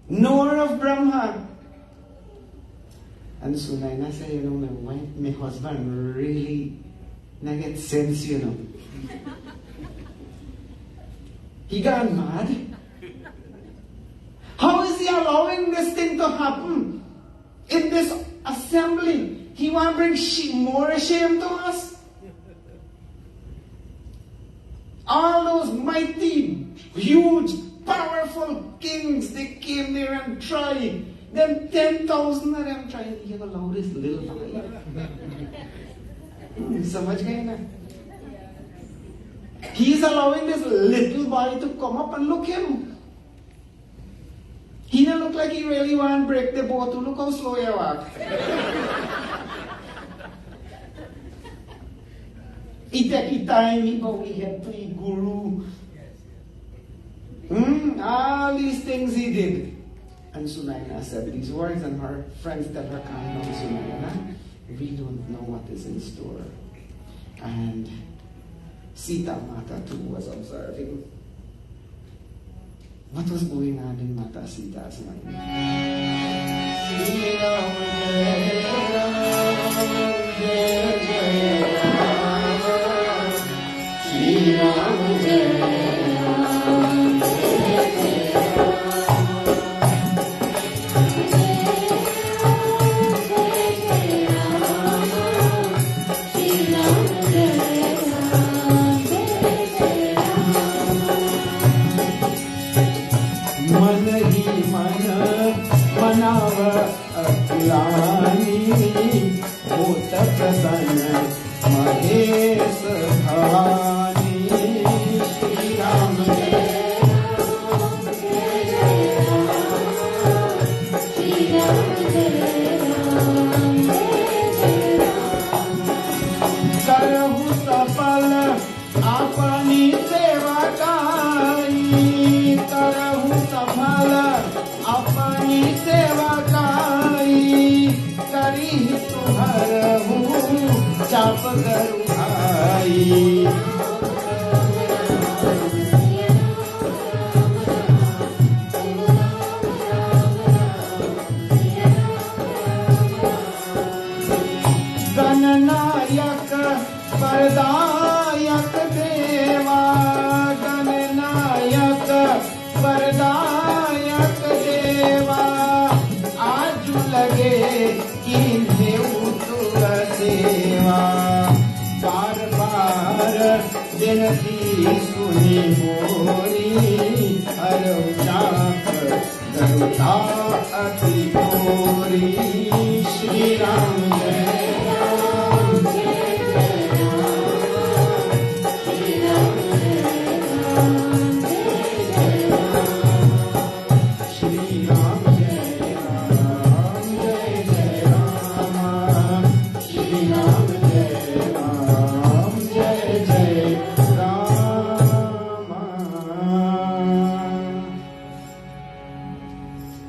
knower of Brahma. And so Naina said, you know, my husband really not get sense, you know. He got mad. How is he allowing this thing to happen in this assembly? He want to bring more shame to us? All those mighty, huge, powerful kings, they came there and tried. Then 10,000 of them tried. He allowed this little boy. So much going. He's allowing this little boy to come up and look him. He don't look like he really want to break the boat. Look how slow he walk. He take his time, he go, he head to his guru. All these things he did. And Sunaina said these words, and her friends tell her, calm down, Sunaina. We don't know what is in store. And Sita Mata too was observing what was going on in Mata Sita's mind.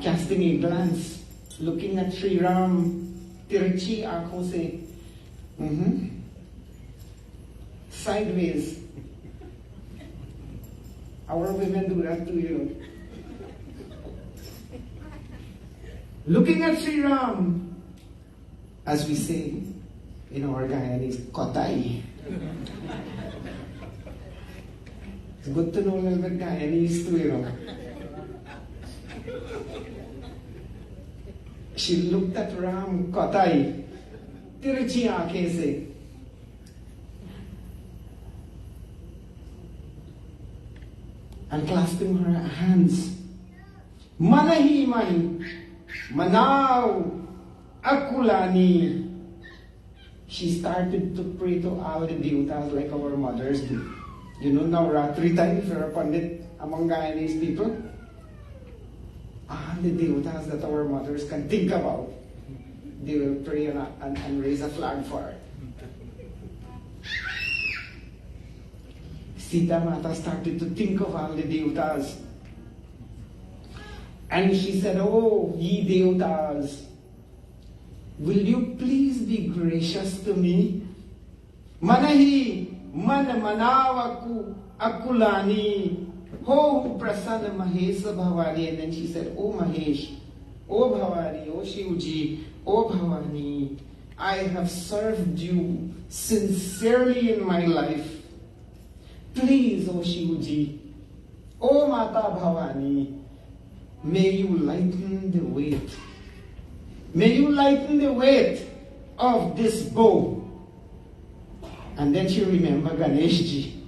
Casting a glance, looking at Sri Ram, Tiruchi aankhon se, sideways. Our women do that too, you know. Looking at Sri Ram, as we say in our Guyanese, kotai. It's good to know a little bit Guyanese too, you know. She looked at Ram, kotai, Tiruchi aankhein se. And clasping her hands, Manahi man, Manav, Akulani. She started to pray to all the devatas like our mothers do. You know, Navratri time, if you're a Pandit among Guyanese people, all the devatas that our mothers can think about, they will pray and raise a flag for it. Sita Mata started to think of all the devatas. And she said, oh, ye devatas, will you please be gracious to me? Manahi man manavaku akulani ho prasanna Mahesa Bhavani. And then she said, oh Mahesh, oh Bhavani, oh Shivji, O Bhavani, I have served you sincerely in my life. Please, O Shivji, O Mata Bhavani, may you lighten the weight. May you lighten the weight of this bow. And then she remembered Ganeshji,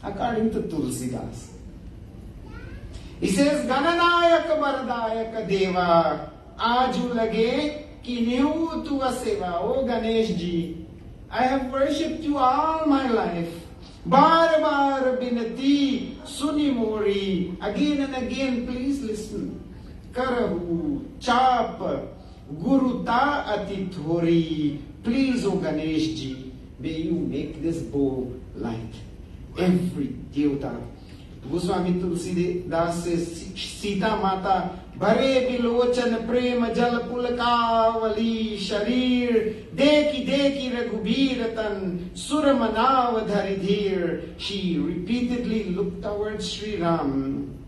according to Tulsidas. He says, Gananayak Vardayak Deva, Aju Lage Kinyu Tua Seva. O Ganeshji, I have worshipped you all my life. Bar bar binati suni mori. Again and again, please listen. Karahu chap guruta atithori. Please, O Ganeshji, may you make this bow light. Every devta. Goswami Tulsidas says, Sita Mata Bhare Bilochan Prema Jal Pulakavali Sharir Deki Deki Raghubiratan Suramanav Dharidhir. She repeatedly looked towards Sri Ram.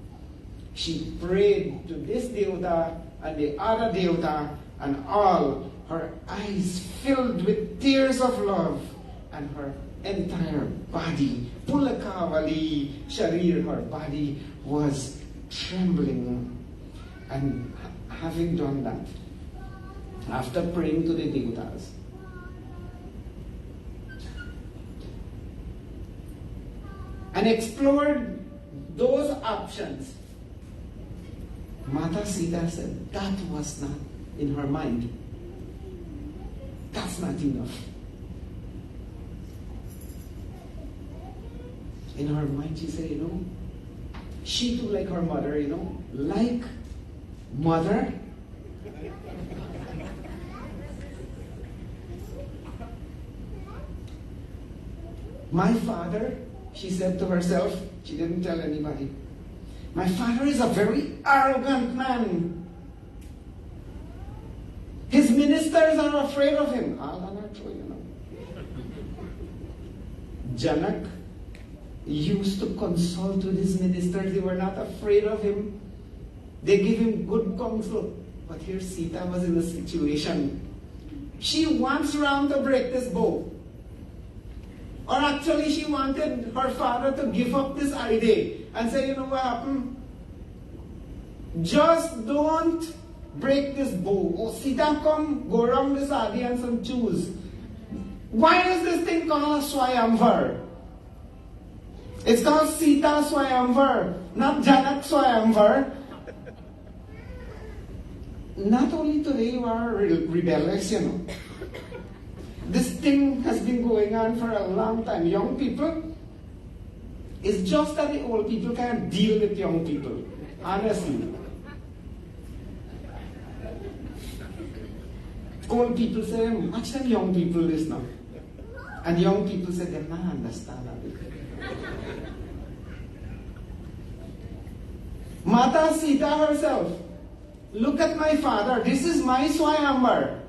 She prayed to this devta and the other devta, and all her eyes filled with tears of love, and her entire body, Pulakavali Sharir, her body was trembling. And having done that, after praying to the devtas, and explored those options, Mata Sita said that was not in her mind. That's not enough. In her mind, she said, she too, like her mother, like mother. My father, she said to herself, she didn't tell anybody, my father is a very arrogant man. His ministers are afraid of him. Janak used to consult with his ministers. They were not afraid of him. They gave him good counsel. But here Sita was in a situation. She wants Ram to break this bow. Or actually she wanted her father to give up this idea and say, you know what happened? Just don't break this bow. Oh, Sita, come, go around this audience and choose. Why is this thing called a Swayamvar? It's called Sita Swayamvar, not Janak Swayamvar. Not only today you are rebellious, This thing has been going on for a long time. Young people, it's just that the old people can't deal with young people. Honestly. Old people say, watch them young people this now. And young people say, they don't understand that. Mata Sita herself, look at my father. This is my Swayamvar.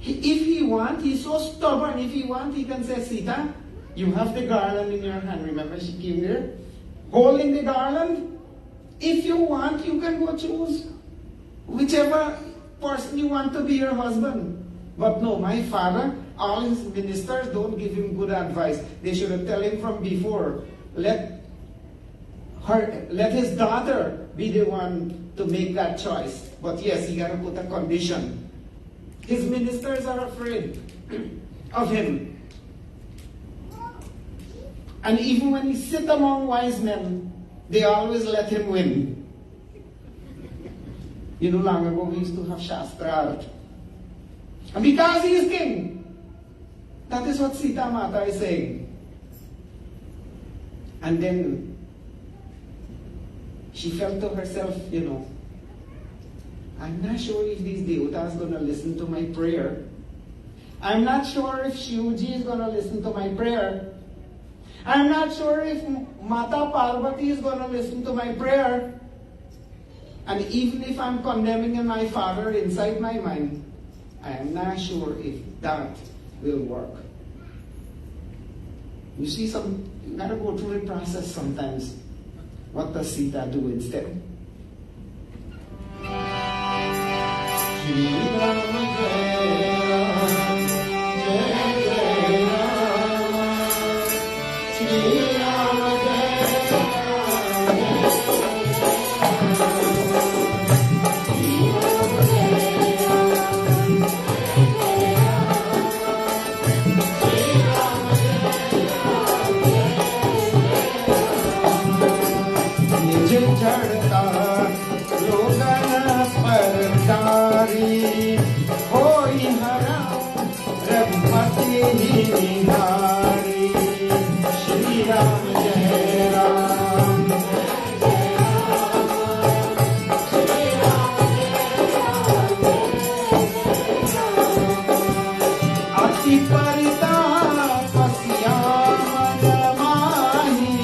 If he wants, he's so stubborn. If he wants, he can say, Sita, you have the garland in your hand. Remember, she came there, holding the garland. If you want, you can go choose whichever person you want to be your husband. But no, my father, all his ministers don't give him good advice. They should have told him from before. Let his daughter be the one to make that choice. But yes, he got to put a condition. His ministers are afraid of him. And even when he sits among wise men, they always let him win. Long ago we used to have Shastra art. And because he is king, that is what Sita Mata is saying. And then she felt to herself, I'm not sure if these devatas are going to listen to my prayer. I'm not sure if Shivji is going to listen to my prayer. I'm not sure if Mata Parvati is going to listen to my prayer. And even if I'm condemning my father inside my mind, I am not sure if that will work. You see, you gotta go through the process sometimes. What does Sita do instead?
Shri Ram Jai Ram, Jai Jai Ram, Shri Ram Jai निज जड़ता लोगन पर तारी होई हरा रघुपति निहारी श्री राम जय राम अति परिताप श्याम माही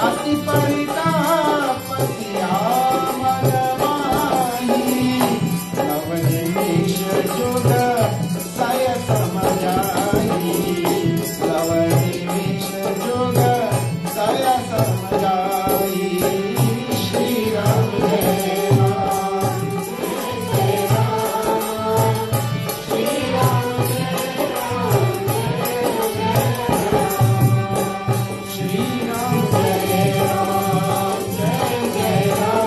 अति परिताप श्याम माही लव निमेष जुग सय समझाई लव निमेष जुग सय समझाई श्री राम जय राम जय राम श्री राम श्री राम जय राम जय जय राम श्री राम जय राम जय जय Ram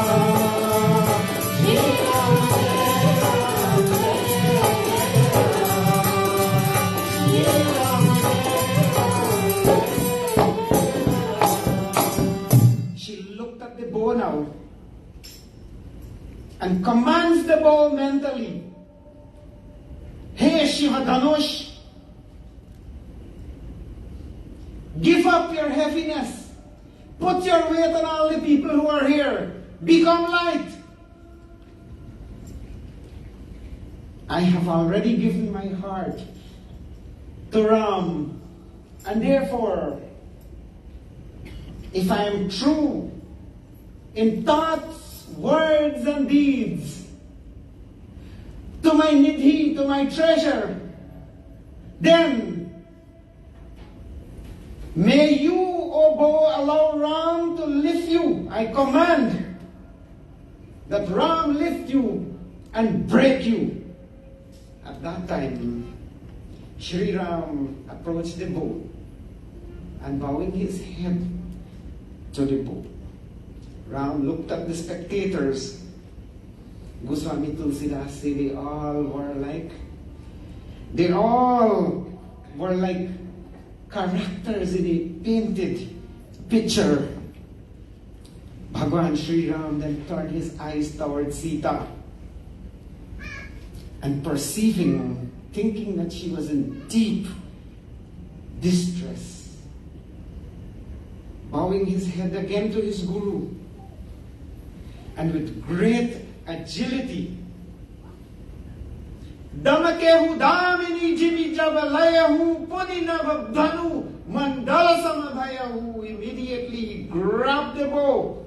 She looked at the bow now and commands the bow mentally. Hey Shiva Dhanush, give up your heaviness. Put your weight on all the people who are here. Become light. I have already given my heart to Ram, and therefore, if I am true in thoughts, words, and deeds, to my nidhi, to my treasure, then may you, O bow, allow Ram to lift you. I command that Ram lift you and break you. At that time, Shri Ram approached the bow and bowing his head to the bow. Ram looked at the spectators. Goswami Tulsidas said they all were like characters in a painted picture. Bhagwan Sri Ram then turned his eyes towards Sita and perceiving, thinking that she was in deep distress, bowing his head again to his guru, and with great agility, Damakehu damini jimi jabalayahu puninav dhanu mandala samadhayahu. Immediately he grabbed the bow,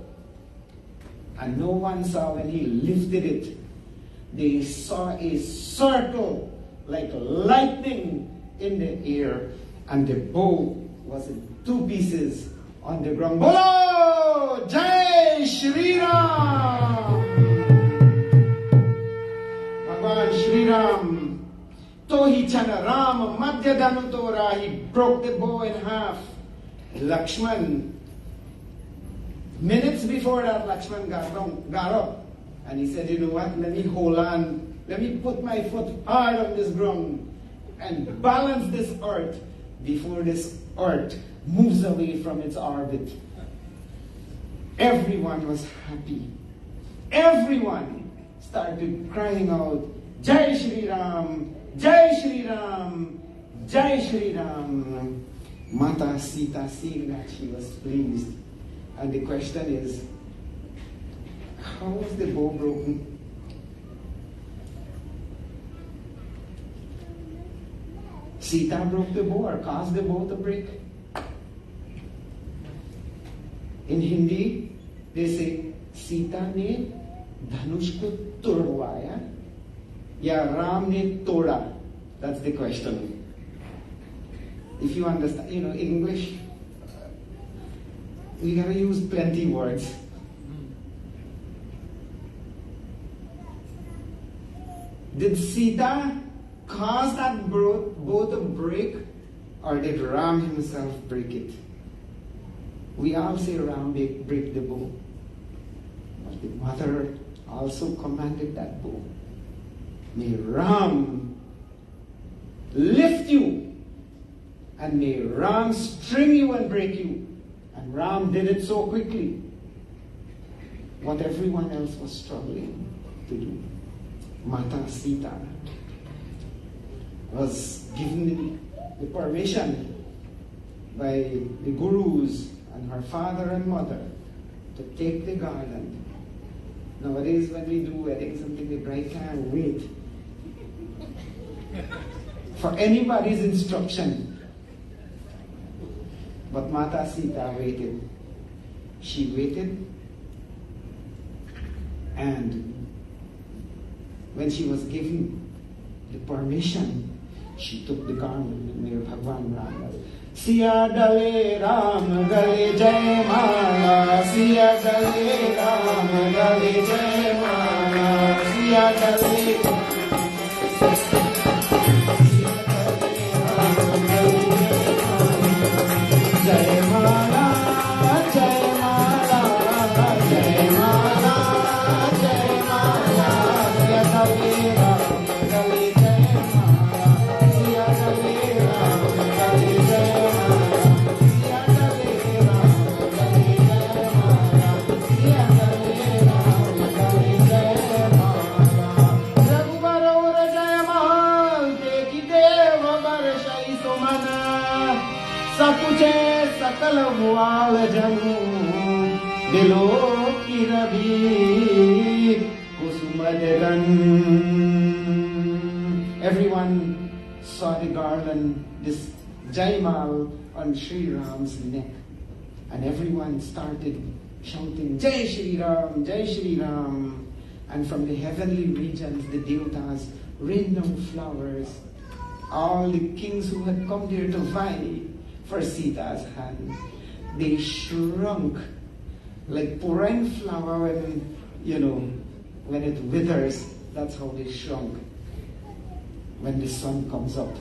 and no one saw when he lifted it. They saw a circle like lightning in the air, and the bow was in two pieces on the ground. Bolo Jai Shri Ram! Bhagwan Shri Ram, Tohi Chana Ram Madhya Dhanu Tora, he broke the bow in half. Lakshman, minutes before that, Lakshman got up and he said, you know what, let me hold on, let me put my foot hard on this ground and balance this earth before this earth moves away from its orbit. Everyone was happy. Everyone started crying out, Jai Shri Ram, Jai Shri Ram, Jai Shri Ram. Mata Sita, seeing that, she was pleased. And the question is, how was the bow broken? Sita broke the bow or caused the bow to break? In Hindi, they say, Sita ne dhanush ko todwaya, ya Ram ne toda. That's the question. If you understand, English, we gotta use plenty words.
Did Sita cause that bow to break, or did Ram himself break it? We all say Ram break the bow, but the mother also commanded that bow. May Ram lift you, and may Ram string you and break you. And Ram did it so quickly, what everyone else was struggling to do. Mata Sita was given the permission by the gurus and her father and mother to take the garland. Nowadays when we do weddings, something the bride can't wait for anybody's instruction. But Mata Sita waited. She waited, and when she was given the permission, she took the garland near Bhagwan Ram. Siya dale Ram gale jai mala, siya dale Ram gale jai mala, siya dale jai mala, jai mala, jai mala, jai mala, siya dale Ram gale jai mala, siya dale Ram gale jai mala, siya dale Ram gale jai mala, siya dale Ram gale jai mala. Raghubar aur jai mahal dekhi dev barshai sumana, sapuche sakal hual janu dilo ki rabi kusumadagan. Everyone saw the garland, this Jaimal on Sri Ram's neck, and everyone started shouting Jai Shri Ram, Jai Shri Ram. And from the heavenly regions, the devatas rained down flowers. All the kings who had come there to vie for Sita's hand, they shrunk like pouring flour when it withers. That's how they shrunk when the sun comes up.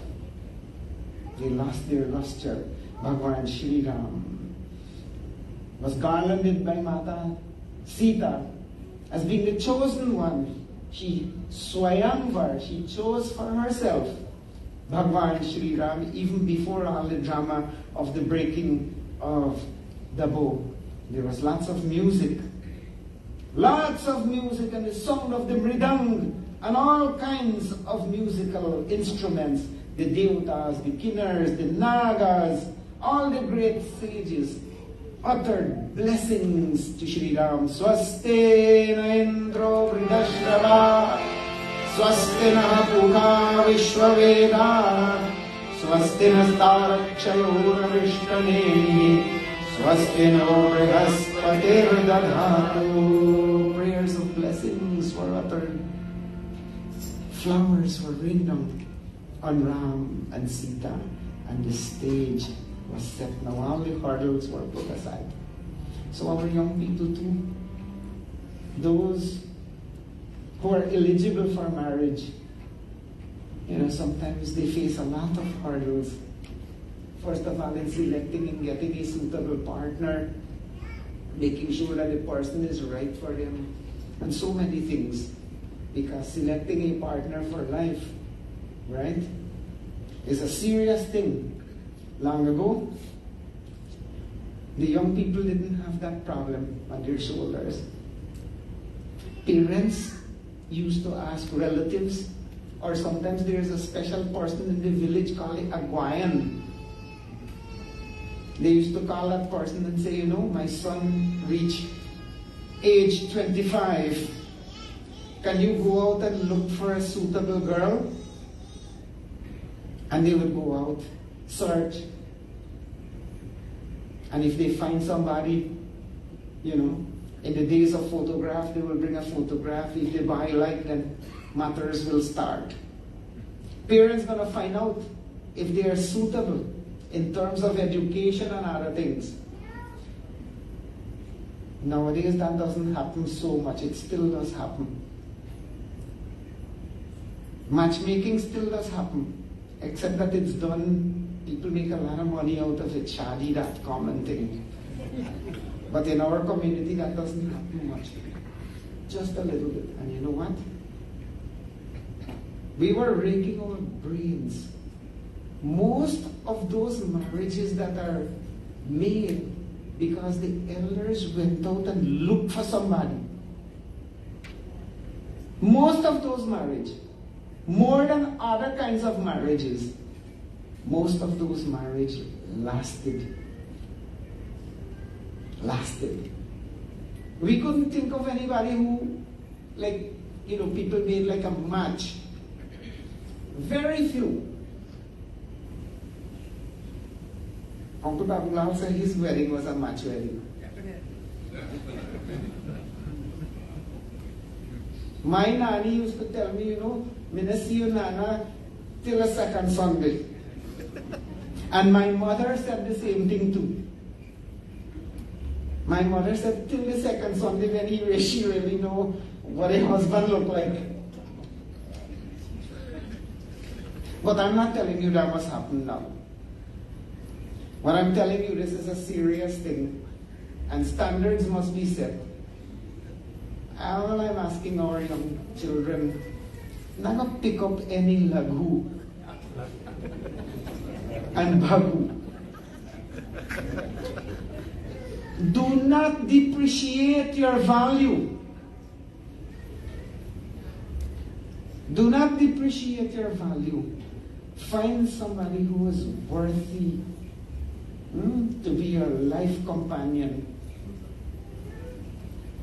They lost their luster. Bhagwan Shri Ram was garlanded by Mata Sita as being the chosen one. She swayamvar, she chose for herself Bhagwan Shri Ram even before all the drama of the breaking of the bow. There was lots of music and the sound of the mridang and all kinds of musical instruments. The devatas, the kinnars, the nagas, all the great sages uttered blessings to Shri Ram. Swaste na indro vridashrava, swaste na puka vishwaveda, swaste na starakshayor vishtane, swaste na brihaspatir dadhatu. Prayers of blessings were uttered. Flowers were rained down on Ram and Sita, and the stage was set. Now all the hurdles were put aside. So our young people too, those who are eligible for marriage, sometimes they face a lot of hurdles. First of all, in selecting and getting a suitable partner, making sure that the person is right for them, and so many things. Because selecting a partner for life, right, is a serious thing. Long ago, the young people didn't have that problem on their shoulders. Parents used to ask relatives, or sometimes there's a special person in the village called a Agwayan. They used to call that person and say, my son reached age 25. Can you go out and look for a suitable girl? And they would go out, search. And if they find somebody, in the days of photograph, they will bring a photograph. If they buy like, then matters will start. Parents going to find out if they are suitable in terms of education and other things. Nowadays, that doesn't happen so much. It still does happen. Matchmaking still does happen, except that it's done, people make a lot of money out of it, shadi, that common thing. But in our community, that doesn't happen much. Just a little bit. And you know what? We were raking our brains. Most of those marriages that are made because the elders went out and looked for somebody. Most of those marriages, more than other kinds of marriages, most of those marriages lasted. We couldn't think of anybody who, people made like a match. Very few. Uncle Bhagwan Ram said his wedding was a match wedding. My nanny used to tell me, me not see you nana till the second Sunday. And my mother said the same thing too. My mother said till the second Sunday when she really know what a husband looked like. But I'm not telling you that must happen now. What I'm telling you, this is a serious thing, and standards must be set. All I'm asking our young children, not pick up any laghu and bhagu. Do not depreciate your value. Do not depreciate your value. Find somebody who is worthy to be your life companion.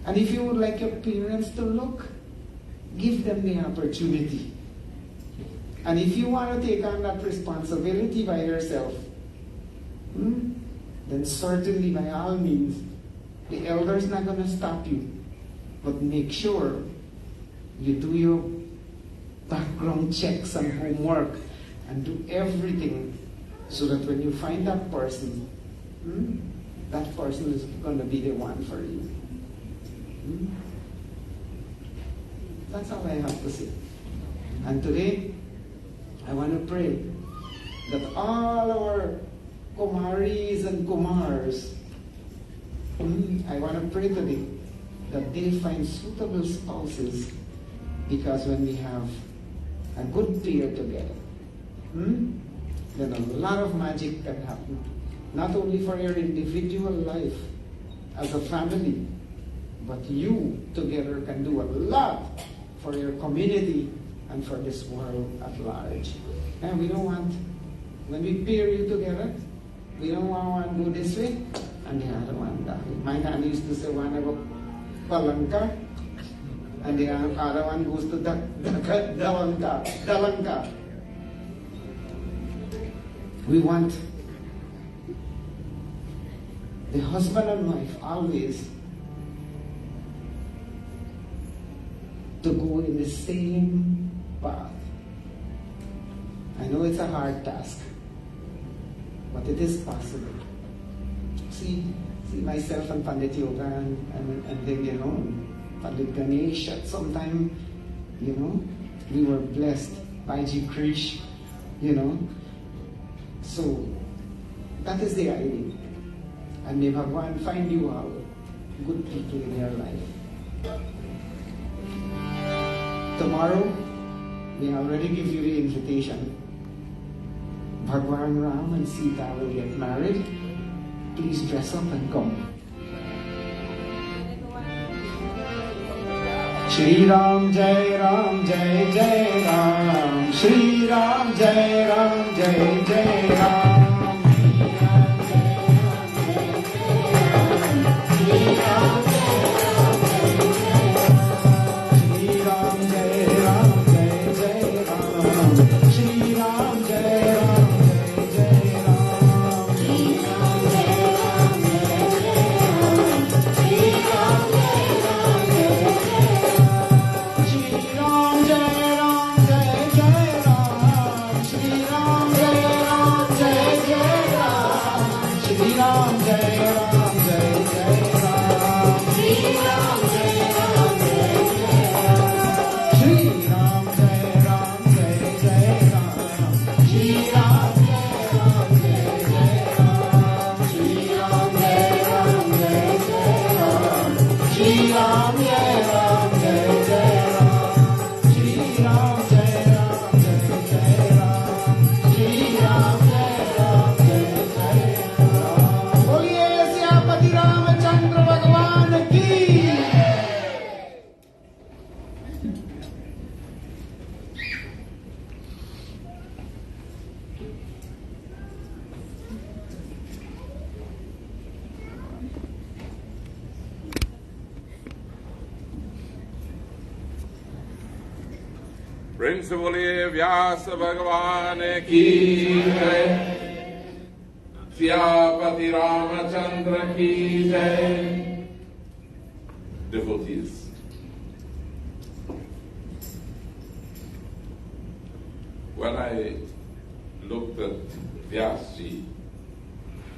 And if you would like your parents to look, give them the opportunity. And if you want to take on that responsibility by yourself, then certainly by all means, the elder's not going to stop you. But make sure you do your background checks and homework and do everything so that when you find that person is going to be the one for you. That's all I have to say. And today, I want to pray that all our Kumaris and Kumars, I want to pray today that they find suitable spouses, because when we have a good pair together, then a lot of magic can happen. Not only for your individual life as a family, but you together can do a lot for your community and for this world at large. And we don't want, when we pair you together, we don't want one to go this way and the other one that way. My nanny used to say one go Palanka and the other one goes to Dalanka. We want the husband and wife always to go in the same path. I know it's a hard task, but it is possible. See myself and Pandit Yoga and then, Pandit Ganesh at some time, we were blessed by G. Krish, So, that is the idea. And may Bhagwan find you all good people in your life. Tomorrow, we already give you the invitation. Bhagwan Ram and Sita will get married. Please dress up and come. Shri Ram Jai Ram Jai Jai Ram. Shri Ram Jai Ram Jai Jai Ram. Shri Ram Jai Ram Jai
Principally Vyas Bhagwan ki jai, Syapati Ramachandra ki jai. Devotees, when I looked at Vyaasji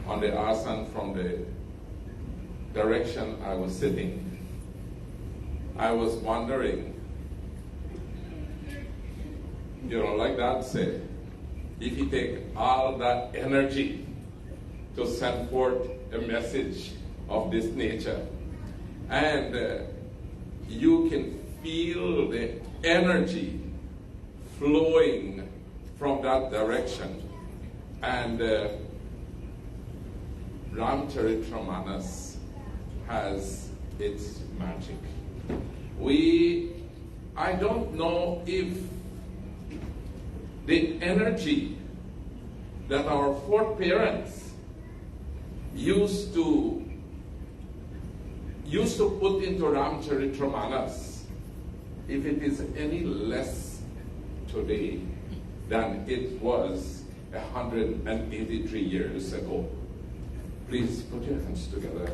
on the asana from the direction I was sitting, I was wondering, like that said, if you take all that energy to send forth a message of this nature, and you can feel the energy flowing from that direction, and Ramcharitmanas has its magic. I don't know if the energy that our foreparents used to put into Ramcharitmanas, if it is any less today than it was 183 years ago. Please put your hands together.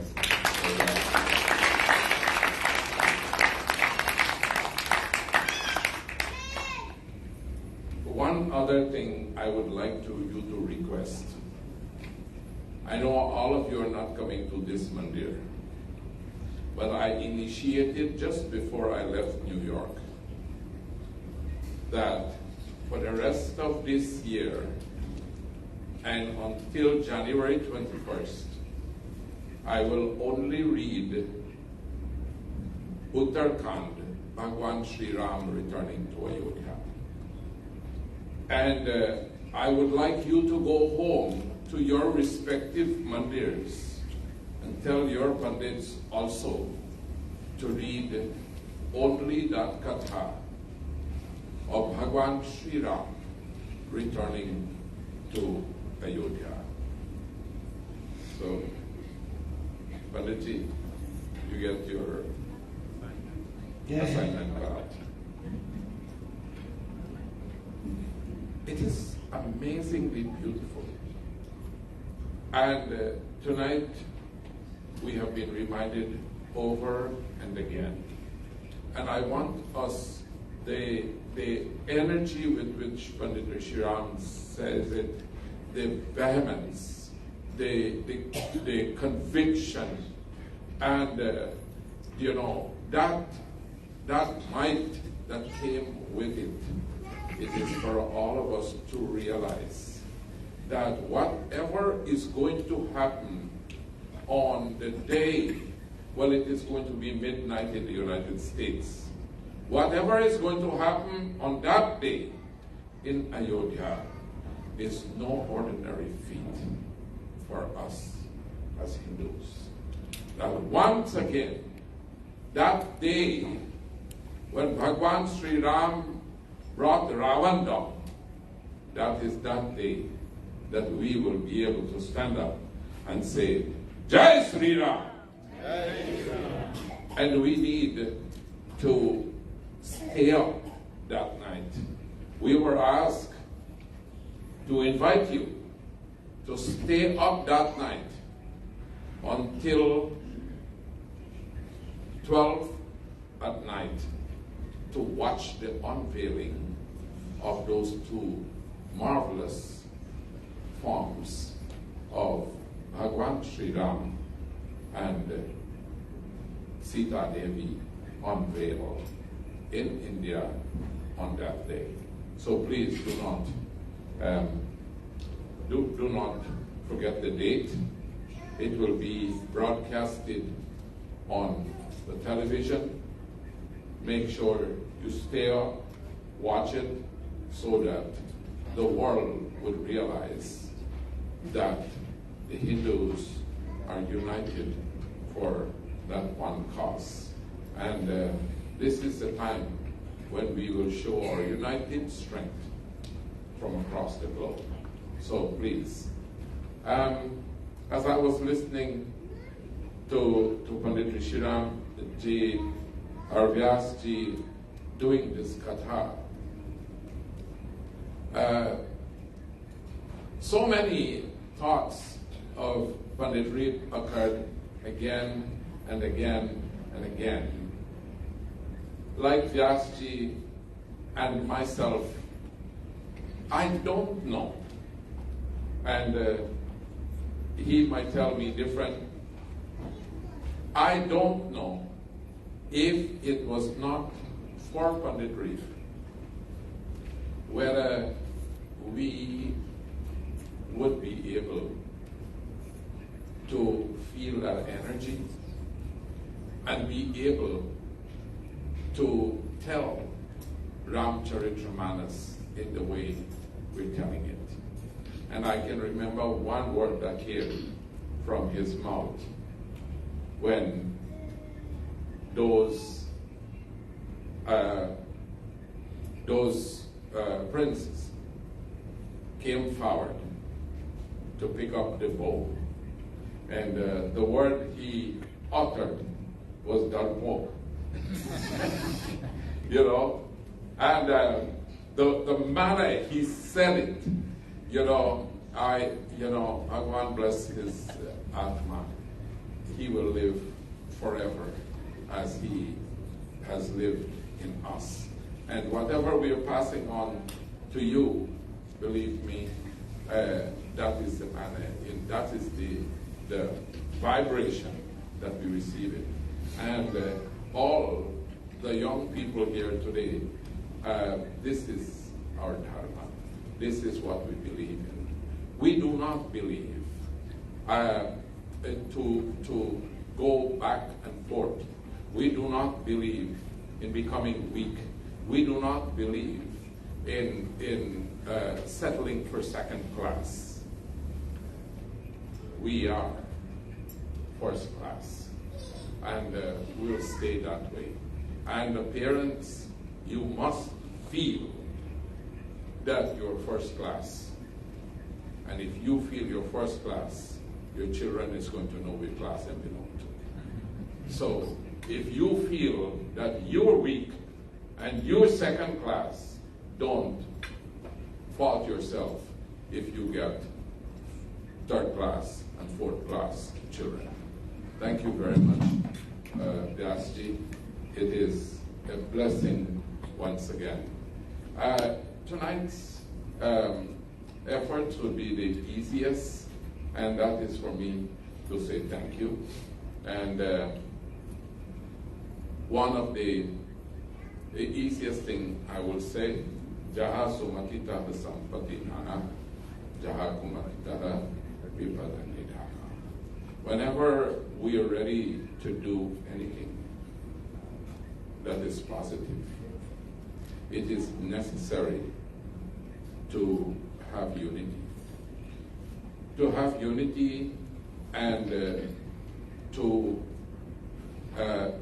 One other thing I would like you to request. I know all of you are not coming to this Mandir, but I initiated just before I left New York that for the rest of this year and until January 21st, I will only read Uttarakhand, Bhagwan Sri Ram returning to Ayodhya. And I would like you to go home to your respective mandirs and tell your pandits also to read only that katha of Bhagwan Sri Ram returning to Ayodhya. So, Panditji, you get your assignment card. It is amazingly beautiful. And tonight we have been reminded over and again. And I want us, the energy with which Pandit Rishi Ram says it, the vehemence, the conviction, and that might that came with it. It is for all of us to realize that whatever is going to happen on the day, well, it is going to be midnight in the United States. Whatever is going to happen on that day in Ayodhya is no ordinary feat for us as Hindus. That once again, that day when Bhagwan Sri Ram brought Ravan down, that is that day that we will be able to stand up and say, Jai Sri Ram! Jai Sri Ram! And we need to stay up that night. We were asked to invite you to stay up that night until 12 at night to watch the unveiling of those two marvelous forms of Bhagwan Sri Ram and Sita Devi unveiled in India on that day. So please do not forget the date. It will be broadcasted on the television. Make sure you stay up, watch it, so that the world would realize that the Hindus are united for that one cause. And this is the time when we will show our united strength from across the globe. So please, as I was listening to Pandit Rishi Ram Ji, our Vyaasji, doing this katha, So many thoughts of Pandit Ram occurred again and again and again. Like Vyaasji and myself, I don't know. And he might tell me different. I don't know if it was not for Pandit Ram, whether we would be able to feel that energy and be able to tell Ramcharitramanas in the way we're telling it. And I can remember one word that came from his mouth when those princes came forward to pick up the bow. And the word he uttered was Dharmo. You know? And the manner he said it, Bhagwan bless his Atma. He will live forever as he has lived in us. And whatever we are passing on to you, believe me, that is the manner, that is the vibration that we receive it. And all the young people here today, this is our dharma. This is what we believe in. We do not believe to go back and forth. We do not believe in becoming weak. We do not believe in settling for second class. We are first class, and we'll stay that way. And the parents, you must feel that you're first class. And if you feel you're first class, your children is going to know which class they belong to. So if you feel that you're weak and you're second class, don't fault yourself if you get third class and fourth class children. Thank you very much, Vyaasji. It is a blessing once again. Tonight's efforts will be the easiest, and that is for me to say thank you. And one of the easiest thing I will say, Jaha sumatita sampati nana, Jaha kumatita vipadanidhana. Whenever we are ready to do anything that is positive, it is necessary to have unity. To have unity and to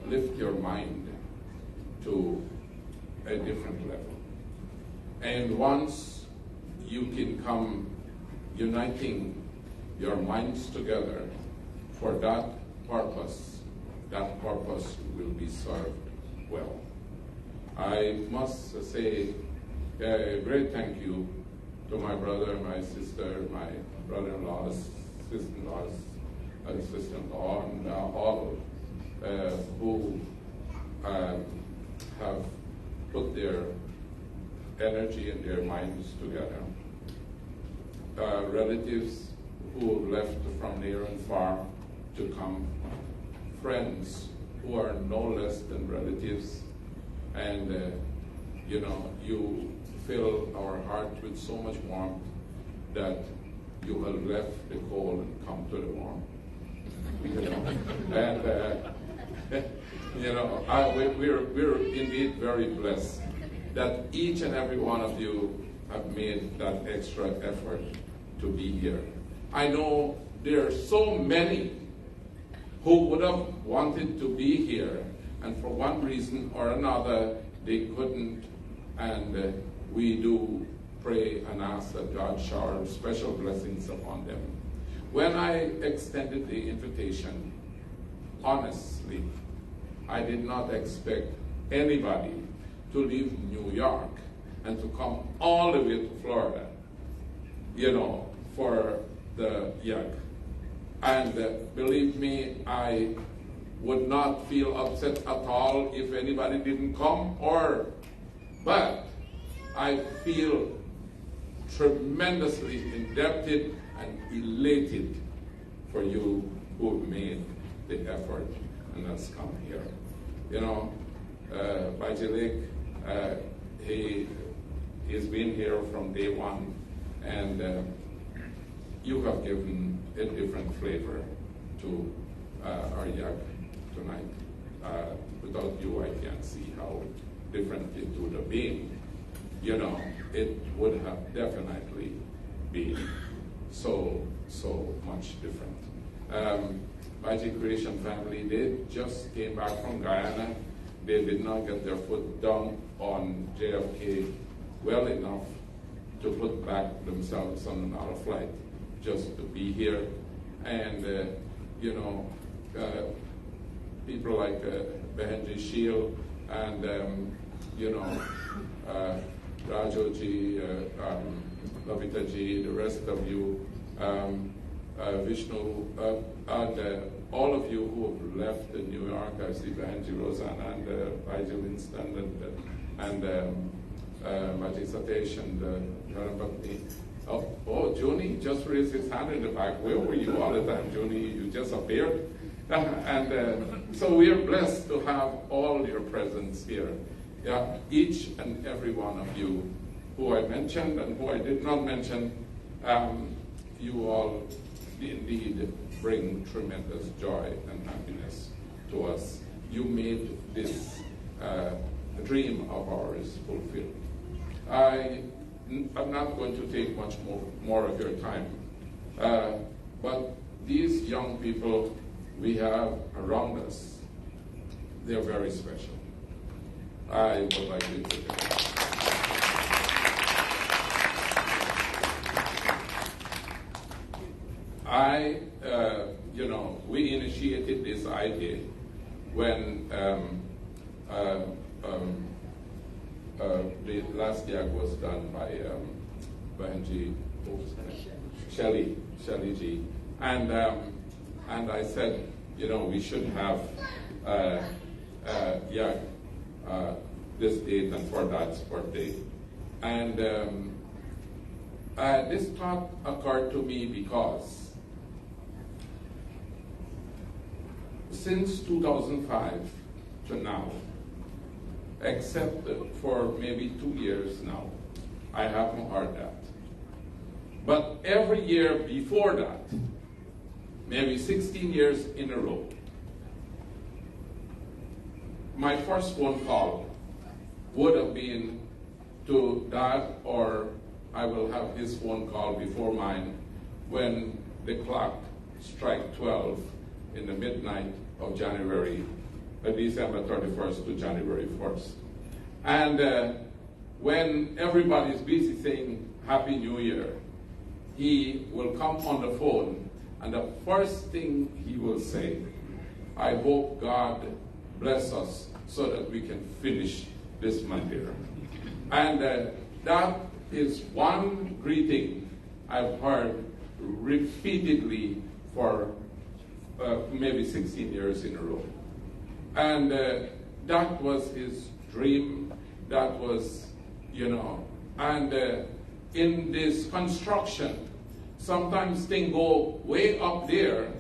lift your mind to a different level. And once you can come uniting your minds together for that purpose will be served well. I must say a great thank you to my brother, my sister, my brother-in-laws, sister-in-laws, sister-in-law, and all who have put their energy and their minds together. Relatives who have left from near and far to come, friends who are no less than relatives, and you fill our heart with so much warmth that you have left the cold and come to the warm. And we're indeed very blessed that each and every one of you have made that extra effort to be here. I know there are so many who would have wanted to be here, and for one reason or another they couldn't, and we do pray and ask that God shower special blessings upon them. When I extended the invitation, honestly, I did not expect anybody to leave New York and to come all the way to Florida, for the Yag. And believe me, I would not feel upset at all if anybody didn't come, but I feel tremendously indebted and elated for you who made the effort and has come here. Baljit, he's been here from day one, and you have given a different flavor to our Yag tonight. Without you, I can't see how different it would have been. It would have definitely been so much different. Baljit Creation family, they just came back from Guyana. They did not get their foot down on JFK well enough to put back themselves on another flight just to be here. And, people like Bhagwan Ram and, Rajoji, Lavitaji, the rest of you, Vishnu, and all of you who have left New York. I see Bhagwan Rosanna and Baljit Winston and Majid Satesh and Dharambatni. Oh, Juni just raised his hand in the back. Where were you all the time, Juni? You just appeared. And so we are blessed to have all your presence here. Yeah, each and every one of you who I mentioned and who I did not mention, you all indeed bring tremendous joy and happiness to us. You made this dream of ours fulfilled. I'm not going to take much more of your time, but these young people we have around us, they're very special. I would like you to we initiated this idea when the last Yag was done by Shelley Ji, and I said, we should have Yag this date and for Dad's birthday, and this thought occurred to me because since 2005 to now, except for maybe 2 years now, I haven't heard that. But every year before that, maybe 16 years in a row, my first phone call would have been to Dad, or I will have his phone call before mine when the clock strike 12 in the midnight of January, December 31st to January 1st. And when everybody's busy saying Happy New Year, he will come on the phone, and the first thing he will say, I hope God bless us so that we can finish this Mandir. And that is one greeting I've heard repeatedly for maybe 16 years in a row. And that was his dream. That was, and in this construction, sometimes things go way up there,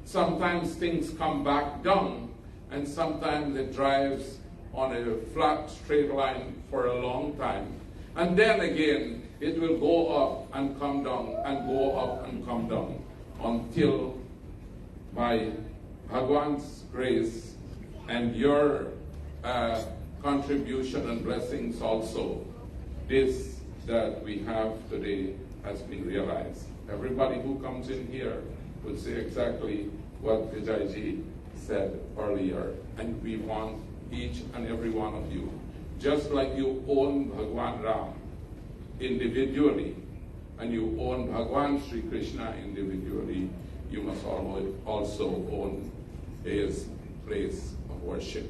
sometimes things come back down, and sometimes it drives on a flat, straight line for a long time. And then again, it will go up and come down, and go up and come down, until by Bhagwan's grace and your contribution and blessings also, this that we have today has been realized. Everybody who comes in here would say exactly what Vijayji said earlier, and we want each and every one of you, just like you own Bhagwan Ram individually, and you own Bhagwan Sri Krishna individually, you must also own his place of worship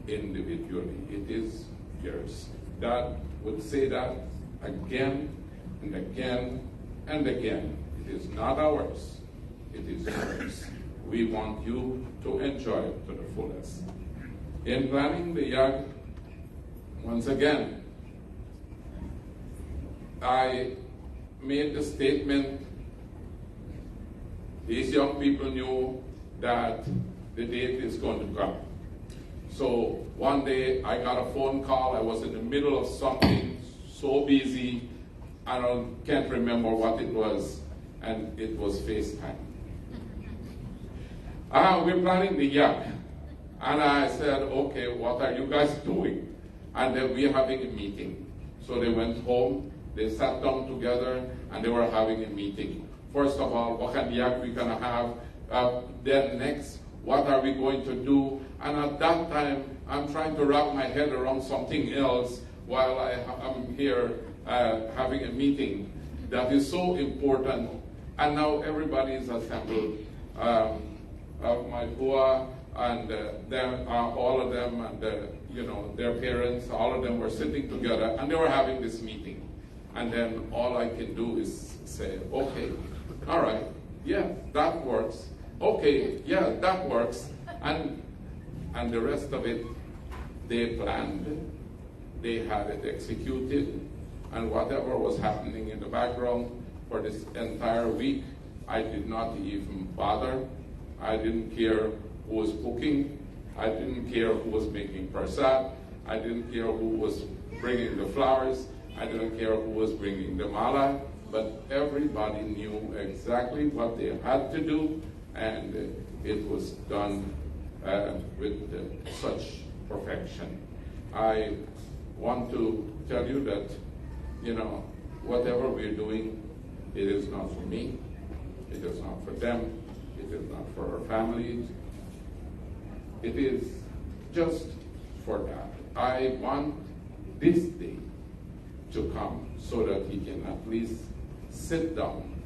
individually. It is yours. that would say that again and again and again. It is not ours, it is yours. We want you to enjoy it to the fullest. In planning the Yagna, once again, I made the statement, these young people knew that the date is going to come. So one day I got a phone call, I was in the middle of something, so busy, I can't remember what it was, and it was FaceTime. We're planning the Yagna. And I said, okay, what are you guys doing? And then we're having a meeting. So they went home, they sat down together, and they were having a meeting. First of all, what kind of Yagna we gonna have? Then next, what are we going to do? And at that time, I'm trying to wrap my head around something else while I'm here having a meeting that is so important. And now everybody is assembled. My Bua and all of them, and their parents, all of them were sitting together, and they were having this meeting. And then all I can do is say, okay, all right, yeah, that works. Okay, yeah, that works. And the rest of it, they planned, they had it executed, and whatever was happening in the background for this entire week, I did not even bother. I didn't care who was cooking. I didn't care who was making prasad. I didn't care who was bringing the flowers. I didn't care who was bringing the mala. But everybody knew exactly what they had to do, and it was done with such perfection. I want to tell you that, whatever we're doing, it is not for me, it is not for them, it is not for our families, it is just for that. I want this day to come so that he can at least sit down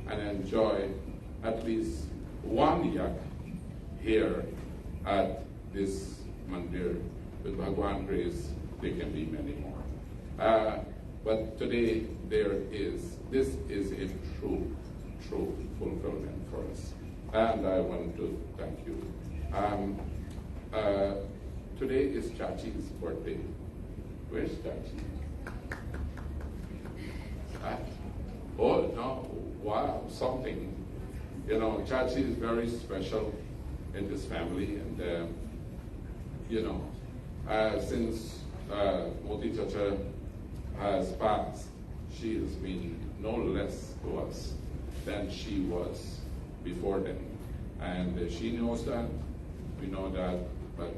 and enjoy at least one yak here at this Mandir. With Bhagwan grace, there can be many more. But today, this is a true fulfillment for us. And I want to thank you. Today is Chachi's birthday. Where's Chachi? Oh, no, wow, something. Chachi is very special in this family, and since Moti Chacha has passed, she has been no less to us than she was before then. And she knows that, we know that, but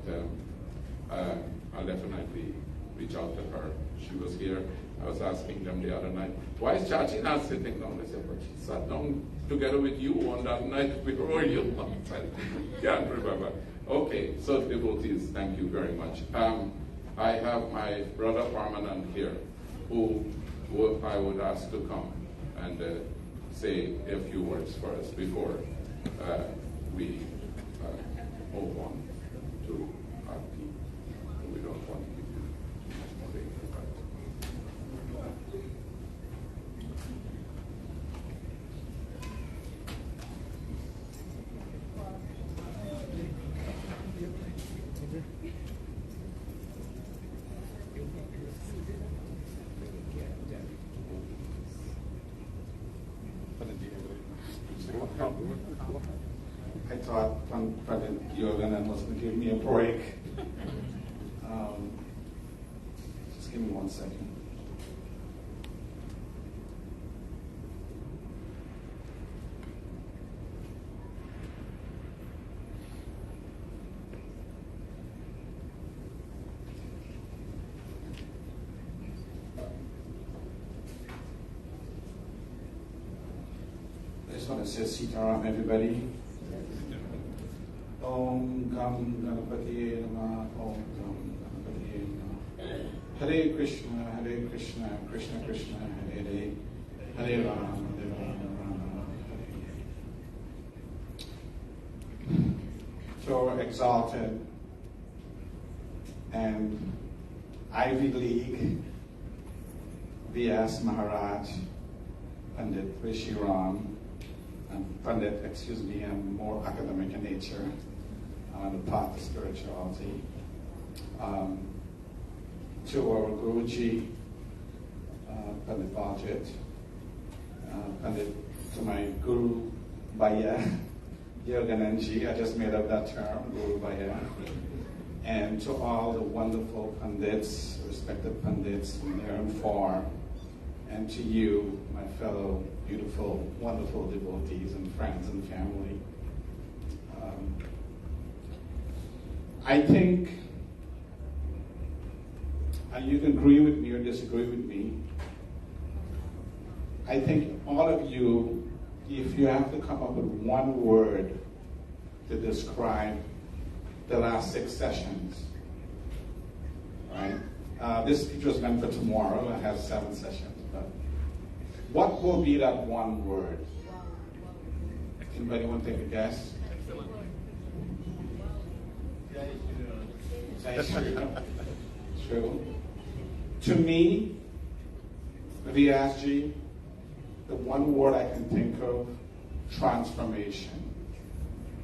I'll definitely reach out to her. She was here. I was asking them the other night, why is Chachi not sitting down? They said, but she sat down together with you on that night. Where were you? I can't remember. Okay, so devotees, thank you very much. I have my brother Parmanand here, who I would ask to come and say a few words for us before we move on to our team. We don't want to give you much more.
I thought Pandit Yagna was going to give me a break. Just give me 1 second. I just want to say Sitaram, everybody. Om Gam Ganapatiye Namah, Om Gam Ganapatiye Namah. Hare Krishna, Krishna Krishna, Hare Hare, Hare Rama, Rama, Hare. So exalted and Ivy League V.S. Maharaj, Pandit Rishi Ram, and Pandit, I'm more academic in nature, on the path of spirituality. To our Guruji, Pandit Baljit, to my Guru Bhaiya, Yagna, I just made up that term, Guru Bhaiya, and to all the wonderful Pandits, respected Pandits near and far, and to you, my fellow beautiful, wonderful devotees and friends and family. I think, and you can agree with me or disagree with me, I think all of you, if you have to come up with one word to describe the last 6 sessions, right? This speech was meant for tomorrow. I have 7 sessions, but what will be that one word? Anybody want to take a guess? True. To me, Vyaasji, the one word I can think of, transformation,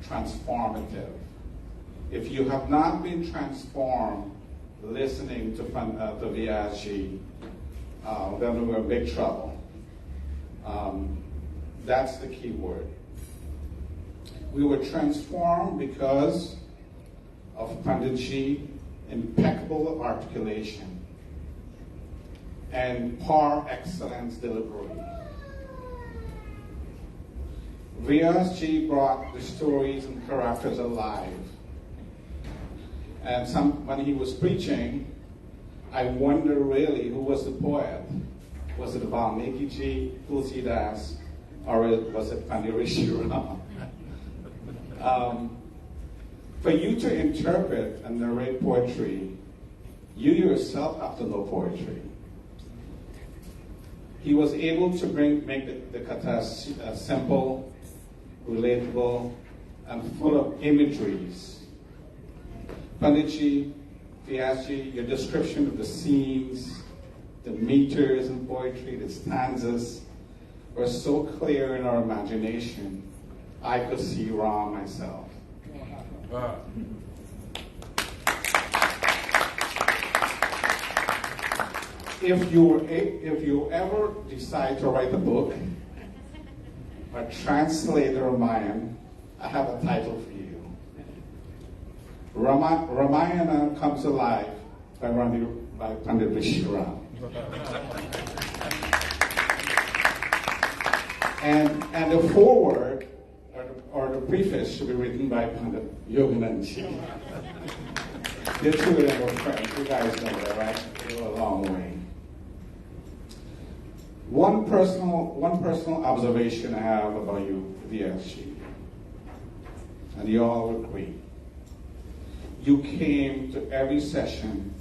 transformative. If you have not been transformed listening to Vyaasji, then we're in big trouble. That's the key word. We were transformed because of Panditji, impeccable articulation and par excellence delivery. Vyaasji brought the stories and characters alive. And when he was preaching, I wonder really who was the poet. Was it Valmiki, Tulsidas, or was it Pandit Rishi Ram? For you to interpret and narrate poetry, you yourself have to know poetry. He was able to make the katha simple, relatable, and full of imageries. Panditji, Vyaasji, your description of the scenes, the meters in poetry, the stanzas, were so clear in our imagination, I could see Ram myself. Wow. If you ever decide to write a book or translate the Ramayan, I have a title for you. Ramayana Comes Alive by Pandit Rishi Ram. And the foreword or the preface should be written by Pandit Yagna. The two of them were friends. You guys know that, right? They go a long way. One personal observation I have about you, Vyaasji, and you all agree. You came to every session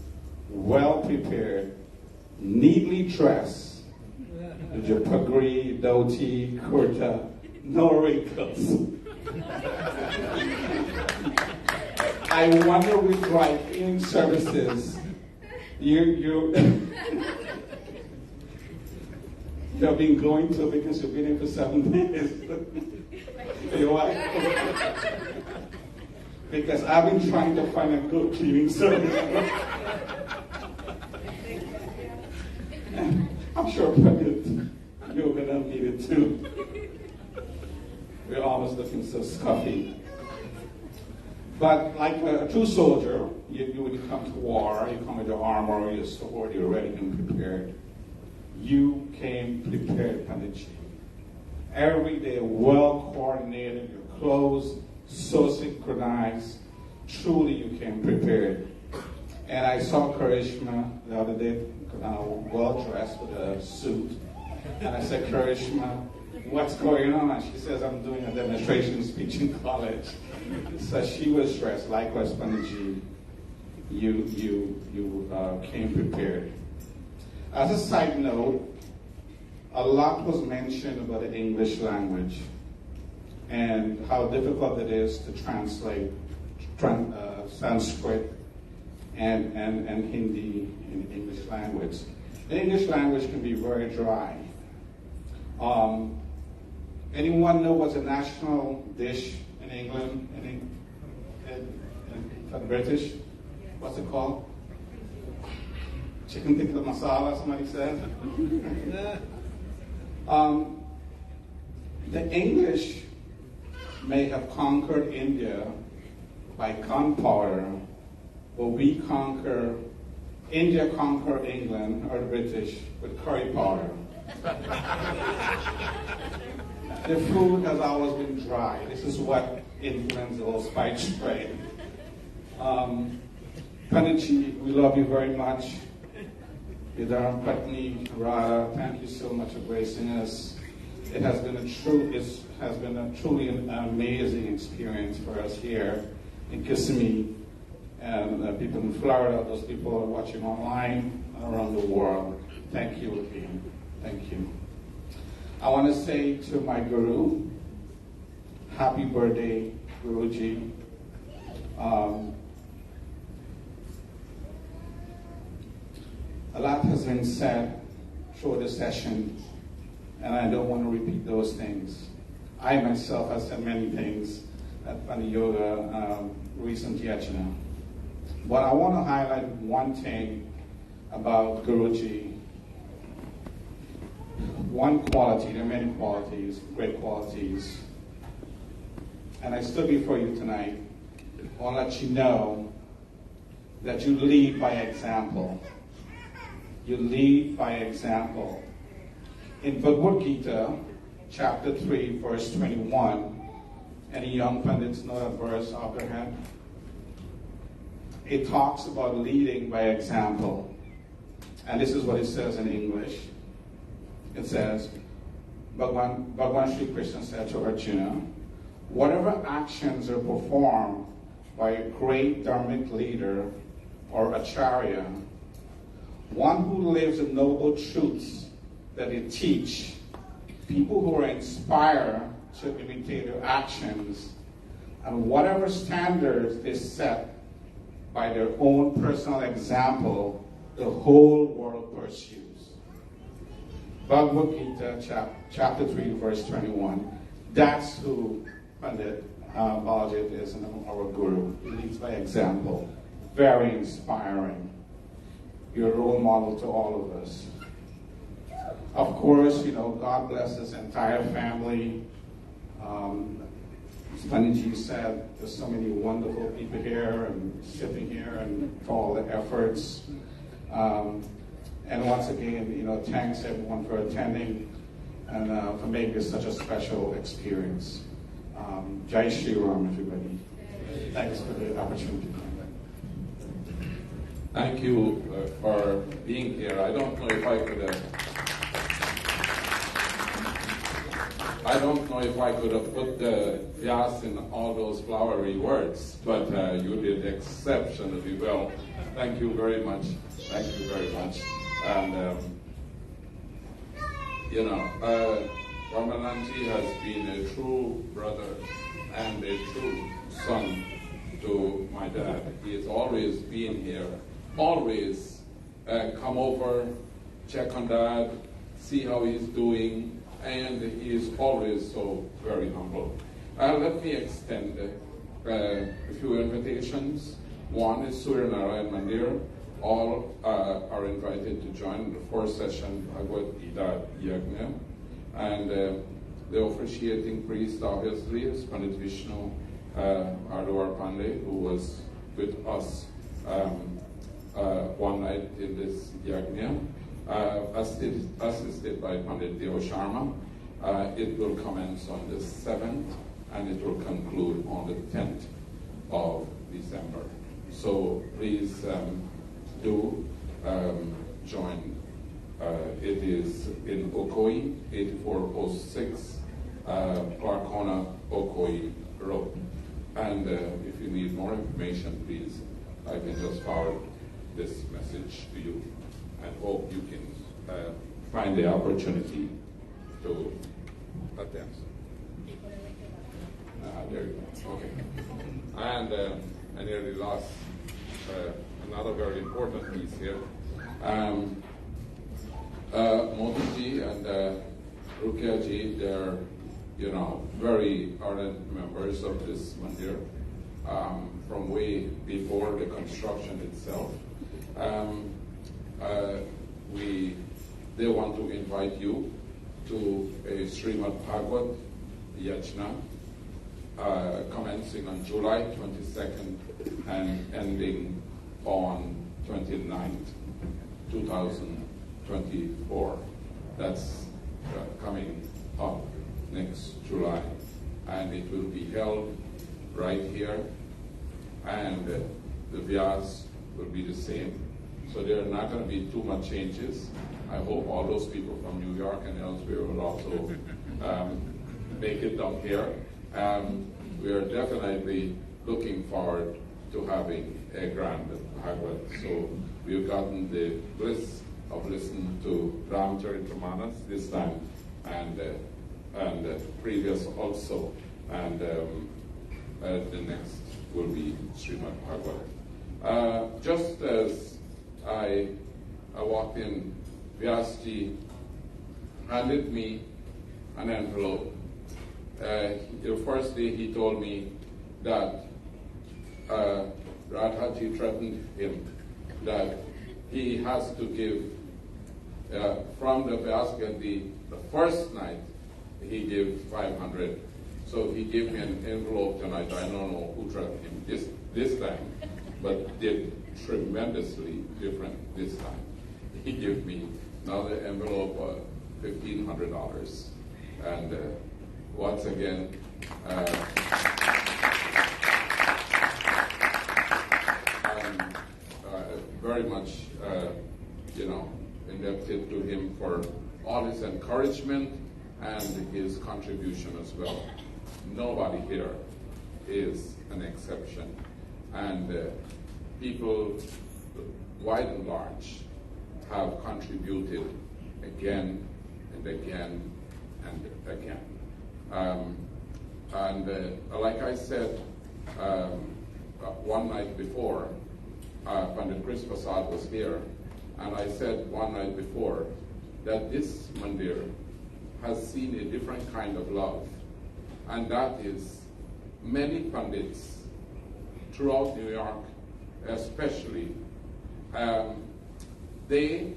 well prepared, neatly dressed, with your pagri, dhoti, kurta, no wrinkles. I wonder with dry cleaning services, you have been going to because you've been here for 7 days. You know why? Because I've been trying to find a good cleaning service. I'm sure Pandit you're gonna need it too. We're almost looking so scuffy. But like a true soldier, when you come to war, you come with your armor, your sword, you're ready and prepared. You came prepared, Panditji. Every day, well coordinated, your clothes so synchronized. Truly, you came prepared. And I saw Karishma the other day, well dressed with a suit. And I said, Karishma, what's going on? And she says, I'm doing a demonstration speech in college. So she was dressed. Likewise, Panditji, you came prepared. As a side note, a lot was mentioned about the English language and how difficult it is to translate Sanskrit and Hindi in English language. The English language can be very dry. Anyone know what's a national dish in England? For the British? What's it called? Chicken tikka masala, somebody said. The English may have conquered India by gunpowder, but India conquer England, or the British, with curry powder. The food has always been dry. This is what influenced the whole spice trade. Panditji, we love you very much. Yadam Patni Radha, thank you so much for gracing us. It has been a truly amazing experience for us here in Kissimmee, and people in Florida, those people who are watching online around the world. Thank you again. Thank you. I want to say to my Guru, happy birthday, Guruji. A lot has been said through the session, and I don't want to repeat those things. I myself have said many things at Pandit Yoga recent Yagna. But I want to highlight one thing about Guruji. One quality, there are many qualities, great qualities. And I stood before you tonight. I want to let you know that you lead by example. You lead by example. In Bhagwan Gita, chapter 3, verse 21, any young Pandits know that verse off their head? It talks about leading by example. And this is what it says in English. It says, Bhagwan Sri Krishna said to Arjuna, whatever actions are performed by a great dharmic leader or acharya, one who lives the noble truths that they teach, people who are inspired to imitate their actions, and whatever standards they set by their own personal example, the whole world pursues. Bhagavad Gita, chapter 3, verse 21. That's who Pandit Baljit is, our guru. He leads by example. Very inspiring. You're a role model to all of us. Of course, God bless his entire family. As Panditji said, there's so many wonderful people here and sitting here, and for all the efforts. And once again, thanks everyone for attending and for making this such a special experience. Jai Shri Ram, everybody. Thanks for the opportunity.
Thank you for being here. I don't know if I could have put the Vyas in all those flowery words, but you did exceptionally well. Thank you very much. Thank you very much. And Ramananji has been a true brother and a true son to my dad. He has always been here, always come over, check on Dad, see how he's doing, and he is always so very humble. Let me extend a few invitations. One is Surya Narayan Mandir. All are invited to join the fourth session Bhagavad Gita Yagna. And the officiating priest, obviously, is Pandit Vishnu Ardwar Pandey, who was with us one night in this Yagna, assisted by Pandit Deo Sharma. It will commence on the 7th, and it will conclude on the 10th of December. So please do join. It is in Ocoee, 8406 Clarkona, Ocoee Road. And if you need more information, please, I can just forward this message to you, and hope you can find the opportunity to attend. There you go. Okay. And I nearly lost another very important piece here. Modi ji and Rukia ji, they're, very ardent members of this Mandir from way before the construction itself. They want to invite you to a Srimad Bhagavad Yagna commencing on July 22nd and ending on 29th, 2024. That's coming up next July. And it will be held right here, and the Vyas will be the same. So there are not going to be too much changes. I hope all those people from New York and elsewhere will also make it down here. We are definitely looking forward to having a grand Bhagavad. So we've gotten the bliss of listening to Ram Charitamanas this time, and previous also, and the next will be Srimad Bhagavad. Just as I walked in, Vyaasji handed me an envelope. The first day he told me that Radhaji threatened him that he has to give from the basket the first night he gave 500. So he gave me an envelope tonight. I don't know who threatened him this time, but did tremendously different this time. He gave me another envelope of $1,500, and once again, I'm very much, indebted to him for all his encouragement and his contribution as well. Nobody here is an exception, and people, wide and large, have contributed again and again and again. Like I said one night before, Pandit Ramnarain Persaud was here, and I said one night before that this Mandir has seen a different kind of love, and that is many Pandits throughout New York especially, they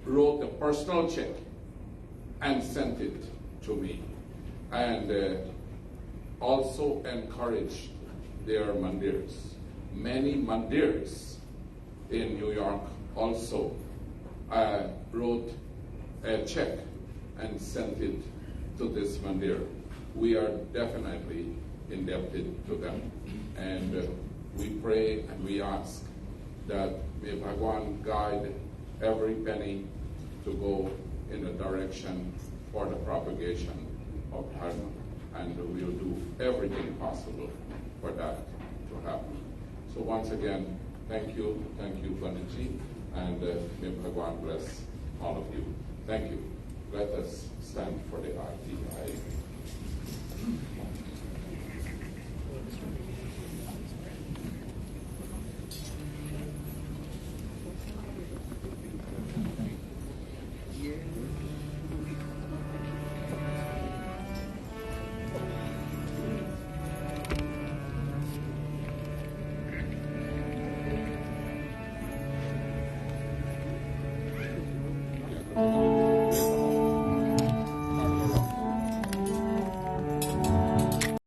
wrote a personal check and sent it to me, and also encouraged their Mandirs. Many Mandirs in New York also wrote a check and sent it to this Mandir. We are definitely indebted to them, and we pray and we ask that may Bhagwan guide every penny to go in the direction for the propagation of Dharma, and we'll do everything possible for that to happen. So once again, thank you, Panditji, and may Bhagwan bless all of you. Thank you. Let us stand for the RTI.